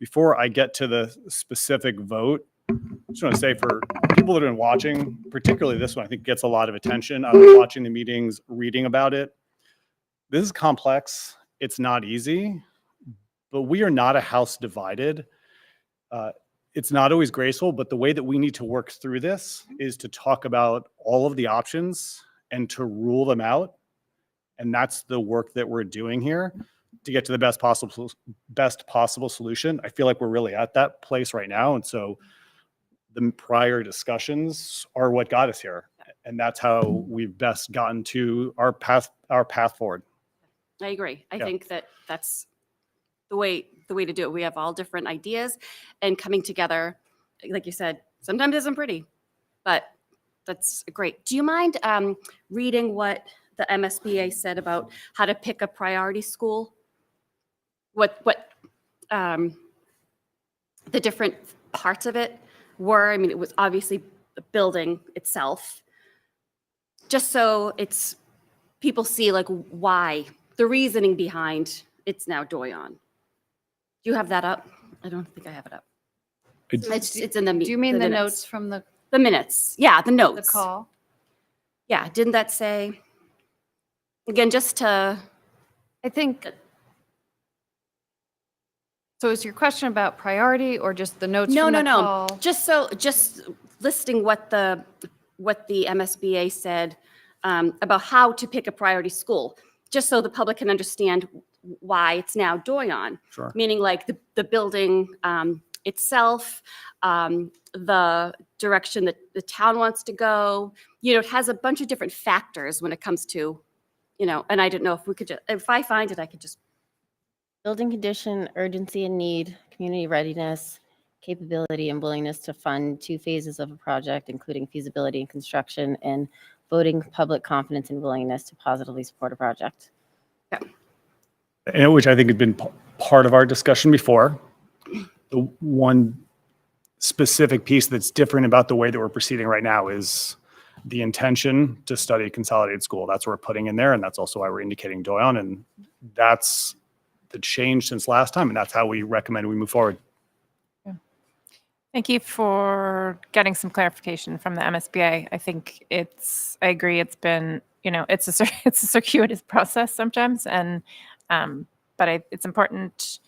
Before I get to the specific vote, I just want to say for people that have been watching, particularly this one, I think gets a lot of attention. I've been watching the meetings, reading about it. This is complex. It's not easy, but we are not a house divided. It's not always graceful, but the way that we need to work through this is to talk about all of the options and to rule them out. And that's the work that we're doing here to get to the best possible solution. I feel like we're really at that place right now. And so the prior discussions are what got us here. And that's how we've best gotten to our path forward. I agree. I Yeah. think that that's the way to do it. We have all different ideas, and coming together, like you said, sometimes isn't pretty, but that's great. Do you mind reading what the MSBA said about how to pick a priority school? What the different parts of it were? I mean, it was obviously the building itself, just so people see like why, the reasoning behind it's now Doyon. Do you have that up? I don't think I have it up. It's in the. Do you mean the minutes. notes from the minutes? Yeah, the notes. the call? Yeah, didn't that say? Again, just to. I think. So is your question about priority or just the notes No, from no, the no. call? Just listing what the MSBA said about how to pick a priority school, just so the public can understand why it's now Doyon. Sure. Meaning like the building itself, the direction that the town wants to go. It has a bunch of different factors when it comes to, and I didn't know if we could if I find it, I could just. Building condition, urgency and need, community readiness, capability and willingness to fund 2 phases of a project, including feasibility and construction, and voting public confidence and willingness to positively support a project. And which I think had been part of our discussion before. The one specific piece that's different about the way that we're proceeding right now is the intention to study a consolidated school. That's what we're putting in there, and that's also why we're indicating Doyon, and that's the change since last time, and that's how we recommend we move forward. Thank you for getting some clarification from the MSBA. I think I agree. It's been, it's a circuitous process sometimes, and but it's important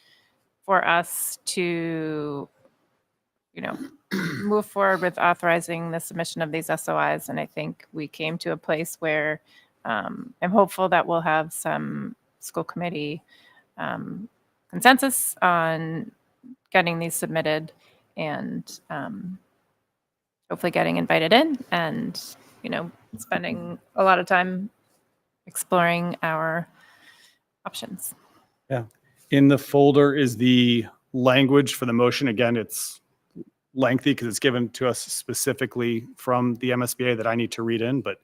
for us to, move forward with authorizing the submission of these SOIs. And I think we came to a place where I'm hopeful that we'll have some school committee consensus on getting these submitted and hopefully getting invited in and, spending a lot of time exploring our options. Yeah. In the folder is the language for the motion. Again, it's lengthy because it's given to us specifically from the MSBA that I need to read in. But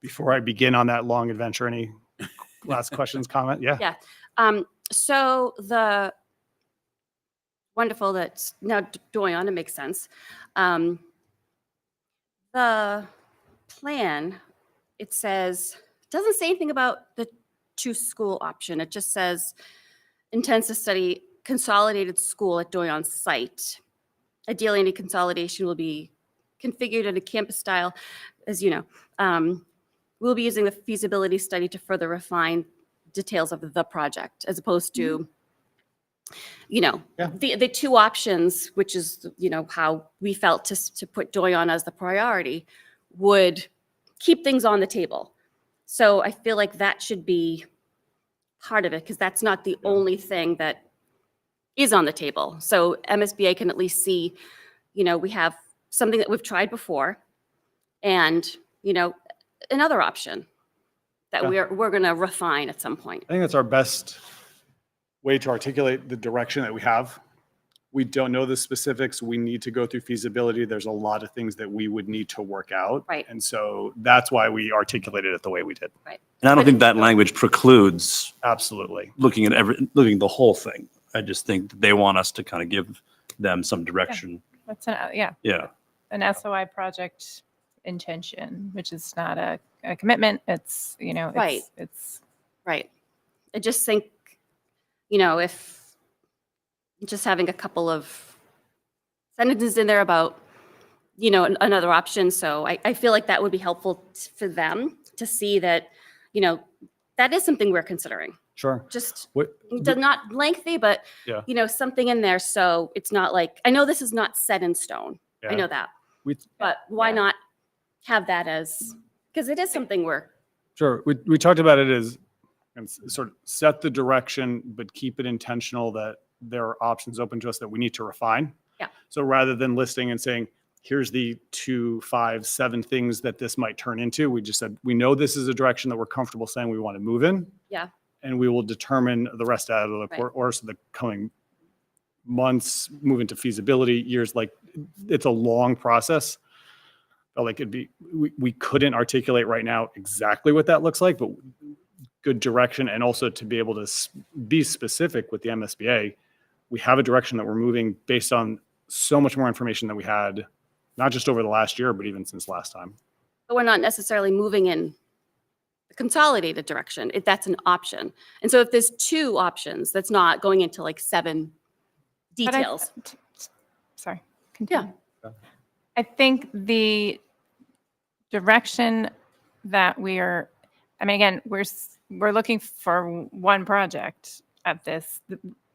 before I begin on that long adventure, any last questions, comment? Yeah. Yeah. So the wonderful that's now Doyon, it makes sense. The plan, it says, doesn't say anything about the two school option. It just says intends to study consolidated school at Doyon site. Ideally, any consolidation will be configured in a campus style, as you know. We'll be using the feasibility study to further refine details of the project, as opposed to, the two options, which is, how we felt to put Doyon as the priority, would keep things on the table. So I feel like that should be part of it, because that's not the only thing that is on the table. So MSBA can at least see, we have something that we've tried before and, another option that we're going to refine at some point. I think that's our best way to articulate the direction that we have. We don't know the specifics. We need to go through feasibility. There's a lot of things that we would need to work out. Right. And so that's why we articulated it the way we did. Right. And I don't think that language precludes Absolutely. looking at looking at the whole thing. I just think that they want us to kind of give them some direction. That's Yeah. an SOI project intention, which is not a commitment. It's, Right. it's Right. I just think, if just having a couple of sentences in there about, another option. So I feel like that would be helpful for them to see that, that is something we're considering. Sure. Just What, not lengthy, but, yeah. something in there. So it's not like, I know this is not set in stone. I Yeah. know that. We, But why not have that as, because it is something we're, Sure. We talked about it as and sort of set the direction, but keep it intentional that there are options open to us that we need to refine. Yeah. So rather than listing and saying, here's the 2, 5, 7 things that this might turn into, we just said, we know this is a direction that we're comfortable saying we want to move in. Yeah. And we will determine the rest out of the Right. course of the coming months, move into feasibility years. Like, it's a long process. Felt like we couldn't articulate right now exactly what that looks like, but good direction. And also to be able to be specific with the MSBA, we have a direction that we're moving based on so much more information than we had, not just over the last year, but even since last time. but we're not necessarily moving in the consolidated direction, if that's an option. And so if there's two options, that's not going into like 7 But I- details. Sorry. Continue. I think the direction that again, we're looking for one project at this.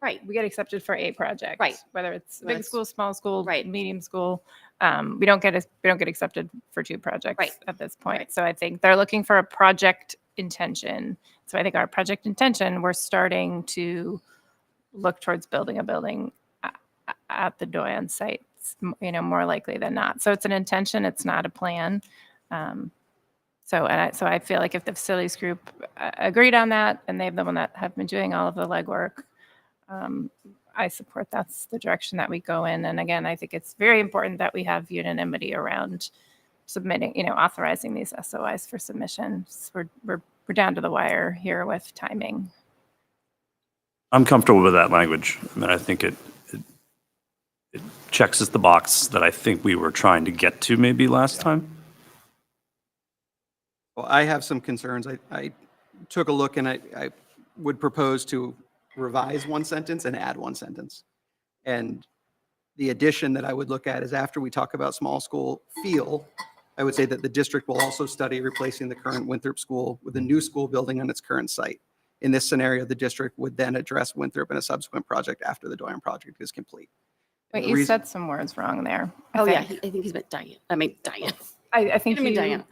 Right. We get accepted for a project. Right. Whether it's big That's- school, small school, Right. medium school. We don't get accepted for 2 projects Right. at this point. Right. So I think they're looking for a project intention. So I think our project intention, we're starting to look towards building a building at the Doyon site, more likely than not. So it's an intention, it's not a plan. So I feel like if the facilities group agreed on that, and they're the one that have been doing all of the legwork, I support that's the direction that we go in. And again, I think it's very important that we have unanimity around submitting, authorizing these SOIs for submission. So we're down to the wire here with timing. I'm comfortable with that language. I mean, I think it checks the box that I think we were trying to get to maybe last time. Well, I have some concerns. I took a look and I would propose to revise one sentence and add one sentence. And the addition that I would look at is after we talk about small school feel, I would say that the district will also study replacing the current Winthrop School with a new school building on its current site. In this scenario, the district would then address Winthrop in a subsequent project after the Doyon project is complete. Wait, The you reason- said some words wrong there. Oh, yeah, I think he's meant Diane. I mean, Diane. I think I mean, you- Diane.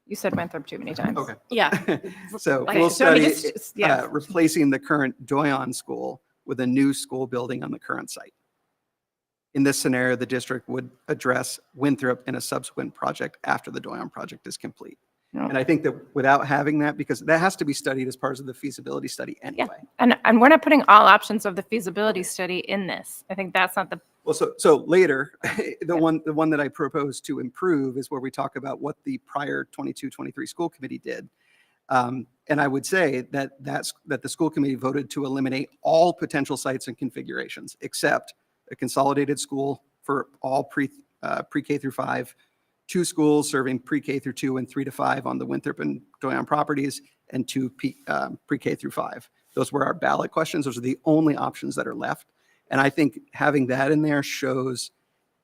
You said Winthrop too many times. Okay. Yeah. So Okay, we'll so I mean, study yeah. replacing the current Doyon school with a new school building on the current site. In this scenario, the district would address Winthrop in a subsequent project after the Doyon project is complete. And I think that without having that, because that has to be studied as part of the feasibility study anyway. And we're not putting all options of the feasibility study in this. I think that's not the, Well, so later, the one that I propose to improve is where we talk about what the prior 22-23 school committee did. And I would say that the school committee voted to eliminate all potential sites and configurations except a consolidated school for all pre-K through 5, 2 schools serving pre-K through 2 and 3 to 5 on the Winthrop and Doyon properties, and 2 pre-K through 5. Those were our ballot questions. Those are the only options that are left. And I think having that in there shows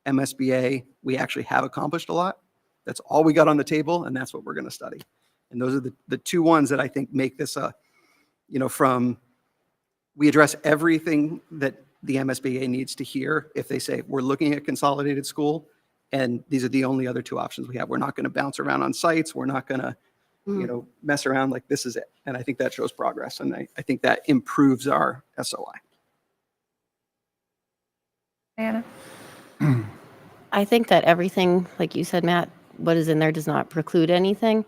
MSBA, we actually have accomplished a lot. That's all we got on the table, and that's what we're going to study. And those are the 2 ones that I think make this we address everything that the MSBA needs to hear if they say, we're looking at consolidated school, and these are the only other 2 options we have. We're not going to bounce around on sites. We're not going to, mess around. Like, this is it. And I think that shows progress. And I think that improves our SOI. Anna? I think that everything, like you said, Matt, what is in there does not preclude anything.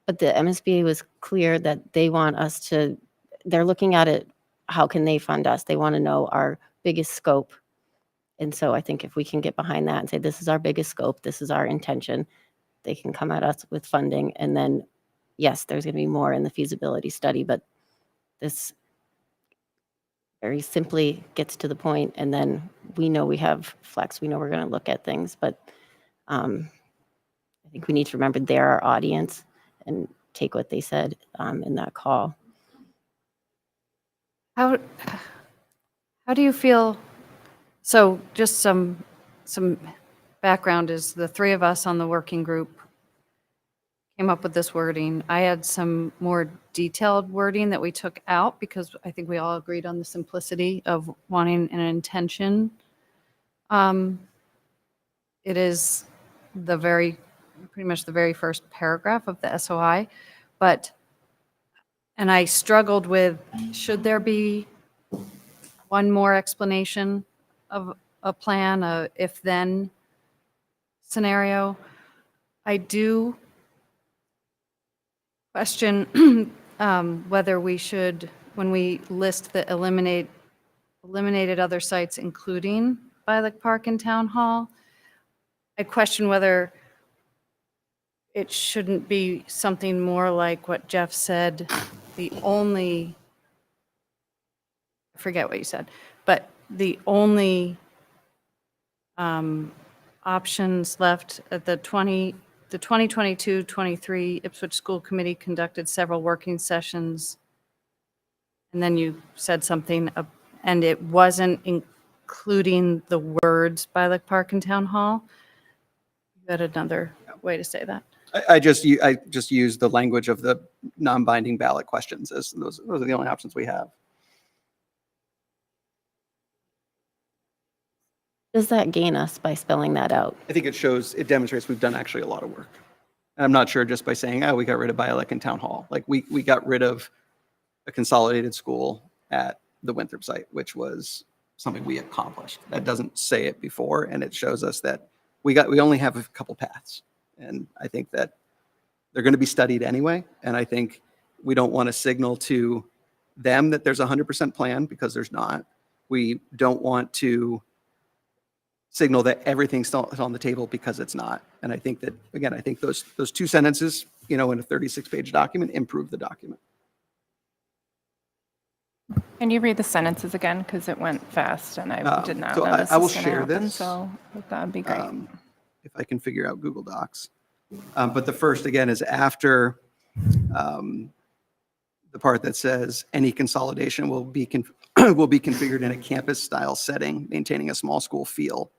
But the MSBA was clear that they want us to, they're looking at it, how can they fund us? They want to know our biggest scope. And so I think if we can get behind that and say, this is our biggest scope, this is our intention, they can come at us with funding. And then, yes, there's going to be more in the feasibility study, but this very simply gets to the point, and then we know we have flex. We know we're going to look at things, but I think we need to remember they're our audience and take what they said in that call. How do you feel? So just some background is the 3 of us on the working group came up with this wording. I had some more detailed wording that we took out because I think we all agreed on the simplicity of wanting an intention. It is pretty much the very first paragraph of the SOI, and I struggled with, should there be one more explanation of a plan, a if-then scenario? I do question whether we should, when we list the eliminated other sites, including Bialik Park and Town Hall, I question whether it shouldn't be something more like what Jeff said, I forget what you said, but the only options left at the 2022-23 Ipswich School Committee conducted several working sessions. And then you said something, and it wasn't including the words Bialik Park and Town Hall. You had another way to say that. I just use the language of the non-binding ballot questions as those are the only options we have. Does that gain us by spelling that out? I think it demonstrates we've done actually a lot of work. And I'm not sure just by saying, we got rid of Bialik and Town Hall. Like we got rid of a consolidated school at the Winthrop site, which was something we accomplished. That doesn't say it before, and it shows us that we only have a couple paths. And I think that they're going to be studied anyway. And I think we don't want to signal to them that there's a 100% plan, because there's not. We don't want to signal that everything's still on the table, because it's not. And I think that, again, I think those 2 sentences, in a 36-page document improve the document. Can you read the sentences again? Because it went fast and I did not So know this I will was gonna share happen, this. so that would be great. If I can figure out Google Docs. But the first, again, is after the part that says any consolidation will be configured in a campus-style setting, maintaining a small school feel.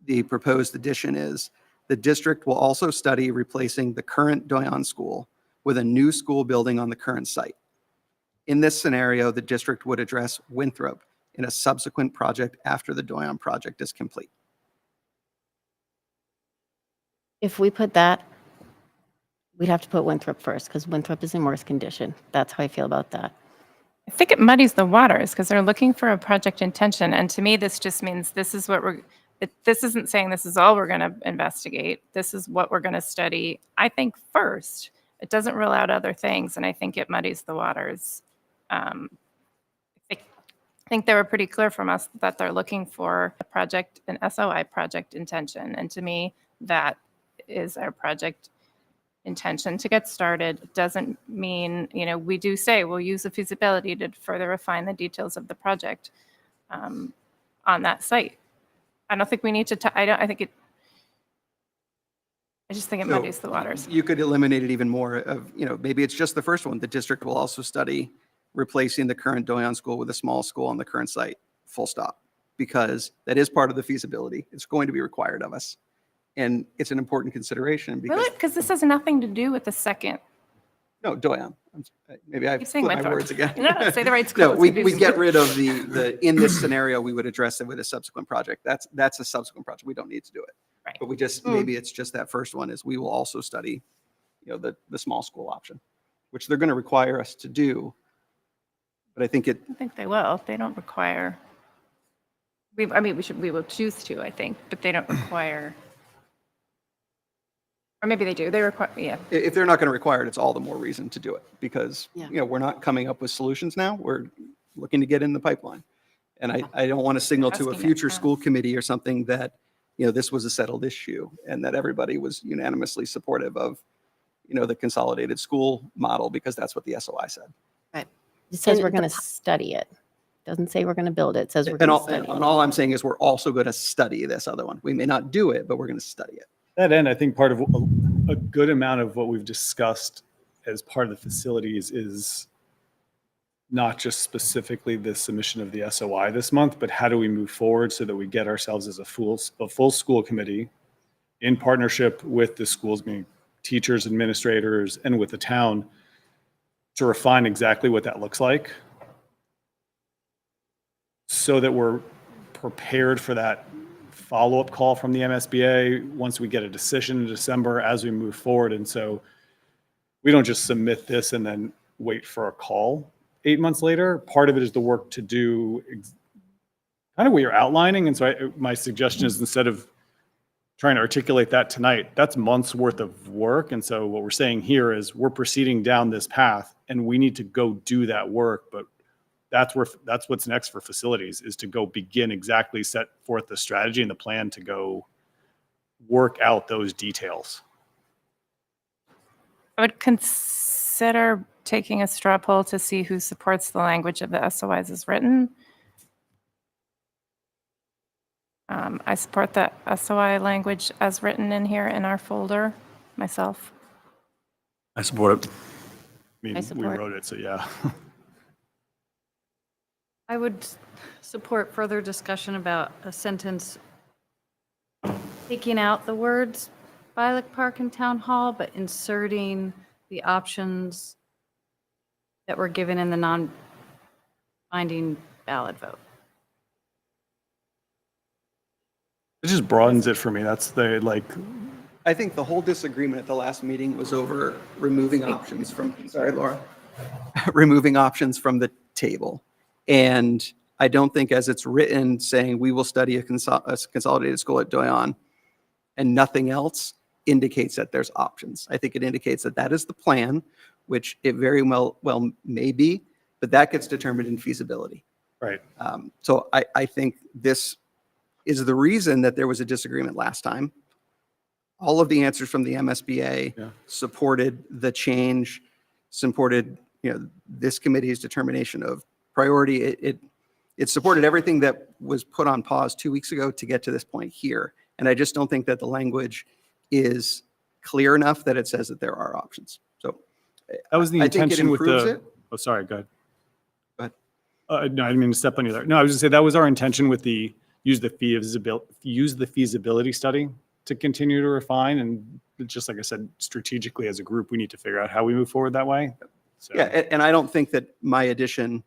The proposed addition is the district will also study replacing the current Doyon school with a new school building on the current site. In this scenario, the district would address Winthrop in a subsequent project after the Doyon project is complete. If we put that, we'd have to put Winthrop first because Winthrop is in worse condition. That's how I feel about that. I think it muddies the waters because they're looking for a project intention. And to me, this just means this is what this isn't saying this is all we're going to investigate. This is what we're going to study, I think, first. It doesn't rule out other things, and I think it muddies the waters. I think they were pretty clear from us that they're looking for a project, an SOI project intention. And to me, that is our project intention to get started. It doesn't mean, we do say we'll use the feasibility to further refine the details of the project on that site. I don't think we need to, I just think it So, muddies the waters. You could eliminate it even more of, maybe it's just the first one. The district will also study replacing the current Doyon school with a small school on the current site, full stop, because that is part of the feasibility. It's going to be required of us. And it's an important consideration because, Really? Because this has nothing to do with the second. no, Doyon. Maybe I Keep saying flipped my Winthrop. words again. No, say the right No, school. we get rid of in this scenario, we would address it with a subsequent project. That's a subsequent project. We don't need to do it. Right. But we just, maybe it's just that first one is we will also study, the small school option, which they're going to require us to do. But I think I think they will. They don't require. We will choose to, I think, but they don't require. Or maybe they do. They require, yeah. if they're not going to require it, it's all the more reason to do it because, Yeah. we're not coming up with solutions now. We're looking to get in the pipeline. And I don't want to signal to a Asking it future now. school committee or something that, this was a settled issue and that everybody was unanimously supportive of, the consolidated school model because that's what the SOI said. It says And we're the going to study it. Doesn't say we're going to build it. It says we're And going to all, study and it. all I'm saying is we're also going to study this other one. We may not do it, but we're going to study it. That end, I think part of a good amount of what we've discussed as part of the facilities is not just specifically the submission of the SOI this month, but how do we move forward so that we get ourselves as a full school committee in partnership with the schools, meaning teachers, administrators, and with the town to refine exactly what that looks like so that we're prepared for that follow-up call from the MSBA once we get a decision in December as we move forward. And so we don't just submit this and then wait for a call 8 months later. Part of it is the work to do kind of what you're outlining. And so my suggestion is instead of trying to articulate that tonight, that's months worth of work. And so what we're saying here is we're proceeding down this path and we need to go do that work. But that's what's next for facilities is to go begin exactly set forth the strategy and the plan to go work out those details. I would consider taking a straw poll to see who supports the language of the SOIs as written. I support the SOI language as written in here in our folder myself. I support it. I mean, I we support. wrote it, so yeah. I would support further discussion about a sentence taking out the words Bialik Park and Town Hall, but inserting the options that were given in the non-binding ballot vote. It just broadens it for me. That's I think the whole disagreement at the last meeting was over removing options from, sorry, Laura, removing options from the table. And I don't think as it's written saying we will study a consolidated school at Doyon and nothing else indicates that there's options. I think it indicates that that is the plan, which it very well may be, but that gets determined in feasibility. Right. So I think this is the reason that there was a disagreement last time. All of the answers from the MSBA supported the change, supported this committee's determination of priority. It supported everything that was put on pause 2 weeks ago to get to this point here. And I just don't think that the language is clear enough that it says that there are options. So that was the I think it intention with improves the. it. Oh, sorry. Go ahead. Go No, I didn't mean to step on you there. No, I was going to say that was our intention with the use the feasibility study to continue to refine. And just like I said, strategically as a group, we need to figure out how we move forward that way. So. Yeah, and I don't think that my addition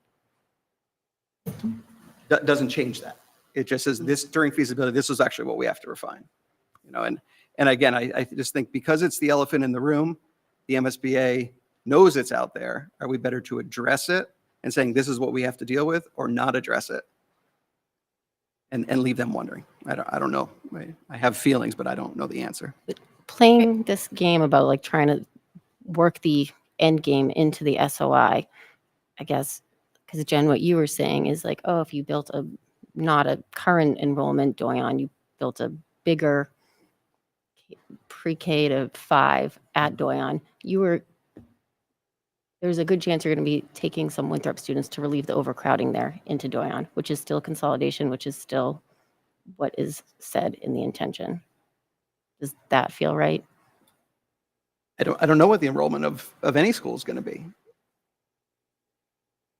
doesn't change that. It just says this during feasibility, this is actually what we have to refine. And again, I just think because it's the elephant in the room, the MSBA knows it's out there, are we better to address it and saying this is what we have to deal with, or not address it and leave them wondering? I don't know. I have feelings, but I don't know the answer. Playing this game about like trying to work the end game into the SOI, I guess, because Jen, what you were saying is like, oh, if you built not a current enrollment Doyon, you built a bigger pre-K to 5 at Doyon, there's a good chance you're going to be taking some Winthrop students to relieve the overcrowding there into Doyon, which is still consolidation, which is still what is said in the intention. Does that feel right? I don't know what the enrollment of any school is going to be.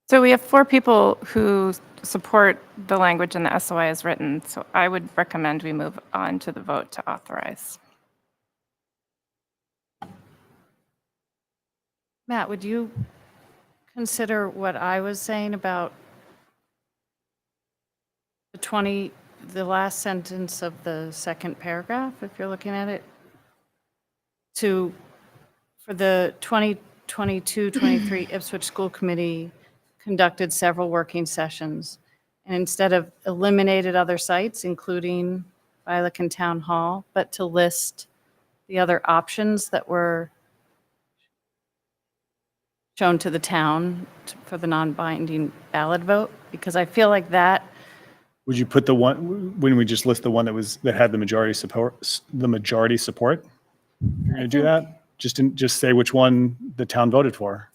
So we have 4 people who support the language in the SOI as written. So I would recommend we move on to the vote to authorize. Matt, would you consider what I was saying about the last sentence of the second paragraph, if you're looking at it, for the 2022-23 Ipswich School Committee conducted several working sessions, and instead of eliminated other sites, including Billiken Town Hall, but to list the other options that were shown to the town for the non-binding ballot vote, because I feel like that. Would you put the one, when we just list the one that had the majority support, You're going to do that? Just say which one the town voted for.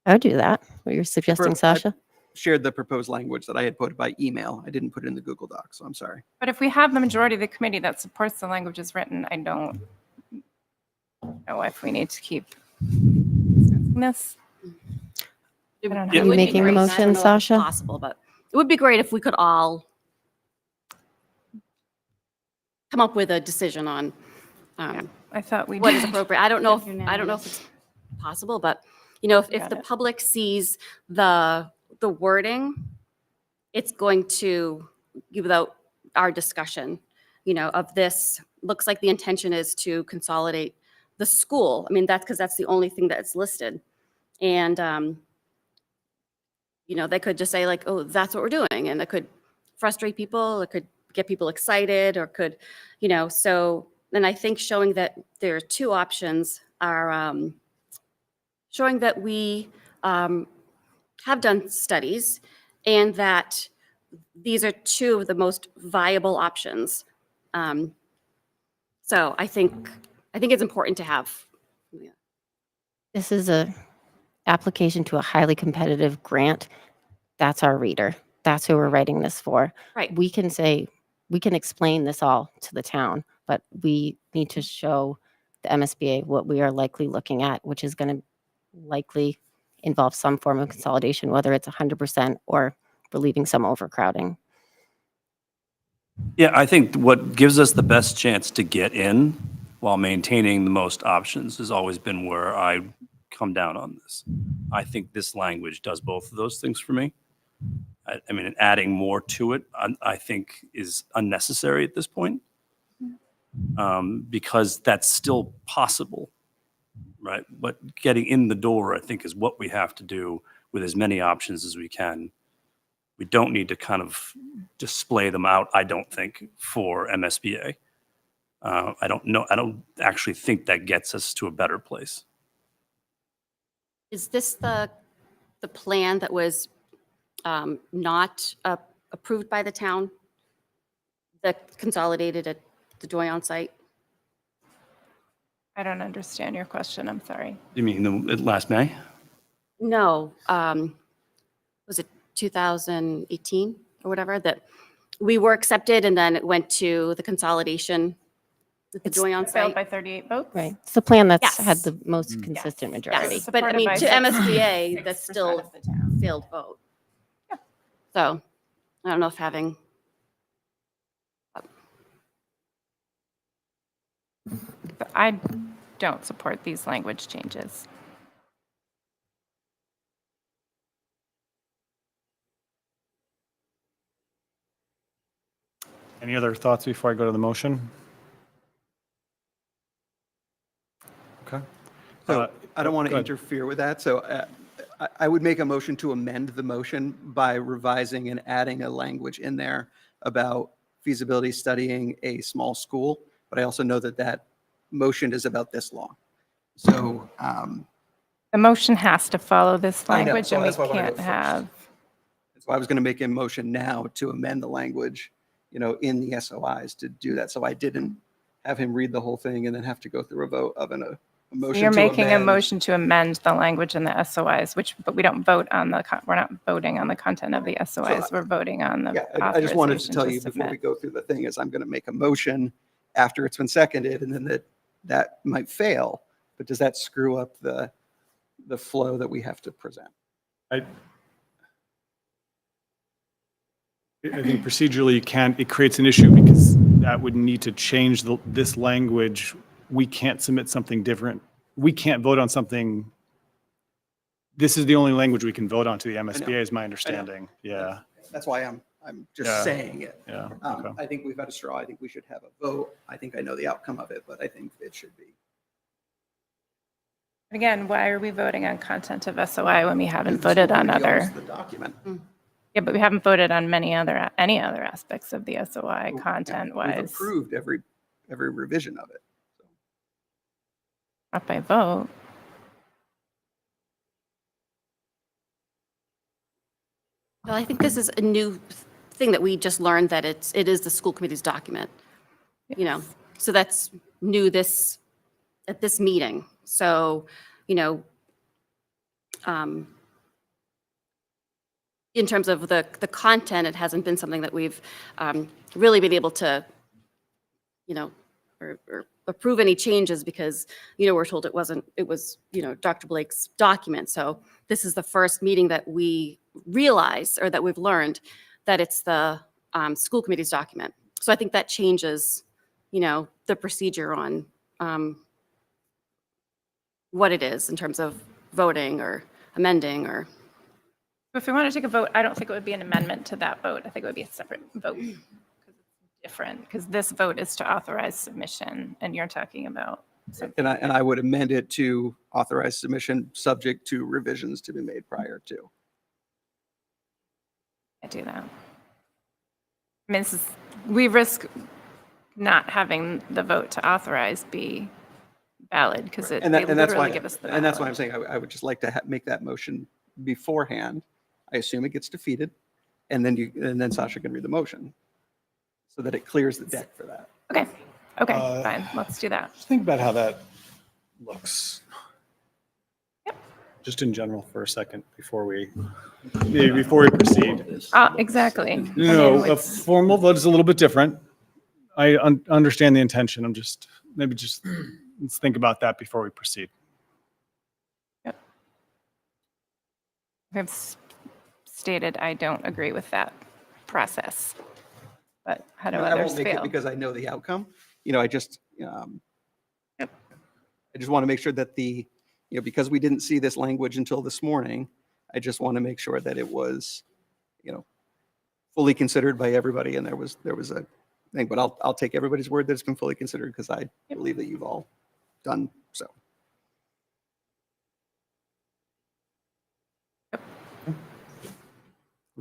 I would do that. What you're suggesting, Sasha? Shared the proposed language that I had put by email. I didn't put it in the Google Doc, so I'm sorry. But if we have the majority of the committee that supports the language as written, I don't know if we need to keep discussing this. I don't know. Are you making the motion, Sasha? Possible, but it would be great if we could all come up with a decision on I thought we what is did. appropriate. I don't know if it's possible, but if the public sees the wording, it's going to, without our discussion, of this, looks like the intention is to consolidate the school. I mean, that's because that's the only thing that's listed. And, they could just say like, oh, that's what we're doing. And it could frustrate people. It could get people excited or could, so then I think showing that there are 2 options are showing that we have done studies and that these are 2 of the most viable options. So I think it's important to have. This is a application to a highly competitive grant. That's our reader. That's who we're writing this for. Right. We can explain this all to the town, but we need to show the MSBA what we are likely looking at, which is going to likely involve some form of consolidation, whether it's 100% or relieving some overcrowding. Yeah, I think what gives us the best chance to get in while maintaining the most options has always been where I come down on this. I think this language does both of those things for me. I mean, adding more to it, I think is unnecessary at this point, because that's still possible, right? But getting in the door, I think, is what we have to do with as many options as we can. We don't need to kind of display them out, I don't think, for MSBA. I don't actually think that gets us to a better place. Is this the plan that was not approved by the town, that consolidated at the Doyon site? I don't understand your question. I'm sorry. You mean last May? No, was it 2018 or whatever, that we were accepted and then it went to the consolidation at the Doyon Failed site? by 38 votes? Right. It's the plan that's Yes. had the most consistent majority. Yes, but I Supported mean, by to 6 MSBA, that's 6% still of the town. failed vote. So I don't know if having, But I don't support these language changes. Any other thoughts before I go to the motion? Okay. So I don't want go to ahead. interfere with that. So I would make a motion to amend the motion by revising and adding a language in there about feasibility studying a small school. But I also know that that motion is about this long. So The motion has to follow this I know, language, so and we that's why I wanna go can't first. have. so I was going to make a motion now to amend the language, in the SOIs to do that. So I didn't have him read the whole thing and then have to go through a vote of a motion. You're to making a amend. motion to amend the language in the SOIs, but we don't vote on we're not voting on the content of the SOIs. We're voting on the Yeah, I just wanted to authorization tell you before we submit. go through the thing is I'm going to make a motion after it's been seconded, and then that might fail. But does that screw up the flow that we have to present? I think procedurally it creates an issue because that would need to change this language. We can't submit something different. We can't vote on something. This is the only language we can vote on to the MSBA is my understanding. Yeah. That's why I'm just Yeah. saying it. Yeah. Okay. I think we've had a straw. I think we should have a vote. I think I know the outcome of it, but I think it should be. Again, why are we voting on content of SOI when we haven't voted on Nobody owns other? the document. Yeah, but we haven't voted on any other aspects of the SOI We've content-wise, approved every revision of it. not by vote. Well, I think this is a new thing that we just learned that it is the school committee's document, so that's new at this meeting. So, in terms of the content, it hasn't been something that we've really been able to, or approve any changes because, we're told it was, Dr. Blake's document. So this is the first meeting that we realize or that we've learned that it's the school committee's document. So I think that changes, the procedure on what it is in terms of voting or amending or. If we want to take a vote, I don't think it would be an amendment to that vote. I think it would be a separate vote because it's different. Because this vote is to authorize submission, and you're talking about. And I would amend it to authorize submission subject to revisions to be made prior to. I do that. I mean, we risk not having the vote to authorize be valid because they That's literally why, give us the and that's why ballot. I'm saying I would just like to make that motion beforehand. I assume it gets defeated, and then Sasha can read the motion so that it clears the deck for that. Okay, fine. Let's do that. Just think about how that looks. Just in general for a second before we proceed. Exactly. No, a formal vote is a little bit different. I understand the intention. I'm just, let's think about that before we proceed. I've stated I don't agree with that process, but how do I others won't make it feel? because I know the outcome. I just want to make sure that because we didn't see this language until this morning, I just want to make sure that it was, fully considered by everybody. And there was a thing, but I'll take everybody's word that it's been fully considered because I believe that you've all done so.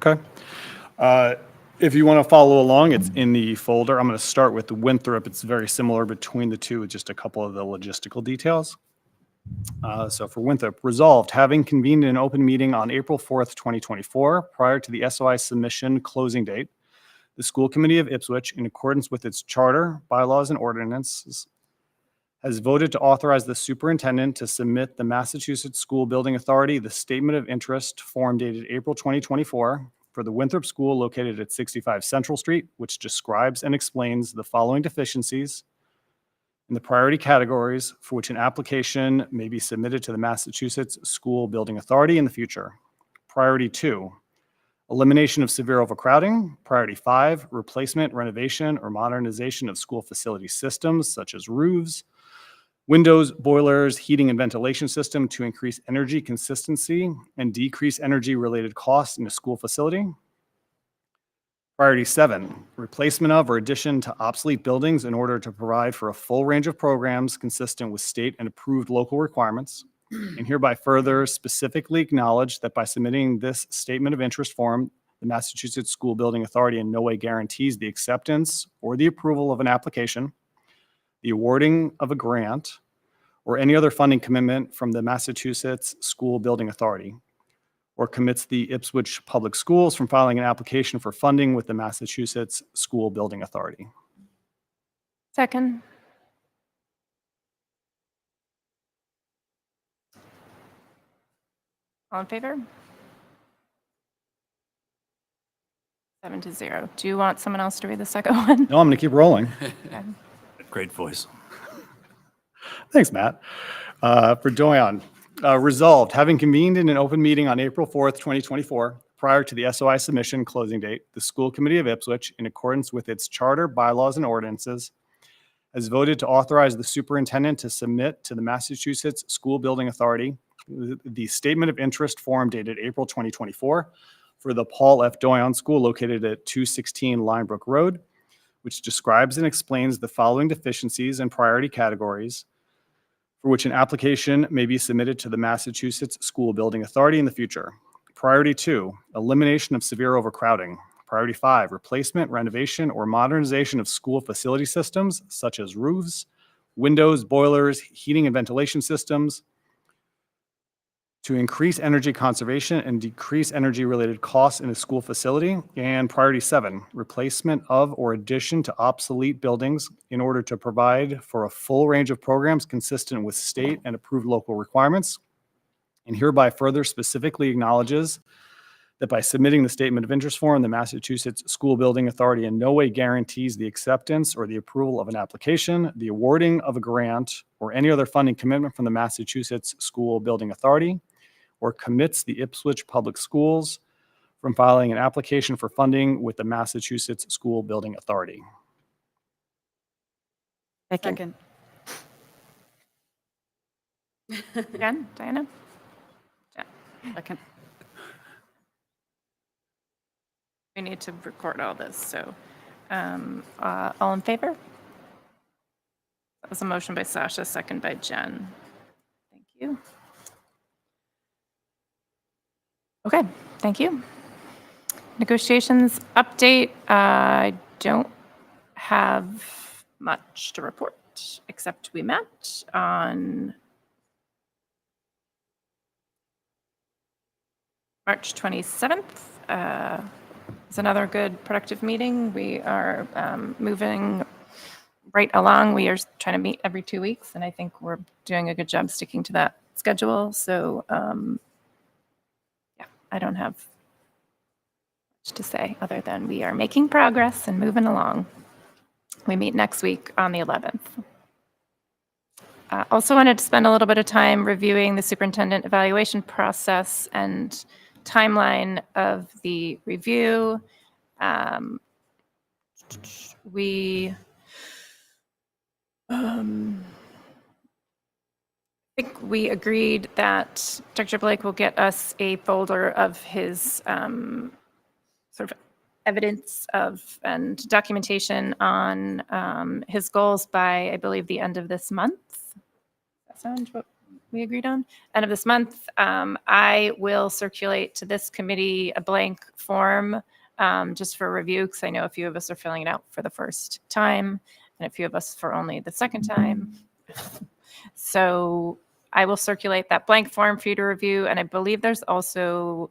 Okay. If you want to follow along, it's in the folder. I'm going to start with the Winthrop. It's very similar between the two with just a couple of the logistical details. So for Winthrop, resolved, having convened an open meeting on April 4th, 2024, prior to the SOI submission closing date, the School Committee of Ipswich, in accordance with its charter, bylaws, and ordinances, has voted to authorize the superintendent to submit the Massachusetts School Building Authority the Statement of Interest form dated April 2024 for the Winthrop School located at 65 Central Street, which describes and explains the following deficiencies in the priority categories for which an application may be submitted to the Massachusetts School Building Authority in the future. Priority 2, elimination of severe overcrowding. Priority 5, replacement, renovation, or modernization of school facility systems such as roofs, windows, boilers, heating and ventilation system to increase energy consistency and decrease energy-related costs in a school facility. Priority 7, replacement of or addition to obsolete buildings in order to provide for a full range of programs consistent with state and approved local requirements. And hereby further specifically acknowledge that by submitting this statement of interest form, the Massachusetts School Building Authority in no way guarantees the acceptance or the approval of an application, the awarding of a grant, or any other funding commitment from the Massachusetts School Building Authority, or commits the Ipswich Public Schools from filing an application for funding with the Massachusetts School Building Authority. Second. All in favor? 7-0. Do you want someone else to read the second one? No, I'm going to keep rolling. Okay. Great voice. Thanks, Matt. For Doyon, resolved, having convened in an open meeting on April 4th, 2024, prior to the SOI submission closing date, the School Committee of Ipswich, in accordance with its charter, bylaws, and ordinances, has voted to authorize the superintendent to submit to the Massachusetts School Building Authority the statement of interest form dated April 2024 for the Paul F. Doyon School located at 216 Linebrook Road, which describes and explains the following deficiencies and priority categories for which an application may be submitted to the Massachusetts School Building Authority in the future. Priority 2, elimination of severe overcrowding. Priority 5, replacement, renovation, or modernization of school facility systems such as roofs, windows, boilers, heating and ventilation systems to increase energy conservation and decrease energy-related costs in a school facility. And priority 7, replacement of or addition to obsolete buildings in order to provide for a full range of programs consistent with state and approved local requirements. And hereby further specifically acknowledges that by submitting the statement of interest form, the Massachusetts School Building Authority in no way guarantees the acceptance or the approval of an application, the awarding of a grant, or any other funding commitment from the Massachusetts School Building Authority, or commits the Ipswich Public Schools from filing an application for funding with the Massachusetts School Building Authority. Second. Jen, Diana? Jen. Second. We need to record all this, so all in favor? That was a motion by Sasha, second by Jen. Thank you. Okay, thank you. Negotiations update. I don't have much to report, except we met on March 27th. It's another good productive meeting. We are moving right along. We are trying to meet every 2 weeks, and I think we're doing a good job sticking to that schedule. So yeah, I don't have much to say other than we are making progress and moving along. We meet next week on the 11th. Also wanted to spend a little bit of time reviewing the superintendent evaluation process and timeline of the review. I think we agreed that Dr. Blake will get us a folder of his sort of evidence of and documentation on his goals by, I believe, the end of this month. Does that sound what we agreed on? End of this month. I will circulate to this committee a blank form just for review, because I know a few of us are filling it out for the first time and a few of us for only the second time. So I will circulate that blank form for you to review. And I believe there's also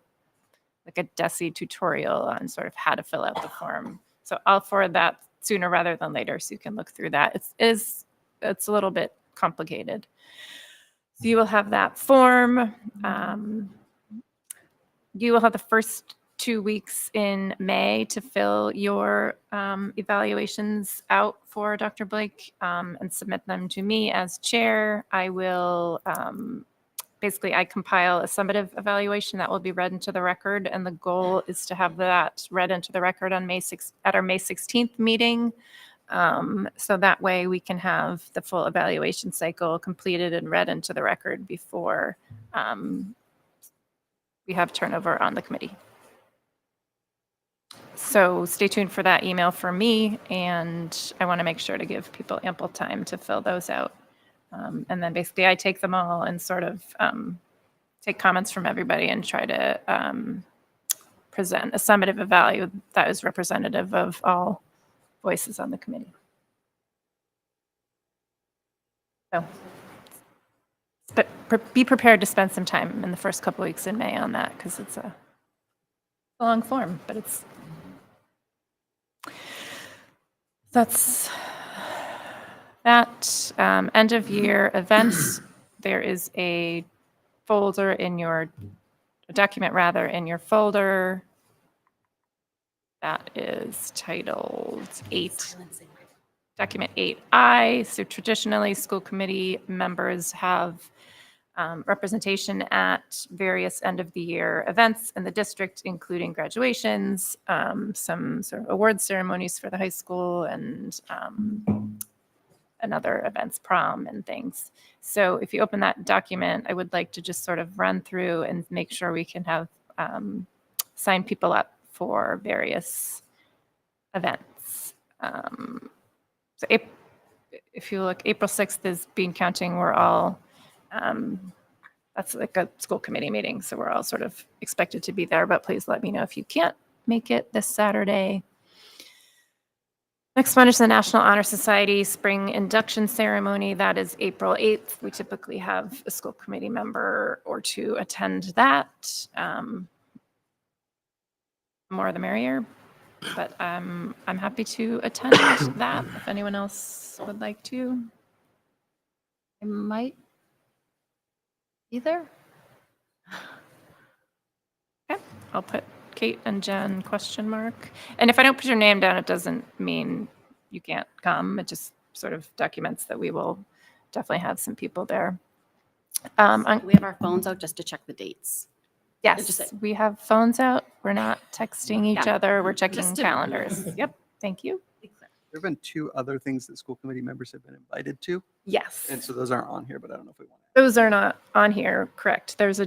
like a DESE tutorial on sort of how to fill out the form. So I'll forward that sooner rather than later so you can look through that. It's a little bit complicated. So you will have that form. You will have the first 2 weeks in May to fill your evaluations out for Dr. Blake and submit them to me as chair. I will basically I compile a summative evaluation that will be read into the record, and the goal is to have that read into the record on at our May 16th meeting. So that way we can have the full evaluation cycle completed and read into the record before we have turnover on the committee. So stay tuned for that email from me, and I want to make sure to give people ample time to fill those out. And then basically I take them all and sort of take comments from everybody and try to present a summative of value that is representative of all voices on the committee. So, but be prepared to spend some time in the first couple weeks in May on that, because it's a long form, but that's that. End of year events. There is a folder in your a document rather in your folder that is titled Document 8I. So traditionally, school committee members have representation at various end of the year events in the district, including graduations, some sort of award ceremonies for the high school, and other events, prom and things. So if you open that document, I would like to just sort of run through and make sure we can have sign people up for various events. So if you look, April 6th is bean counting. We're all, that's like a school committee meeting. So we're all sort of expected to be there, but please let me know if you can't make it this Saturday. Next one is the National Honor Society Spring Induction Ceremony. That is April 8th. We typically have a school committee member or two attend that. More the merrier, but I'm happy to attend that if anyone else would like to. I might be there. Okay, I'll put Kate and Jen ? And if I don't put your name down, it doesn't mean you can't come. It just sort of documents that we will definitely have some people there. Do we have our phones out just to check the dates? Yes, we have phones out. We're not texting each Yeah. other. We're checking Just to- calendars. Yep, thank you. There have been two other things that school committee members have been invited to. Yes. And so those aren't on here, but I don't know if we want Those are not on here, correct. There's a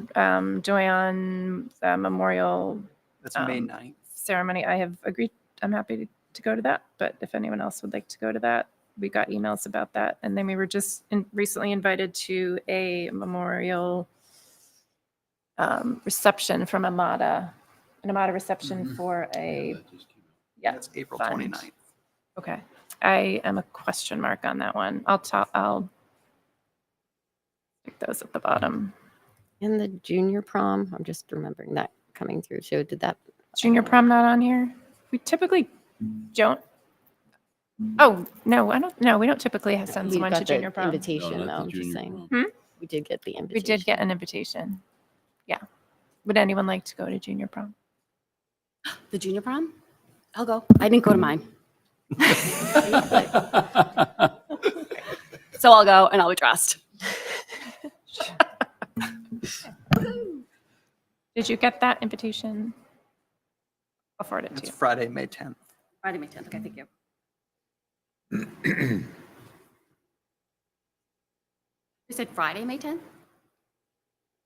Joanne Memorial That's May 9th. ceremony. I have agreed, I'm happy to go to that, but if anyone else would like to go to that, we got emails about that. And then we were just recently invited to a memorial reception from Amada, an Amada reception for a, That's April fund. 29th. Okay. I am a question mark on that one. I'll stick those at the bottom. And the junior prom, I'm just remembering that coming through. So did that? Junior prom not on here? We typically don't. Oh, no, I don't, no, we don't typically send We someone got to the junior prom. invitation, No, not the though, I'm just junior saying. Hmm? We did get the We invitation. did get an invitation. Yeah. Would anyone like to go to junior prom? The junior prom? I'll go. I didn't go to mine. So I'll go and I'll be dressed. Did you get that invitation? I'll forward it to It's you. Friday, May 10th. Friday, May 10th. Okay, thank you. You said Friday, May 10th?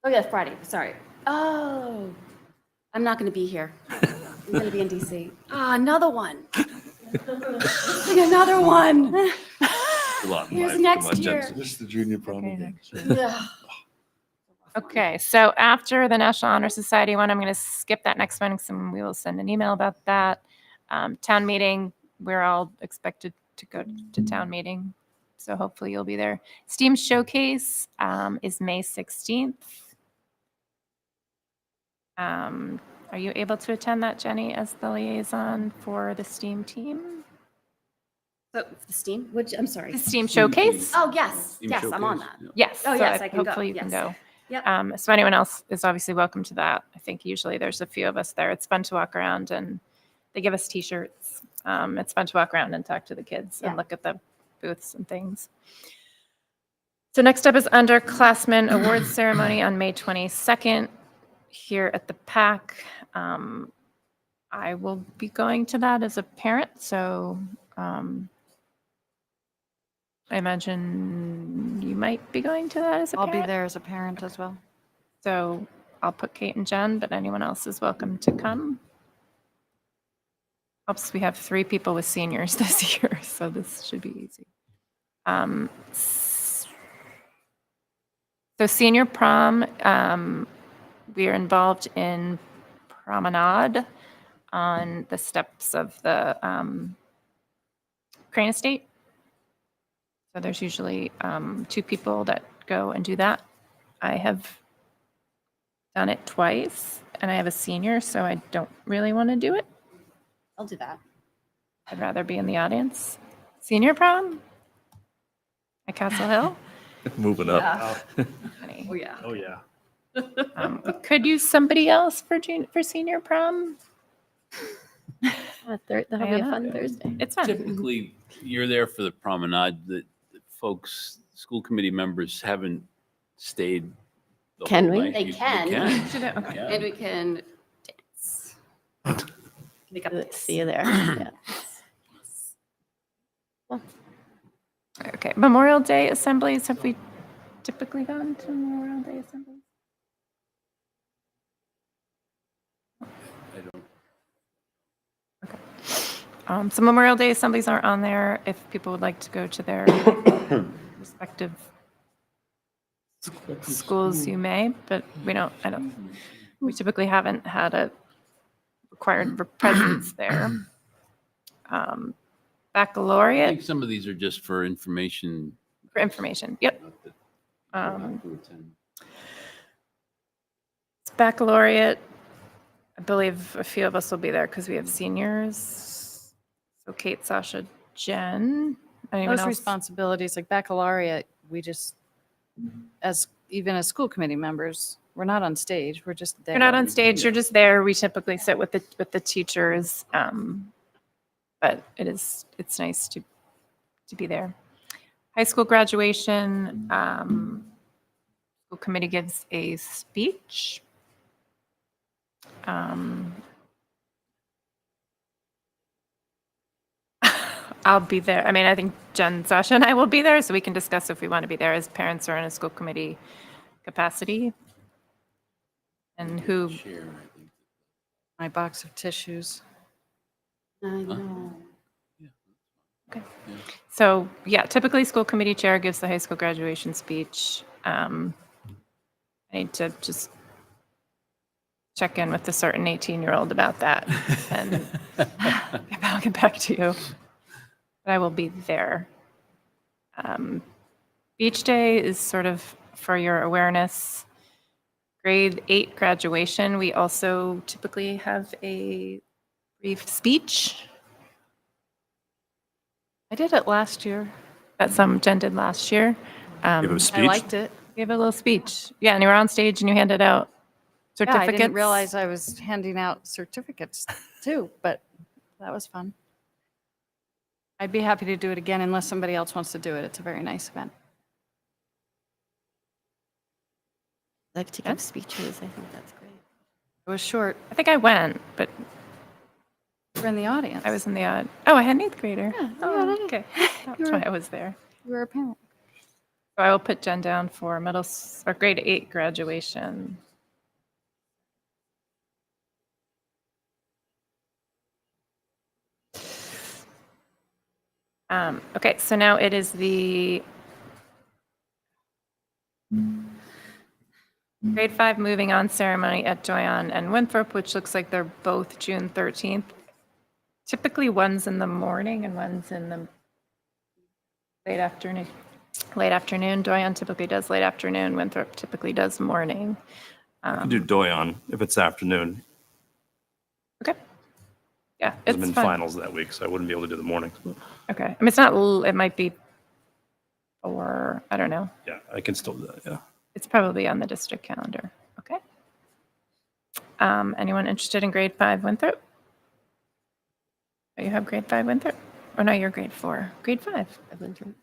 Oh, yeah, Friday. Sorry. Oh, I'm not going to be here. I'm going to be in DC. Ah, another one. Another one. Here's next year. This is the junior prom Okay, again. Yeah. Okay, so after the National Honor Society one, I'm going to skip that next one, because we will send an email about that. Town meeting, we're all expected to go to town meeting, so hopefully you'll be there. STEAM Showcase is May 16th. Are you able to attend that, Jenny, as the liaison for the STEAM team? So the STEAM, which, I'm sorry. The STEAM Showcase? Oh, yes. Steam Yes, I'm on showcase, that. Yes. Oh, so yes, I can go. hopefully you can Yes. go. Yep. So anyone else is obviously welcome to that. I think usually there's a few of us there. It's fun to walk around, and they give us T-shirts. It's fun to walk around and talk to the kids and Yeah. look at the booths and things. So next up is underclassmen awards ceremony on May 22nd here at the PAC. I will be going to that as a parent, so I imagine you might be going to that as a I'll parent. be there as a parent as well. So I'll put Kate and Jen, but anyone else is welcome to come. Helps we have 3 people with seniors this year, so this should be easy. So senior prom, we are involved in promenade on the steps of the Crane Estate. So there's usually 2 people that go and do that. I have done it twice, and I have a senior, so I don't really want to do it. I'll do that. I'd rather be in the audience. Senior prom at Castle Hill. Moving up. Funny. Oh, yeah. Oh, yeah. We could use somebody else for senior prom. That'll be a fun Thursday. It's fun. Typically, you're there for the promenade. The folks, school committee members haven't stayed the Can whole we? night. They You can. Okay. Yeah. And we can dance. Make up the See you there. Yeah. Okay. Memorial Day assemblies. Have we typically gone to Memorial Day assemblies? I don't. So Memorial Day assemblies aren't on there. If people would like to go to their respective schools, you may, but we typically haven't had a required presence there. I Baccalaureate think some of these are just for information. for information. Yep. not that you have to attend. Baccalaureate, I believe a few of us will be there because we have seniors. So Kate, Sasha, Jen. Anyone Those else? responsibilities, like baccalaureate, we just, even as school committee members, we're not on stage. We're just there. You're not on stage. You're just there. We typically sit with the teachers, but it's nice to be there. High school graduation, school committee gives a speech. I'll be there. I mean, I think Jen, Sasha, and I will be there, so we can discuss if we want to be there as parents or in a school committee capacity. And who, Share, I think. My box of tissues. I know. so yeah, typically school committee chair gives the high school graduation speech. I need to just check in with a certain 18-year-old about that and I'll get back to you. But I will be there. Beach Day is sort of for your awareness. Grade 8 graduation, we also typically have a brief speech. I did it last year. That's Jen did last year. Give a speech? I liked it. Gave a little speech. Yeah, and you were on stage and you handed out Yeah, certificates. I didn't realize I was handing out certificates too, but that was fun. I'd be happy to do it again unless somebody else wants to do it. It's a very nice event. I like to give speeches. I think that's great. It was short. I think I went, but You were in the audience. I was in the odd. Oh, I had an 8th grader. Yeah, Oh, yeah, okay. That's You why were- I was there. You were a parent. So I will put Jen down for or grade 8 graduation. Okay, so now it is the grade 5 moving on ceremony at Joyon and Winthrop, which looks like they're both June 13th. Typically one's in the morning and one's in the late afternoon. Doyon typically does late afternoon. Winthrop typically does morning. I can do Doyon if it's afternoon. Okay. Yeah, 'Cause it's I'm in fun. finals that week, so I wouldn't be able to do the mornings. Okay. I mean, it's not, it might be 4, I don't know. Yeah, I can still do that, yeah. It's probably on the district calendar. Okay. Anyone interested in grade 5 Winthrop? Oh, you have grade 5 Winthrop? Or no, you're grade 4. Grade 5 at Winthrop.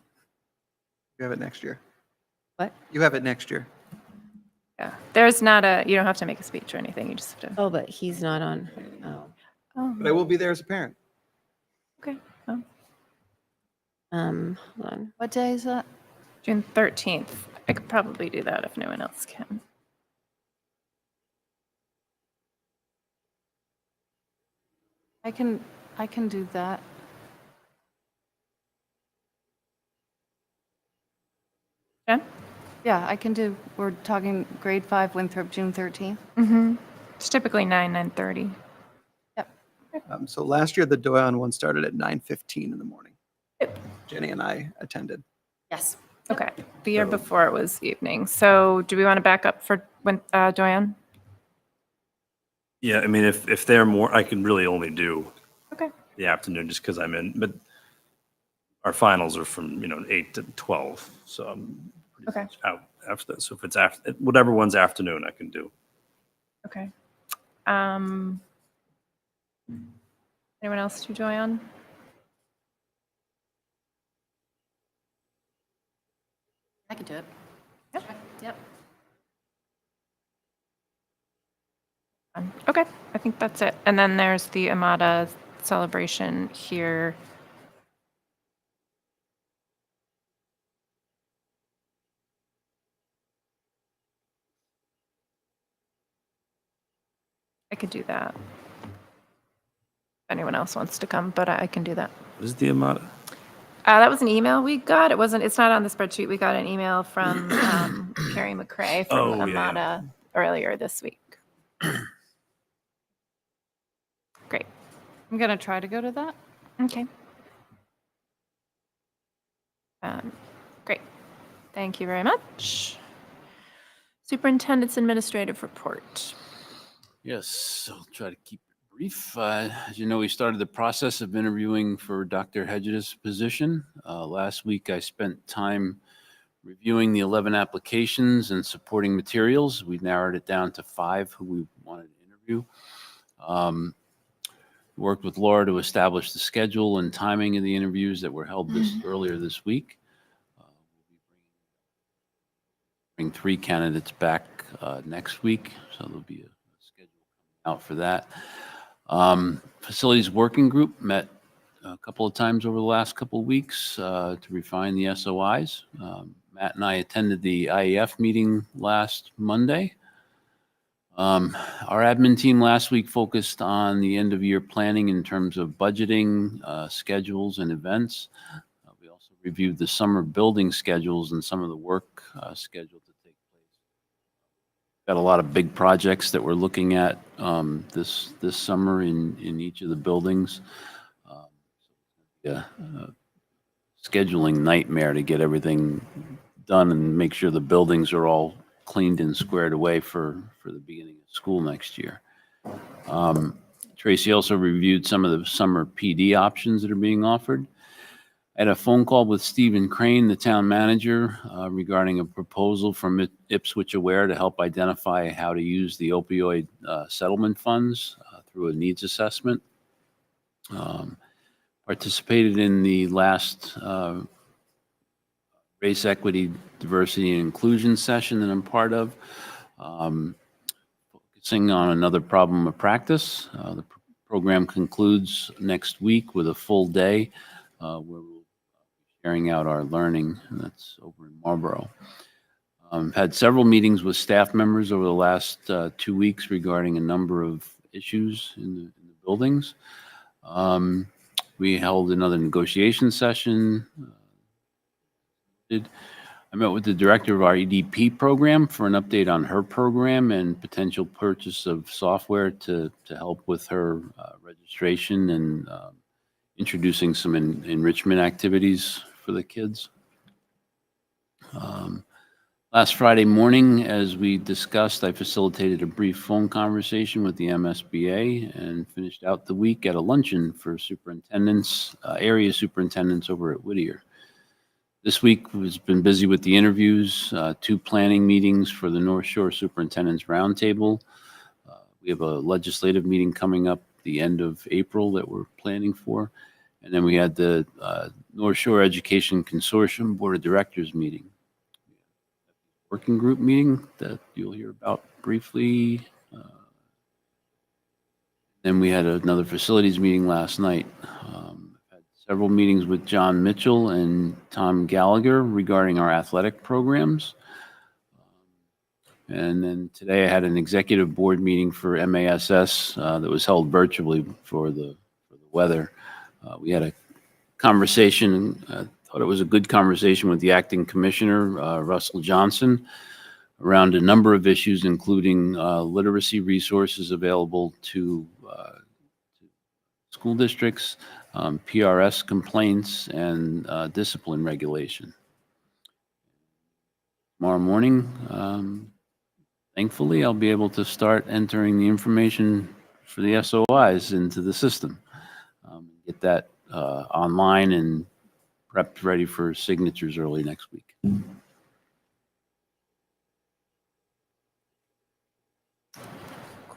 You have it next year. What? You have it next year. Yeah. There's not you don't have to make a speech or anything. You just have to. Oh, but he's not on. Oh. Oh. But I will be there as a parent. Okay. Oh. Hold on. What day is that? June 13th. I could probably do that if no one else can. I can I can do that. Jen? Yeah, I can do, we're talking grade 5, Winthrop, June 13th. Mm-hmm. It's typically 9:30. So last year, the Doyon one started at 9:15 in the morning. Jenny and I attended. Yes. Okay. The year before it was evening. So do we want to back up for when Doyan? Yeah, I mean, if they're more, I can really only do Okay. the afternoon just because I'm in, but our finals are from, 8 to 12. So I'm pretty Okay. much out after that. So if it's after, whatever one's afternoon, I can do. Okay. Anyone else do Doyan? I can do it. Yep. Okay. I think that's it. And then there's the Amada celebration here. I could do that. If anyone else wants to come, but I can do that. What is the Amada? That was an email we got. It's not on the spreadsheet. We got an email from Carrie McCrae from Oh, yeah. Amada earlier this week. Great. I'm going to try to go to that. Okay. Great. Thank you very much. Superintendent's administrative report. Yes, I'll try to keep it brief. As you know, we started the process of interviewing for Dr. Hedges' position. Last week, I spent time reviewing the 11 applications and supporting materials. We narrowed it down to 5 who we wanted to interview. Worked with Laura to establish the schedule and timing of the interviews that were held earlier this week. We'll be bringing 3 candidates back next week, so there'll be a schedule coming out for that. Facilities Working Group met a couple of times over the last couple of weeks to refine the SOIs. Matt and I attended the IEF meeting last Monday. Our admin team last week focused on the end of year planning in terms of budgeting, schedules, and events. We also reviewed the summer building schedules and some of the work scheduled to take place. Got a lot of big projects that we're looking at this summer in each of the buildings. Scheduling nightmare to get everything done and make sure the buildings are all cleaned and squared away for the beginning of school next year. Tracy also reviewed some of the summer PD options that are being offered. I had a phone call with Stephen Crane, the town manager, regarding a proposal from Ipswich Aware to help identify how to use the opioid settlement funds through a needs assessment. Participated in the last race equity, diversity, and inclusion session that I'm part of, focusing on another problem of practice. The program concludes next week with a full day where we'll be sharing out our learning, and that's over in Marlborough. Had several meetings with staff members over the last 2 weeks regarding a number of issues in the buildings. We held another negotiation session. I met with the director of our EDP program for an update on her program and potential purchase of software to help with her registration and introducing some enrichment activities for the kids. Last Friday morning, as we discussed, I facilitated a brief phone conversation with the MSBA and finished out the week at a luncheon for superintendents, area superintendents over at Whittier. This week has been busy with the interviews, 2 planning meetings for the North Shore Superintendent's Roundtable. We have a legislative meeting coming up the end of April that we're planning for. And then we had the North Shore Education Consortium Board of Directors meeting. Working group meeting that you'll hear about briefly. Then we had another facilities meeting last night. Had several meetings with John Mitchell and Tom Gallagher regarding our athletic programs. And then today I had an executive board meeting for MASS that was held virtually for the weather. We had a conversation, thought it was a good conversation with the acting commissioner, Russell Johnson, around a number of issues, including literacy resources available to school districts, PRS complaints, and discipline regulation. Tomorrow morning, thankfully, I'll be able to start entering the information for the SOIs into the system. Get that online and prepped ready for signatures early next week.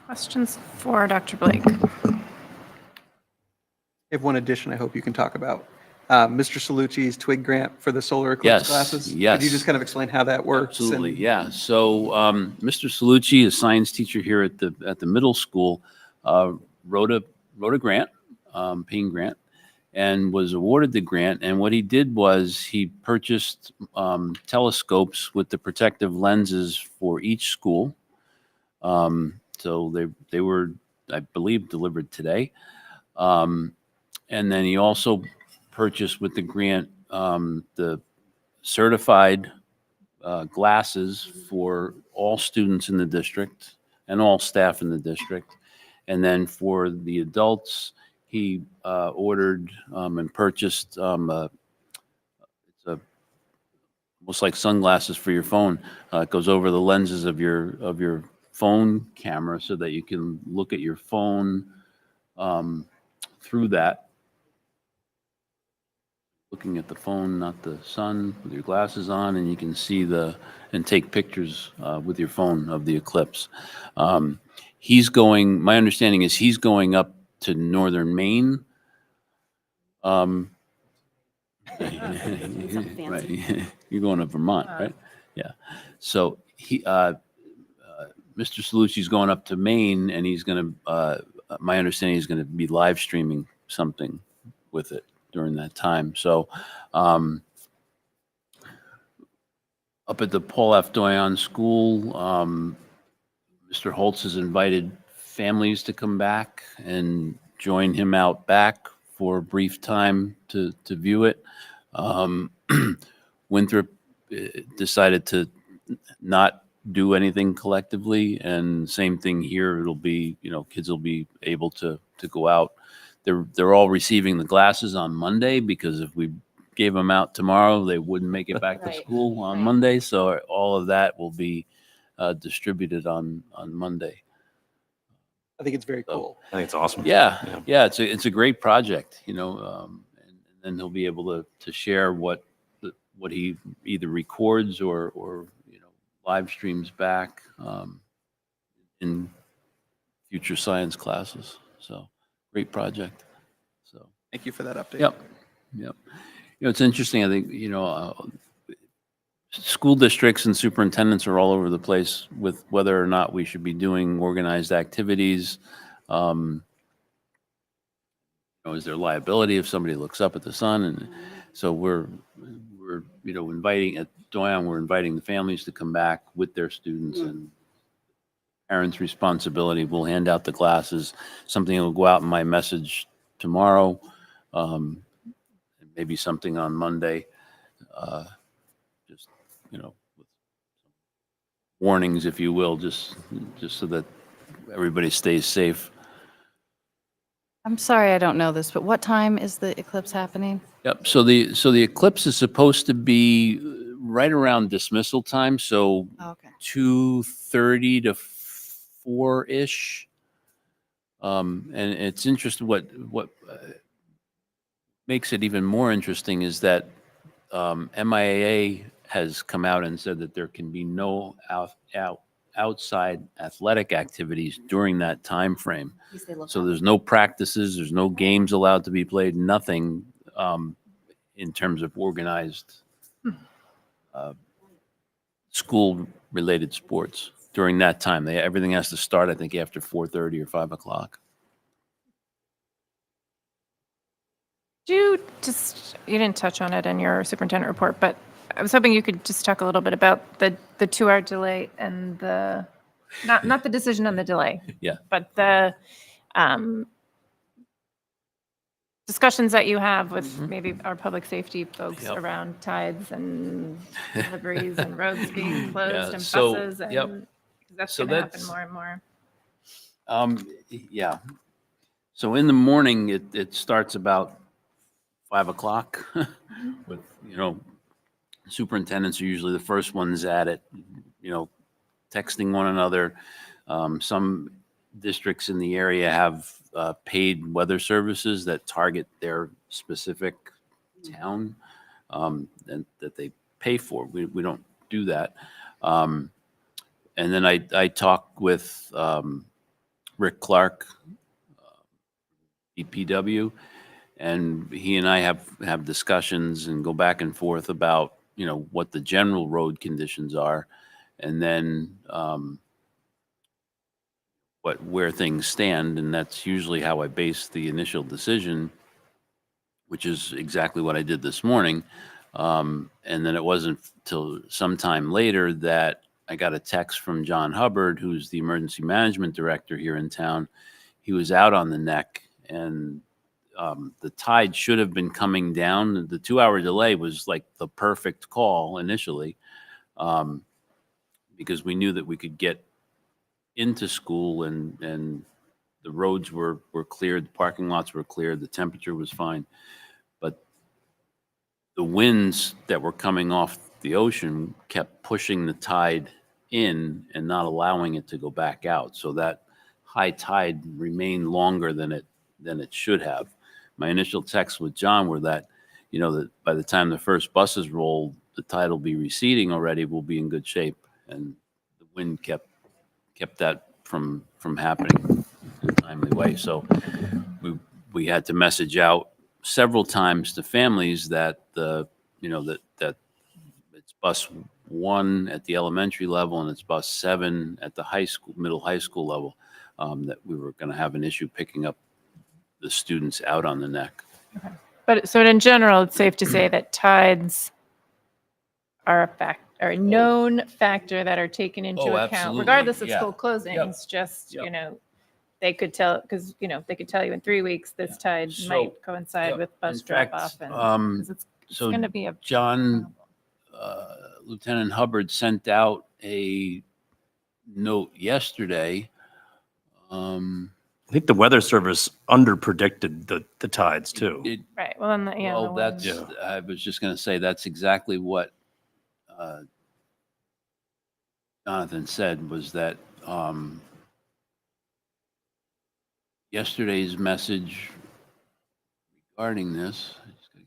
Questions for Dr. Blake? I have one addition I hope you can talk about. Mr. Salucci's TWIG grant for the solar eclipse classes. Yes. Could you just kind of explain how that works? Absolutely, and- yeah. So Mr. Salucci, a science teacher here at the middle school, wrote a grant, paying grant, and was awarded the grant. And what he did was he purchased telescopes with the protective lenses for each school. So they were, I believe, delivered today. And then he also purchased with the grant the certified glasses for all students in the district and all staff in the district. And then for the adults, he ordered and purchased it's almost like sunglasses for your phone. It goes over the lenses of your phone camera so that you can look at your phone through that. Looking at the phone, not the sun, with your glasses on, and you can see and take pictures with your phone of the eclipse. My understanding is he's going up to northern Maine. Right. You're going to Vermont, right? Yeah. So Mr. Salucci's going up to Maine, and he's going to, my understanding, he's going to be live streaming something with it during that time. So up at the Paul F. Doyon School, Mr. Holtz has invited families to come back and join him out back for a brief time to view it. Winthrop decided to not do anything collectively, and same thing here. It'll be, kids will be able to go out. They're all receiving the glasses on Monday, because if we gave them out tomorrow, they wouldn't make it back to school on Monday. So all of that will be distributed on Monday. I think it's very cool. I think it's awesome. Yeah. It's a great project, and then he'll be able to share what he either records or live streams back in future science classes. So great project. So thank you for that update. Yep. It's interesting. I think school districts and superintendents are all over the place with whether or not we should be doing organized activities. Is there liability if somebody looks up at the sun? And so we're inviting at Doyon, we're inviting the families to come back with their students, and parents' responsibility. We'll hand out the glasses. Something will go out in my message tomorrow, maybe something on Monday. Just with warnings, if you will, just so that everybody stays safe. I'm sorry, I don't know this, but what time is the eclipse happening? Yep. So the eclipse is supposed to be right around dismissal time. So 2:30 to 4-ish. And it's interesting. What makes it even more interesting is that MIAA has come out and said that there can be no outside athletic activities during that time frame. So there's no practices, there's no games allowed to be played, nothing in terms of organized school-related sports during that time. Everything has to start, I think, after 4:30 or 5 o'clock. You didn't touch on it in your superintendent report, but I was hoping you could just talk a little bit about the 2-hour delay and the, not the decision on the delay. Yeah. But the discussions that you have with maybe our public safety folks Yep. around tides and deliveries and roads being closed Yeah, and so, buses and yep. 'cause that's So going to happen that's- more and more. Yeah. So in the morning, it starts about 5 o'clock with, superintendents are usually the first ones at it, texting one another. Some districts in the area have paid weather services that target their specific town and that they pay for. We don't do that. And then I talk with Rick Clark, DPW, and he and I have discussions and go back and forth about, what the general road conditions are, and then where things stand, and that's usually how I base the initial decision, which is exactly what I did this morning. And then it wasn't till sometime later that I got a text from John Hubbard, who's the emergency management director here in town. He was out on the neck, and the tide should have been coming down. The 2-hour delay was like the perfect call initially, because we knew that we could get into school and the roads were cleared, the parking lots were cleared, the temperature was fine. But the winds that were coming off the ocean kept pushing the tide in and not allowing it to go back out. So that high tide remained longer than it should have. My initial texts with John were that, that by the time the first buses roll, the tide will be receding already, we'll be in good shape. And the wind kept that from happening in a timely way. So we had to message out several times to families that that it's bus 1 at the elementary level and it's bus 7 at the middle high school level, that we were going to have an issue picking up the students out on the neck. But so in general, it's safe to say that tides are a known factor that are taken into Oh, account, absolutely. regardless of Yeah. school closings. Just Yep. they could tell because they could tell you in 3 weeks this tide So, might coincide yep. with bus In fact, drop off, and 'cause it's so going to be a John, Lieutenant Hubbard sent out a note yesterday. I think the Weather Service under-predicted the tides, too. right. Well, then Well, that's, I was just going to say, that's exactly what Jonathan said, was that yesterday's message regarding this, I just gotta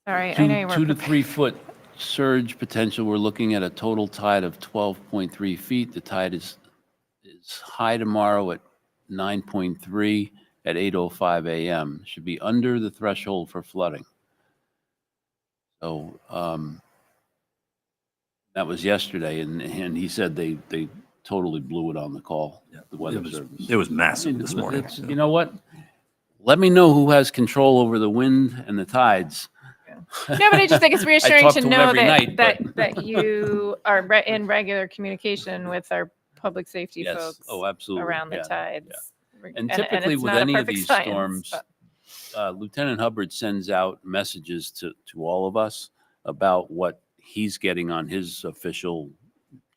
sorry. I know you were 2 to 3 foot surge potential. We're looking at a total tide of 12.3 feet. The tide is high tomorrow at 9.3 at 8:05 a.m. Should be under the threshold for flooding. So that was yesterday, and he said they totally blew it on the call. The Weather Service. It was massive I mean, this morning. it's- You know what? Let me know who has control over the wind and the tides. No, but I just think it's reassuring talk to to him know every night, but- that you are in regular communication with our public safety Yes. folks Oh, absolutely. around the Yeah, tides. And typically it's with not a any of perfect these science, storms, but- Lieutenant Hubbard sends out messages to all of us about what he's getting on his official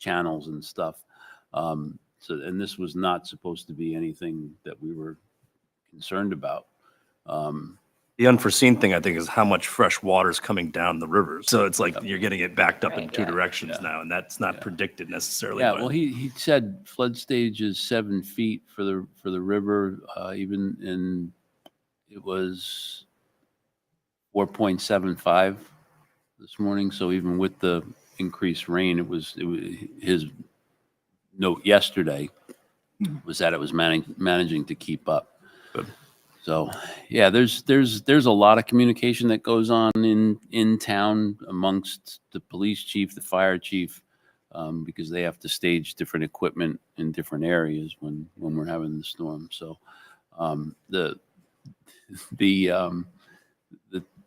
channels and stuff. And this was not supposed to be anything that we were concerned about. The unforeseen thing, I think, is how much fresh water is coming down the rivers. So it's like you're getting it backed up in two directions now, and that's not predicted necessarily. Yeah, by- well, he said flood stage is 7 feet for the river, even in, it was 4.75 this morning. So even with the increased rain, it was his note yesterday was that it was managing to keep up. So, yeah, there's a lot of communication that goes on in town amongst the police chief, the fire chief, because they have to stage different equipment in different areas when we're having the storm. So, the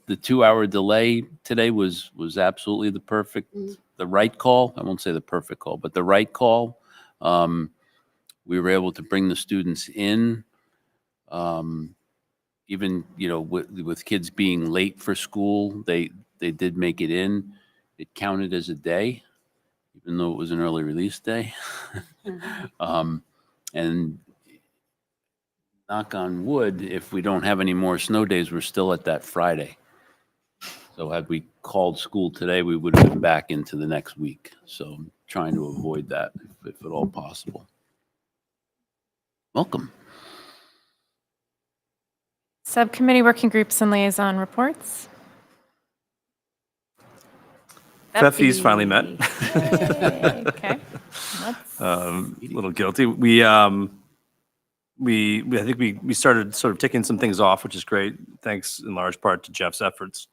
2-hour delay today was absolutely the perfect right call. I won't say the perfect call, but the right call. We were able to bring the students in, even, with kids being late for school, they did make it in. It counted as a day, even though it was an early release day. And knock on wood, if we don't have any more snow days, we're still at that Friday. So had we called school today, we would have been back into the next week. So I'm trying to avoid that if at all possible. Welcome. Subcommittee working groups and liaison reports. FE's finally met. Yay. Okay. A little guilty. I think we started sort of ticking some things off, which is great. Thanks in large part to Jeff's efforts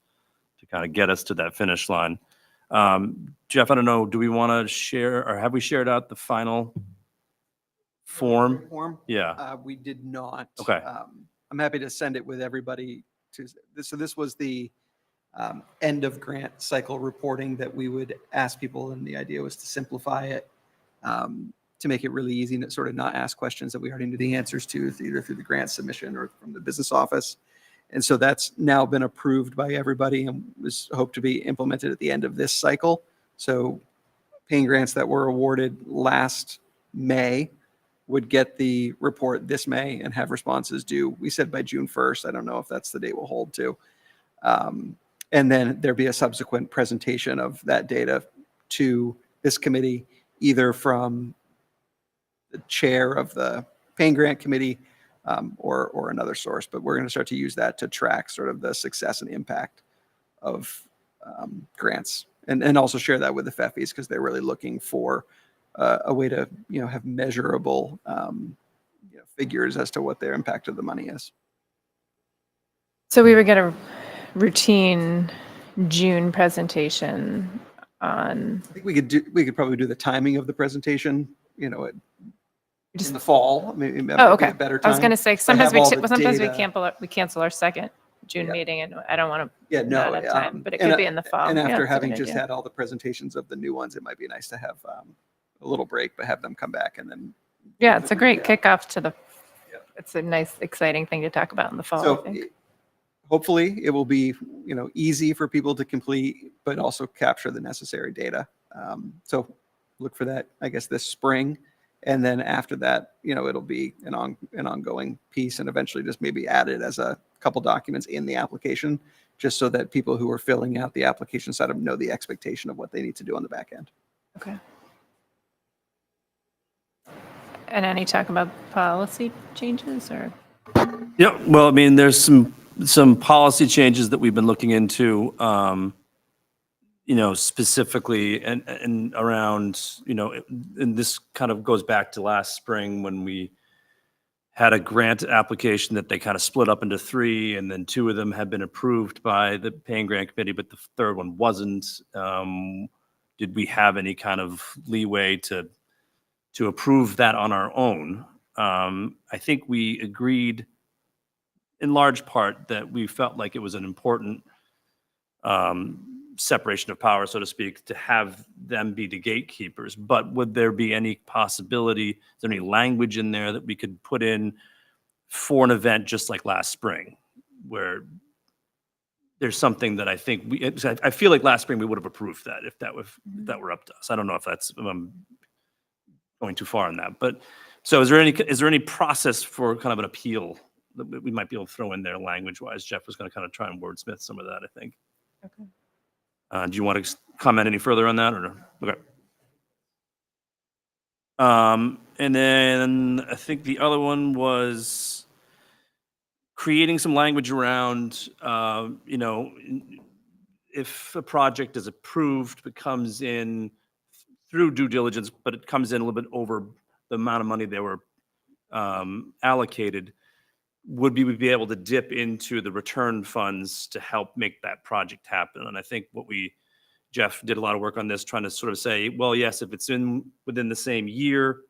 to kind of get us to that finish line. Jeff, I don't know, do we want to share, or have we shared out the final form? Yeah. We did not. Okay. I'm happy to send it with everybody to this. So this was the end of grant cycle reporting that we would ask people, and the idea was to simplify it, to make it really easy and sort of not ask questions that we already knew the answers to, either through the grant submission or from the business office. And so that's now been approved by everybody and was hoped to be implemented at the end of this cycle. So paying grants that were awarded last May would get the report this May and have responses due. We said by June 1st. I don't know if that's the date we'll hold to. And then there'd be a subsequent presentation of that data to this committee, either from the chair of the paying grant committee or another source. But we're going to start to use that to track sort of the success and impact of grants, and also share that with the FEFIs, because they're really looking for a way to have measurable figures as to what their impact of the money is. So we would get a routine June presentation on. I think we could probably do the timing of the presentation, in the fall. Maybe Oh, okay. a better I was time. going to say, to sometimes have all the we data. cancel our second June meeting, and I don't want to No, not have time, but it and, could be in the fall. And Yeah, after that's a having good just idea. had all the presentations of the new ones, it might be nice to have a little break, but have them come back and then. Yeah, it's a great kickoff to the. It's a nice, exciting thing to talk about in the fall. So I think. hopefully it will be, easy for people to complete, but also capture the necessary data. So look for that, I guess, this spring. And then after that, it'll be an ongoing piece, and eventually just maybe added as a couple documents in the application, just so that people who are filling out the application side of know the expectation of what they need to do on the back end. Okay. And any talk about policy changes or? Yeah, well, I mean, there's some policy changes that we've been looking into, specifically and around, and this kind of goes back to last spring when we had a grant application that they kind of split up into three, and then two of them had been approved by the paying grant committee, but the third one wasn't. Did we have any kind of leeway to approve that on our own? I think we agreed in large part that we felt like it was an important separation of power, so to speak, to have them be the gatekeepers. But would there be any possibility, is there any language in there that we could put in for an event just like last spring, where there's something that I think I feel like last spring we would have approved that if that were up to us. I don't know if I'm going too far on that, but so is there any process for kind of an appeal that we might be able to throw in there language wise? Jeff was going to kind of try and wordsmith some of that, I think. Okay. Do you want to comment any further on that or no? Okay. And then I think the other one was creating some language around, if a project is approved, but comes in through due diligence, but it comes in a little bit over the amount of money they were allocated, would we be able to dip into the return funds to help make that project happen? And I think Jeff did a lot of work on this, trying to sort of say, well, yes, if it's within the same year,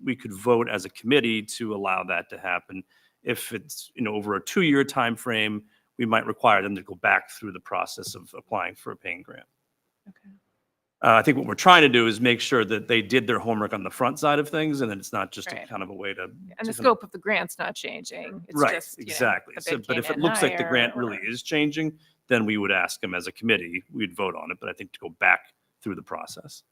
we could vote as a committee to allow that to happen. If it's over a 2-year time frame, we might require them to go back through the process of applying for a paying grant. Okay. I think what we're trying to do is make sure that they did their homework on the front side of things, and then it's not just a Right. kind of a way to. And the to kind of- scope of the grant's not changing. It's Right, just, you know, exactly. the So, bid but if came it in looks like the higher grant really or- is changing, then we would ask them as a committee, we'd vote on it, but I think to go back through the process.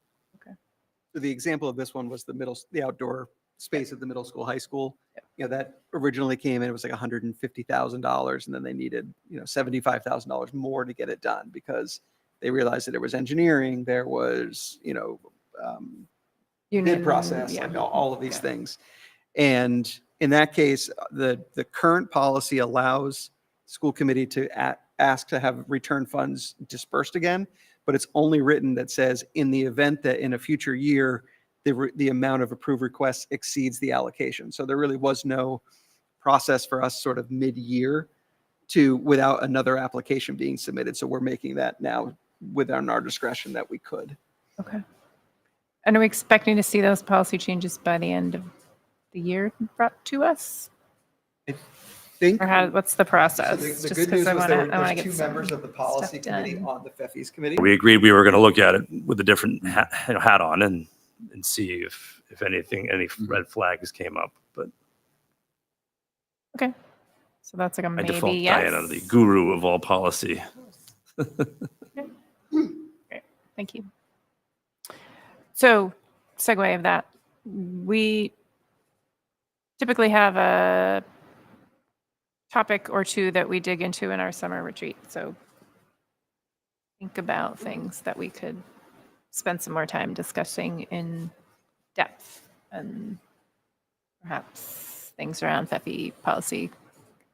So the example of this one was the outdoor space at the middle school, high school. You know, that originally came in, it was like $150,000, and then they needed, you know, $75,000 more to get it done because they realized that there was engineering, there was, you know, Union, bid process, yeah. like all of these things. And in that case, the current policy allows school committee to ask to have return funds dispersed again, but it's only written that says in the event that in a future year, the amount of approved requests exceeds the allocation. So there really was no process for us sort of mid-year without another application being submitted. So we're making that now within our discretion that we could. Okay. And are we expecting to see those policy changes by the end of the year brought to us? Think. Or what's the process? So the Just good 'cause news I was wanna- there I wanna there's get two some members of the policy stuff committee done. on the FEFIS committee. We agreed we were going to look at it with a different hat on and see if anything, any red flags came up, but Okay. So that's like a I maybe default yes. Diana, the guru of all policy. Great. Thank you. So, segue of that, we typically have a topic or two that we dig into in our summer retreat. So, think about things that we could spend some more time discussing in depth, and perhaps things around FEFI policy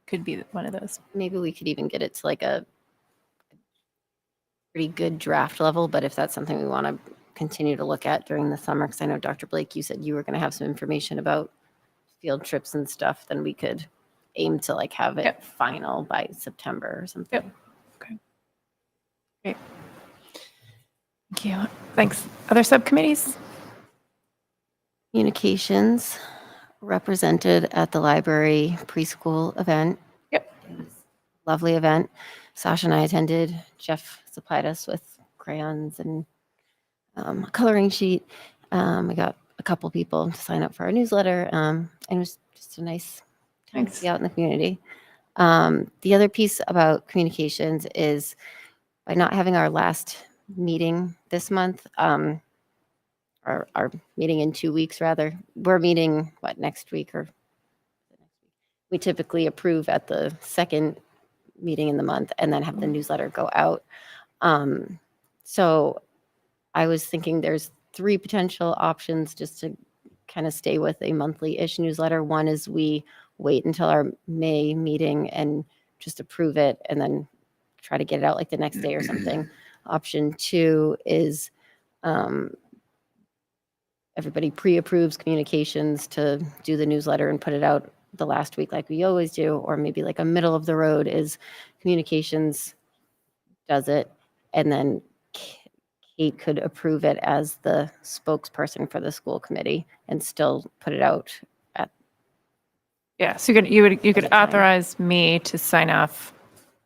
could be one of those. Maybe we could even get it to like a pretty good draft level, but if that's something we want to continue to look at during the summer, because I know Dr. Blake, you said you were going to have some information about field trips and stuff, then we could aim to like have it final by September or something. Okay. Great. Thank you. Thanks. Other subcommittees? Communications represented at the library preschool event. Yep. Lovely event. Sasha and I attended. Jeff supplied us with crayons and a coloring sheet. We got a couple people to sign up for our newsletter, and it was just a nice time to be out in the community. The other piece about communications is by not having our last meeting this month, our meeting in 2 weeks rather, we're meeting next week, or we typically approve at the second meeting in the month and then have the newsletter go out. So I was thinking there's 3 potential options just to kind of stay with a monthly-ish newsletter. One is we wait until our May meeting and just approve it and then try to get it out like the next day or something. Option 2 is everybody pre-approves communications to do the newsletter and put it out the last week like we always do, or maybe like a middle of the road is communications does it, and then Kate could approve it as the spokesperson for the school committee and still put it out at. Yeah, so you could authorize me to sign off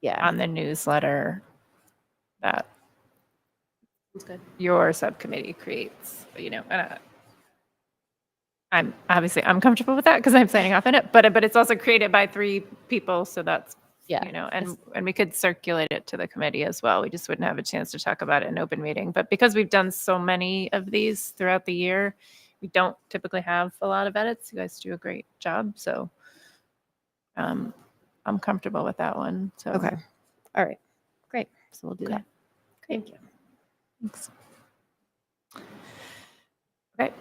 Yeah. on the newsletter that That's good. your subcommittee creates, you know, and I'm comfortable with that because I'm signing off on it, but it's also created by 3 people, so that's, Yeah. you know, and we could circulate it to the committee as well. We just wouldn't have a chance to talk about it in open meeting. But because we've done so many of these throughout the year, we don't typically have a lot of edits. You guys do a great job, so I'm comfortable with that one. So Okay. All right. Great. So we'll do Okay. that. Thank you. Thanks. Okay.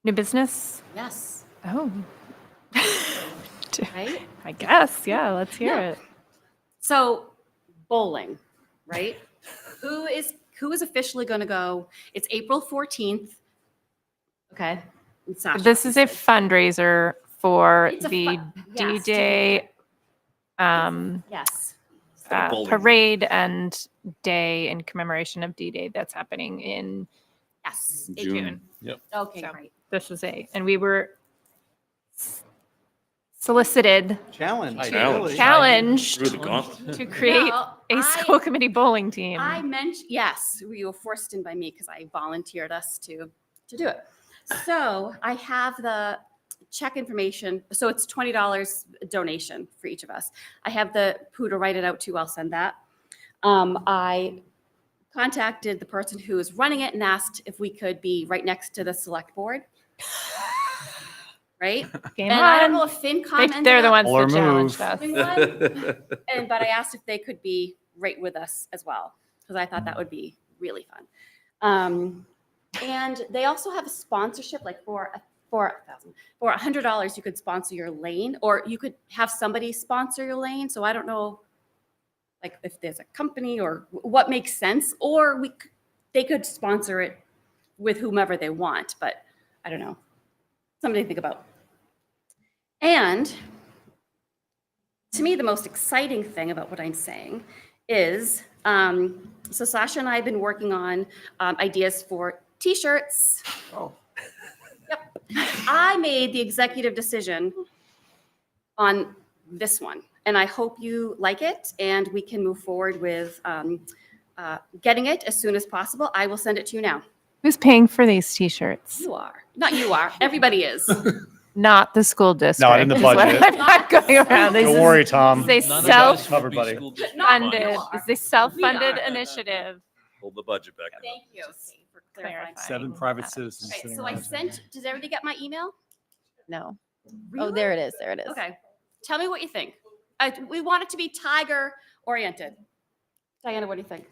New business? Yes. Oh. Right? I guess, yeah, let's hear Yeah. it. So bowling, right? Who is officially going to go? It's April 14th. Okay. And Sasha, This is a fundraiser for It's a the yes, D-Day yes. parade and day in commemoration of D-Day that's happening in Yes. June. Yep. Okay, So great. this is and we were solicited Challenge. challenge Through the gauntlet. to create No, a school committee bowling team. I mentioned, yes, you were forced in by me because I volunteered us to do it. So I have the check information. So it's $20 donation for each of us. I have the who to write it out to. I'll send that. I contacted the person who is running it and asked if we could be right next to the select board. Right? Game and I don't on. know if FinCom ended They're the up ones Or that challenged move. us. doing one. But I asked if they could be right with us as well, because I thought that would be really fun. And they also have a sponsorship, like for $100, you could sponsor your lane, or you could have somebody sponsor your lane. So I don't know, like if there's a company or what makes sense, or they could sponsor it with whomever they want, but I don't know. Something to think about. And to me, the most exciting thing about what I'm saying is, so Sasha and I have been working on ideas for T-shirts. Oh. Yep. I made the executive decision on this one, and I hope you like it, and we can move forward with getting it as soon as possible. I will send it to you now. Who's paying for these T-shirts? You are. Not you are. Everybody is. Not the school district. Not in the is what budget. I'm not going around. This Don't is- worry, Tom. This is None a of us would Covered, be buddy. school district self-funded. funded. It's a self-funded We are. initiative. Hold the budget back. Thank you for clarifying. Clarifying. 7 private citizens Okay, sitting so I around. sent, does everybody get my email? No. Oh, Really? there it is. There it is. Okay. Tell me what you think. We want it to be tiger oriented. Diana, what do you think?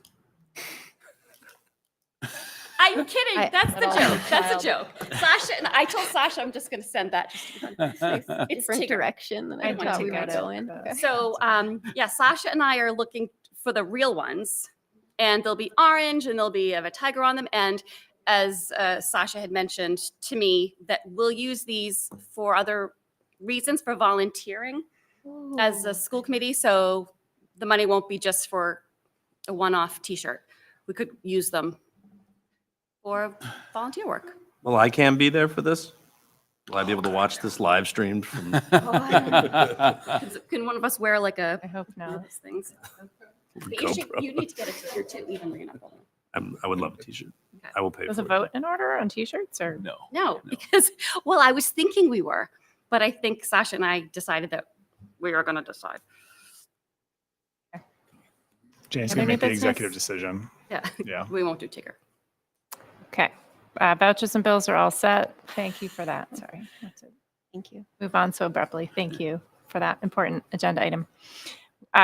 I'm kidding. That's the Little joke. That's child. a joke. Sasha, and I told Sasha I'm just going to send that. Just to be fun. It's Different Tigger. direction than I I thought want we to were go going. Okay. So, yeah, Sasha and I are looking for the real ones, and they'll be orange, and they'll be have a tiger on them. And as Sasha had mentioned to me, that we'll use these for other reasons for volunteering as a school committee. So the money won't be just for a one-off T-shirt. We could use them for volunteer work. Well, I can be there for this. Will I be able to watch this live streamed from? Can one of us wear like a? I hope one of not. those things? But you need to get a T-shirt too, even though you're not going. I would love a T-shirt. I will pay Was for a it. vote in order on T-shirts or No. No, because, well, I was thinking we were, but I think Sasha and I decided that we are going to decide. Jane's Other going to new make the business? executive decision. Yeah. Yeah. We won't do Tigger. Okay. Vouchers and bills are all set. Thank you for that. Sorry. not to Thank you. Move on so abruptly. Thank you for that important agenda item.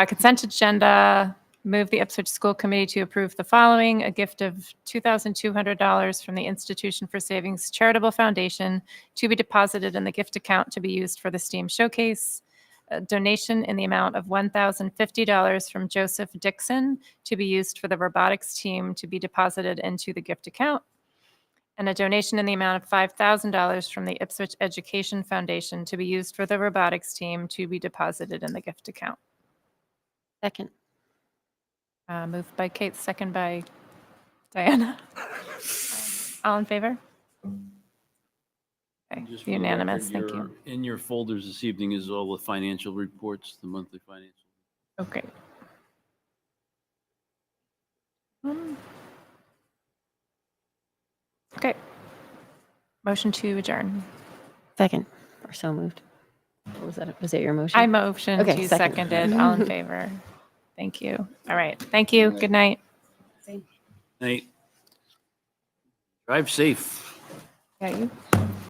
Consent agenda, move the Ipswich School Committee to approve the following: a gift of $2,200 from the Institution for Savings Charitable Foundation to be deposited in the gift account to be used for the STEAM Showcase. A donation in the amount of $1,050 from Joseph Dixon to be used for the robotics team to be deposited into the gift account. And a donation in the amount of $5,000 from the Ipswich Education Foundation to be used for the robotics team to be deposited in the gift account. Second. Moved by Kate, second by Diana. All in favor? Okay, Just for the unanimous, record, thank you. In your folders this evening is all the financial reports, the monthly financial. Okay. Okay. Motion to adjourn. Second. Or so moved. What was that? Was it your motion? I motioned, Okay, you second. seconded, all in favor. Thank you. All right, thank you, good night. Hey, drive safe. Yeah, you.